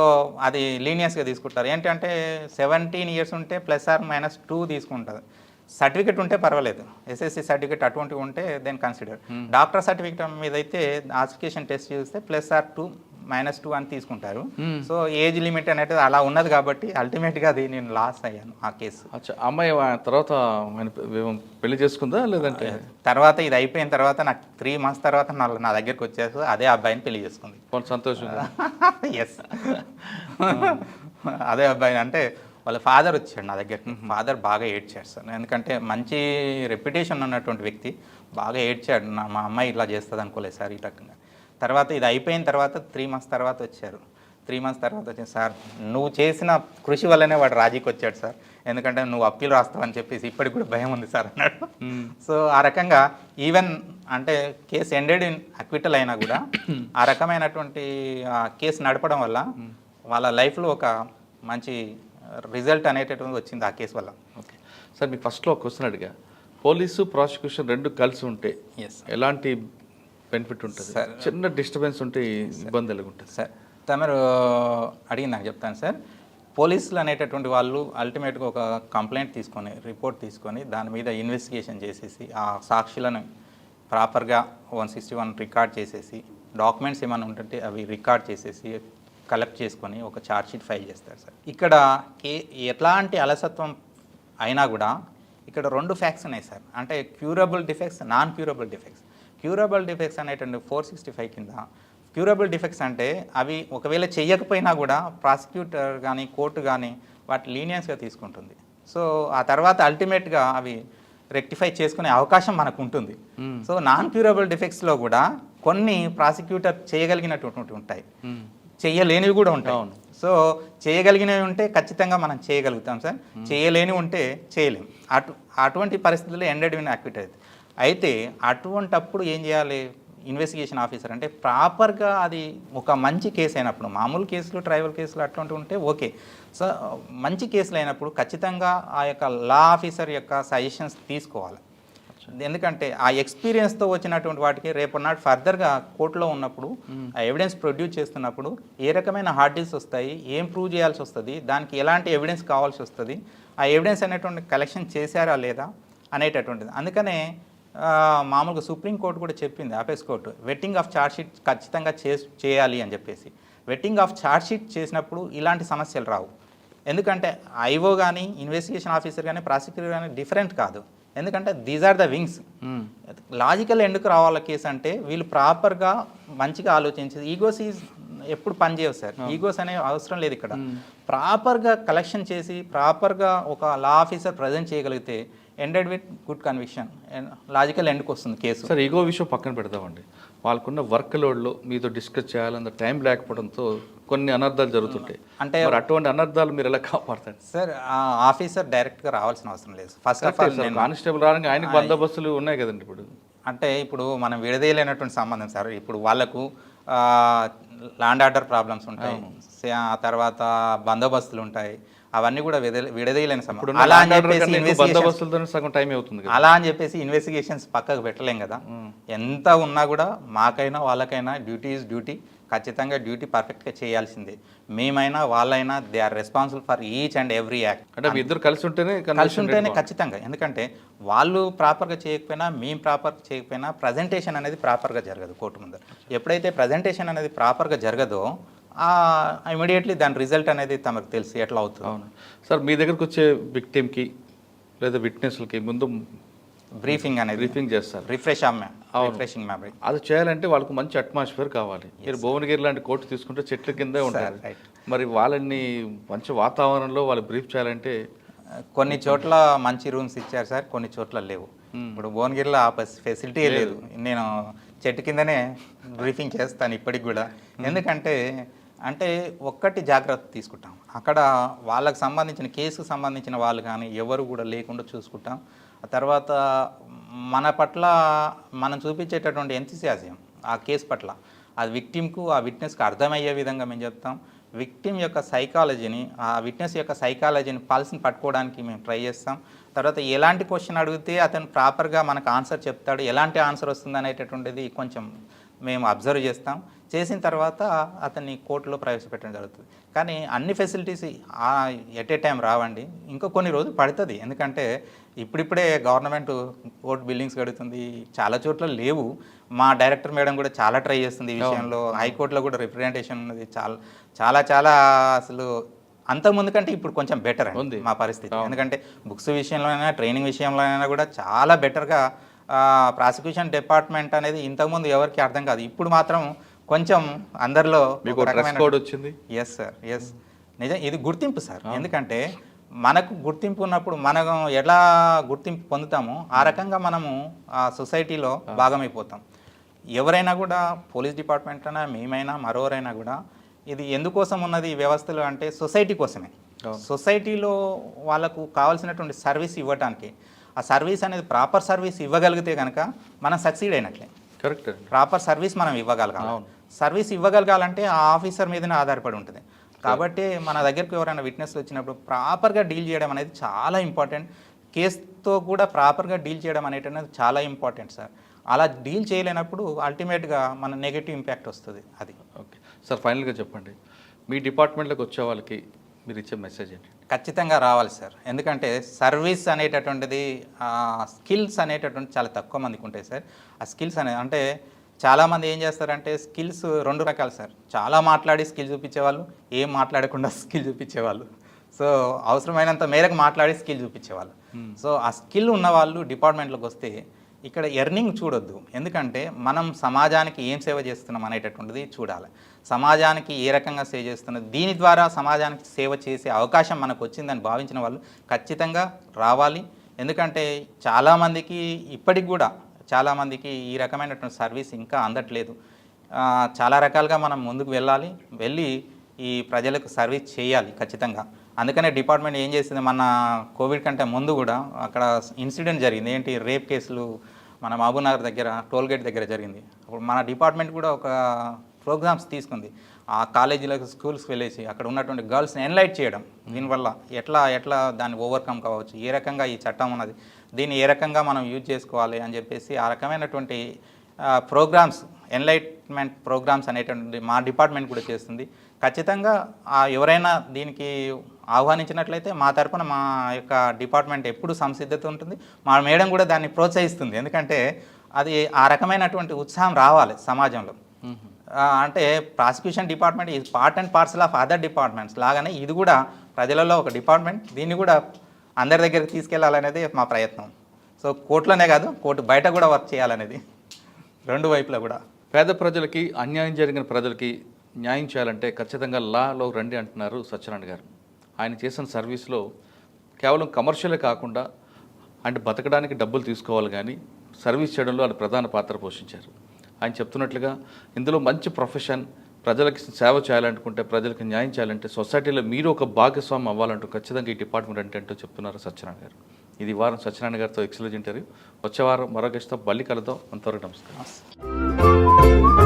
అది లీనియస్గా తీసుకుంటారు. ఏంటంటే 17 years ఉంటే +or-2 తీసుకుంటుంది. సర్టిఫికెట్ ఉంటే పర్వాలేదు, ఎస్ఎస్సి సర్టిఫికెట్ అటువంటివి ఉంటే దెన్ కన్సిడర్. డాక్టర్ సర్టిఫికెట్ మీద అయితే ఆస్పికేషన్ టెస్ట్ చేస్తే +or-2 -2 అని తీసుకుంటారు. సో ఏజ్ లిమిట్ అనేది అలా ఉన్నది కాబట్టి అల్టిమేట్గా అది నేను లాస్ అయ్యాను ఆ కేసు. అమ్మాయి తర్వాత పెళ్లి చేసుకుందా లేదంటే తర్వాత ఇది అయిపోయిన తర్వాత నాకు 3 months తర్వాత నా దగ్గరికి వచ్చేసి అదే అబ్బాయిని పెళ్లి చేసుకుంది. సంతోషం. ఎస్, అదే అబ్బాయి అంటే వాళ్ళ ఫాదర్ వచ్చాడు నా దగ్గరికి. ఫాదర్ బాగా ఏడ్చాడు సార్, ఎందుకంటే మంచి రెప్యుటేషన్ ఉన్నటువంటి వ్యక్తి బాగా ఏడ్చాడు. మా అమ్మాయి ఇట్లా చేస్తుంది అనుకోలేదు సార్ ఈ రకంగా. తర్వాత ఇది అయిపోయిన తర్వాత 3 months తర్వాత వచ్చారు. 3 months తర్వాత వచ్చారు, సార్ నువ్వు చేసిన కృషి వల్లనే వాడు రాజీకి వచ్చాడు సార్, ఎందుకంటే నువ్వు అప్పీల్ రాస్తావని చెప్పేసి ఇప్పటికి కూడా భయం ఉంది సార్ అన్నాడు. సో ఆ రకంగా ఈవెన్ అంటే కేసు ఎండెడ్ ఇన్ అక్విటల్ అయినా కూడా ఆ రకమైనటువంటి కేసు నడపడం వల్ల వాళ్ళ లైఫ్లో ఒక మంచి రిజల్ట్ అనేటటువంటి వచ్చింది ఆ కేసు వల్ల. ఓకే సార్, మీకు ఫస్ట్లో ఒక క్వశ్చన్ అడిగా, పోలీసు ప్రాసిక్యూషన్ రెండు కలిసి ఉంటే ఎలాంటి బెనిఫిట్ ఉంటుంది సార్? చిన్న డిస్టర్బెన్స్ ఉంటే ఇబ్బంది ఎలాగుంటుంది సార్? తమరు అడిగింది నాకు చెప్తాను సార్. పోలీసులు అనేటటువంటి వాళ్ళు అల్టిమేట్గా ఒక కంప్లైంట్ తీసుకొని, రిపోర్ట్ తీసుకొని దాని మీద ఇన్వెస్టిగేషన్ చేసేసి ఆ సాక్షులను ప్రాపర్గా 161 రికార్డ్ చేసేసి, డాక్యుమెంట్స్ ఏమైనా ఉంటుంటే అవి రికార్డ్ చేసేసి కలెక్ట్ చేసుకొని ఒక ఛార్జ్షీట్ ఫైల్ చేస్తారు సార్. ఇక్కడ ఎట్లాంటి అలసత్వం అయినా కూడా ఇక్కడ 2 ఫ్యాక్ట్స్ ఉన్నాయి సార్, అంటే curable defects, non curable defects. Curable defects అనేటువంటి 465 కింద క్యూరబుల్ డిఫెక్ట్స్ అంటే అవి ఒకవేళ చెయ్యకపోయినా కూడా ప్రాసిక్యూటర్ కానీ కోర్టు కానీ వాటి లీనియన్స్గా తీసుకుంటుంది. సో ఆ తర్వాత అల్టిమేట్గా అవి రెక్టిఫై చేసుకునే అవకాశం మనకు ఉంటుంది. సో నాన్ క్యూరబుల్ డిఫెక్ట్స్లో కూడా కొన్ని ప్రాసిక్యూటర్ చేయగలిగినటువంటి ఉంటాయి, చేయలేనివి కూడా ఉంటాయి. సో చేయగలిగినవి ఉంటే ఖచ్చితంగా మనం చేయగలుగుతాం సార్, చేయలేని ఉంటే చేయలేం. అటువంటి పరిస్థితుల్లో ఎండెడ్ ఇన్ అక్విట్ అయితే అటువంటప్పుడు ఏం చేయాలి ఇన్వెస్టిగేషన్ ఆఫీసర్ అంటే, ప్రాపర్గా అది ఒక మంచి కేసు అయినప్పుడు, మామూలు కేసులు ట్రైబల్ కేసులు అటువంటివి ఉంటే ఓకే. సో మంచి కేసులు అయినప్పుడు ఖచ్చితంగా ఆ యొక్క లా ఆఫీసర్ యొక్క సజెషన్స్ తీసుకోవాలి. ఎందుకంటే ఆ ఎక్స్పీరియన్స్తో వచ్చినటువంటి వాటికి రేపు నాడు ఫర్దర్గా కోర్టులో ఉన్నప్పుడు ఆ ఎవిడెన్స్ ప్రొడ్యూస్ చేస్తున్నప్పుడు ఏ రకమైన హార్డిల్స్ వస్తాయి, ఏం ప్రూవ్ చేయాల్సి వస్తుంది, దానికి ఎలాంటి ఎవిడెన్స్ కావాల్సి వస్తుంది, ఆ ఎవిడెన్స్ అనేటువంటి కలెక్షన్ చేశారా లేదా అనేటటువంటిది. అందుకనే మామూలుగా సుప్రీంకోర్టు కూడా చెప్పింది, apex court, vetting of chargesheet ఖచ్చితంగా చేయాలి అని చెప్పేసి. వెట్టింగ్ ఆఫ్ ఛార్జ్షీట్ చేసినప్పుడు ఇలాంటి సమస్యలు రావు. ఎందుకంటే ఐఓ కానీ ఇన్వెస్టిగేషన్ ఆఫీసర్ కానీ ప్రాసిక్యూటర్ కానీ డిఫరెంట్ కాదు. ఎందుకంటే these are the wings. Logical ఎందుకు రావాల కేసు అంటే వీళ్ళు ప్రాపర్గా మంచిగా ఆలోచించి, ఈగోస్ ఈజ్ ఎప్పుడు పనిచేయవు సార్, ఈగోస్ అనే అవసరం లేదు ఇక్కడ. ప్రాపర్గా కలెక్షన్ చేసి ప్రాపర్గా ఒక లా ఆఫీసర్ ప్రజెంట్ చేయగలిగితే ended with good conviction, logical ఎండ్కి వస్తుంది కేసు. సార్ ఈగో విషయం పక్కన పెడదామండి. వాళ్ళకున్న వర్క్ లోడ్లో మీతో డిస్కస్ చేయాలన్న టైం లేకపోవడంతో కొన్ని అనర్థాలు జరుగుతుంటాయి. అంటే అటువంటి అనర్థాలు మీరు ఎలా కాపాడతారు సార్? ఆఫీసర్ డైరెక్ట్గా రావాల్సిన అవసరం లేదు. ఫస్ట్ ఆఫ్ ఆల్ కానిస్టేబుల్ రావడానికి ఆయనకు బందోబస్తులు ఉన్నాయి కదండి. అంటే ఇప్పుడు మనం విడదీయలేనటువంటి సంబంధం సార్. ఇప్పుడు వాళ్ళకు ల్యాండ్ ఆర్డర్ ప్రాబ్లమ్స్ ఉంటాయి, ఆ తర్వాత బందోబస్తులు ఉంటాయి, అవన్నీ కూడా విడదీయలేని సంబంధం. అలా అని చెప్పేసి ఇన్వెస్టిగేషన్స్ పక్కకు పెట్టలేం కదా. ఎంత ఉన్నా కూడా మాకైనా వాళ్ళకైనా డ్యూటీ ఈజ్ డ్యూటీ. ఖచ్చితంగా డ్యూటీ పర్ఫెక్ట్గా చేయాల్సిందే. మేమైనా వాళ్ళైనా they are responsible for each and every act. అంటే మీ ఇద్దరు కలిసి ఉంటేనే ఖచ్చితంగా. ఎందుకంటే వాళ్ళు ప్రాపర్గా చేయకపోయినా, మేము ప్రాపర్గా చేయకపోయినా ప్రజెంటేషన్ అనేది ప్రాపర్గా జరగదు కోర్టు ముందు. ఎప్పుడైతే ప్రజెంటేషన్ అనేది ప్రాపర్గా జరగదో ఇమీడియట్లీ దాని రిజల్ట్ అనేది తమకు తెలిసి ఎట్లా అవుతుంది. అవును సార్, మీ దగ్గరకు వచ్చే విక్టిమ్కి లేదా విట్నెస్లకి ముందు బ్రీఫింగ్ చేస్తారు, రిఫ్రెషింగ్ మెమరీ. అది చేయాలంటే వాళ్ళకు మంచి అట్మాస్ఫియర్ కావాలి. మీరు భువనగిరి లాంటి కోర్టు తీసుకుంటే చెట్ల కిందే ఉంటారు. మరి వాళ్ళని మంచి వాతావరణంలో వాళ్ళు బ్రీఫ్ చేయాలంటే కొన్ని చోట్ల మంచి రూమ్స్ ఇచ్చారు సార్, కొన్ని చోట్ల లేవు. ఇప్పుడు భువనగిరిలో ఆ ఫెసిలిటీ లేదు. నేను చెట్టు కిందనే బ్రీఫింగ్ చేస్తాను ఇప్పటికి కూడా. ఎందుకంటే ఒక్కటి జాగ్రత్త తీసుకుంటాం, అక్కడ వాళ్ళకి సంబంధించిన కేసుకు సంబంధించిన వాళ్ళు కానీ ఎవరు కూడా లేకుండా చూసుకుంటాం. ఆ తర్వాత మన పట్ల మనం చూపించేటటువంటి ఎంతసియాజం ఆ కేసు పట్ల, ఆ విక్టిమ్కు ఆ విట్నెస్కి అర్థమయ్యే విధంగా మేము చెప్తాం. విక్టిమ్ యొక్క సైకాలజీని, ఆ విట్నెస్ యొక్క సైకాలజీని, పల్స్ని పట్టుకోవడానికి మేము ట్రై చేస్తాం. తర్వాత ఎలాంటి క్వశ్చన్ అడిగితే అతను ప్రాపర్గా మనకు ఆన్సర్ చెప్తాడు, ఎలాంటి ఆన్సర్ వస్తుంది అనేటటువంటిది కొంచెం మేము అబ్జర్వ్ చేస్తాం. చేసిన తర్వాత అతన్ని కోర్టులో ప్రవేశపెట్టడం జరుగుతుంది. కానీ అన్ని ఫెసిలిటీస్ ఎట్ ఏ టైం రావండి, ఇంకా కొన్ని రోజులు పడుతుంది. ఎందుకంటే ఇప్పుడిప్పుడే గవర్నమెంట్ కోర్టు బిల్డింగ్స్ కడుతుంది, చాలా చోట్ల లేవు. మా డైరెక్టర్ మేడం కూడా చాలా ట్రై చేస్తుంది ఈ విషయంలో. హైకోర్టులో కూడా రిప్రజెంటేషన్ ఉన్నది. చాలా చాలా అసలు అంతకుముందు కంటే ఇప్పుడు కొంచెం బెటర్ ఉంది మా పరిస్థితి. ఎందుకంటే బుక్స్ విషయంలోనైనా ట్రైనింగ్ విషయంలోనైనా కూడా చాలా బెటర్గా ప్రాసిక్యూషన్ డిపార్ట్మెంట్ అనేది ఇంతకుముందు ఎవరికి అర్థం కాదు, ఇప్పుడు మాత్రం కొంచెం అందరిలో వచ్చింది. ఎస్ సార్, ఎస్, నిజం. ఇది గుర్తింపు సార్. ఎందుకంటే మనకు గుర్తింపు ఉన్నప్పుడు మనం ఎలా గుర్తింపు పొందుతామో ఆ రకంగా మనము ఆ సొసైటీలో భాగమైపోతాం. ఎవరైనా కూడా పోలీస్ డిపార్ట్మెంట్ అయినా మేమైనా మరోవరైనా కూడా ఇది ఎందుకోసం ఉన్నది ఈ వ్యవస్థలు అంటే సొసైటీ కోసమే. సొసైటీలో వాళ్ళకు కావాల్సినటువంటి సర్వీస్ ఇవ్వడానికి, ఆ సర్వీస్ అనేది ప్రాపర్ సర్వీస్ ఇవ్వగలిగితే కనుక మనం సక్సీడ్ అయినట్లే. కరెక్ట్. ప్రాపర్ సర్వీస్ మనం ఇవ్వగలగాలి. సర్వీస్ ఇవ్వగలగాలంటే ఆ ఆఫీసర్ మీదనే ఆధారపడి ఉంటుంది. కాబట్టి మన దగ్గరకు ఎవరైనా విట్నెస్లు వచ్చినప్పుడు ప్రాపర్గా డీల్ చేయడం అనేది చాలా ఇంపార్టెంట్. కేసుతో కూడా ప్రాపర్గా డీల్ చేయడం అనేటువంటిది చాలా ఇంపార్టెంట్ సార్. అలా డీల్ చేయలేనప్పుడు అల్టిమేట్గా మన నెగిటివ్ ఇంపాక్ట్ వస్తుంది. అది ఓకే సార్, ఫైనల్గా చెప్పండి, మీ డిపార్ట్మెంట్లోకి వచ్చే వాళ్ళకి మీరు ఇచ్చే మెసేజ్ ఏంటి? ఖచ్చితంగా రావాలి సార్. ఎందుకంటే సర్వీస్ అనేటటువంటిది, స్కిల్స్ అనేటటువంటి చాలా తక్కువ మందికి ఉంటాయి సార్. ఆ స్కిల్స్ అనేది అంటే చాలామంది ఏం చేస్తారంటే స్కిల్స్ రెండు రకాలు సార్. చాలా మాట్లాడి స్కిల్ చూపించేవాళ్ళు, ఏం మాట్లాడకుండా స్కిల్ చూపించేవాళ్ళు. సో అవసరమైనంత మేరకు మాట్లాడి స్కిల్ చూపించేవాళ్ళు. సో ఆ స్కిల్ ఉన్నవాళ్ళు డిపార్ట్మెంట్లోకి వస్తే ఇక్కడ ఎర్నింగ్ చూడొద్దు. ఎందుకంటే మనం సమాజానికి ఏం సేవ చేస్తున్నాం అనేటటువంటిది చూడాలి. సమాజానికి ఏ రకంగా సేవ చేస్తున్నది, దీని ద్వారా సమాజానికి సేవ చేసే అవకాశం మనకు వచ్చిందని భావించిన వాళ్ళు ఖచ్చితంగా రావాలి. ఎందుకంటే చాలామందికి ఇప్పటికి కూడా చాలామందికి ఈ రకమైనటువంటి సర్వీస్ ఇంకా అందట్లేదు. చాలా రకాలుగా మనం ముందుకు వెళ్ళి ఈ ప్రజలకు సర్వీస్ చేయాలి ఖచ్చితంగా. అందుకనే డిపార్ట్మెంట్ ఏం చేసింది, మన కోవిడ్ కంటే ముందు కూడా అక్కడ ఇన్సిడెంట్ జరిగింది. ఏంటి, రేప్ కేసులు మన మహబూబ్నగర్ దగ్గర టోల్గేట్ దగ్గర జరిగింది. అప్పుడు మన డిపార్ట్మెంట్ కూడా ఒక ప్రోగ్రామ్స్ తీసుకుంది. ఆ కాలేజీలకు స్కూల్స్కి వెళ్ళేసి అక్కడ ఉన్నటువంటి గర్ల్స్ని ఎన్లైట్ చేయడం, దీనివల్ల ఎట్లా దాన్ని ఓవర్కమ్ కావచ్చు, ఏ రకంగా ఈ చట్టం ఉన్నది దీన్ని ఏ రకంగా మనం యూజ్ చేసుకోవాలి అని చెప్పేసి ఆ రకమైనటువంటి ప్రోగ్రామ్స్, ఎన్లైట్మెంట్ ప్రోగ్రామ్స్ అనేటువంటి మా డిపార్ట్మెంట్ కూడా చేస్తుంది. ఖచ్చితంగా ఎవరైనా దీనికి ఆహ్వానించినట్లయితే మా తరపున మా యొక్క డిపార్ట్మెంట్ ఎప్పుడు సంసిద్ధత ఉంటుంది. మా మేడం కూడా దాన్ని ప్రోత్సహిస్తుంది. ఎందుకంటే అది ఆ రకమైనటువంటి ఉత్సాహం రావాలి సమాజంలో. అంటే prosecution department is part and parcel of other departments లాగానే ఇది కూడా ప్రజలలో ఒక డిపార్ట్మెంట్. దీన్ని కూడా అందరి దగ్గరికి తీసుకెళ్లాలనేది మా ప్రయత్నం. సో కోర్టులోనే కాదు, కోర్టు బయట కూడా వర్క్ చేయాలనేది, రెండు వైపులా కూడా. పేద ప్రజలకి, అన్యాయం జరిగిన ప్రజలకి న్యాయం చేయాలంటే ఖచ్చితంగా లాలో రండి అంటున్నారు సత్యనారాయణ గారు. ఆయన చేసిన సర్వీస్లో కేవలం కమర్షియలే కాకుండా అంటే బతకడానికి డబ్బులు తీసుకోవాలి కానీ సర్వీస్ చేయడంలో ఆయన ప్రధాన పాత్ర పోషించారు. ఆయన చెప్తున్నట్లుగా ఇందులో మంచి ప్రొఫెషన్, ప్రజలకి సేవ చేయాలనుకుంటే, ప్రజలకు న్యాయం చేయాలంటే సొసైటీలో మీరు ఒక భాగస్వామి అవ్వాలంటూ ఖచ్చితంగా ఈ డిపార్ట్మెంట్ అంటే అంటూ చెప్తున్నారు సత్యనారాయణ గారు. ఇది వారం సత్యనారాయణ గారితో ఎక్స్క్లూజివ్ ఇంటర్వ్యూ. వచ్చే వారం మరో గెస్ట్తో మళ్ళీ కలుద్దాం. అంతవరకు నమస్కారం.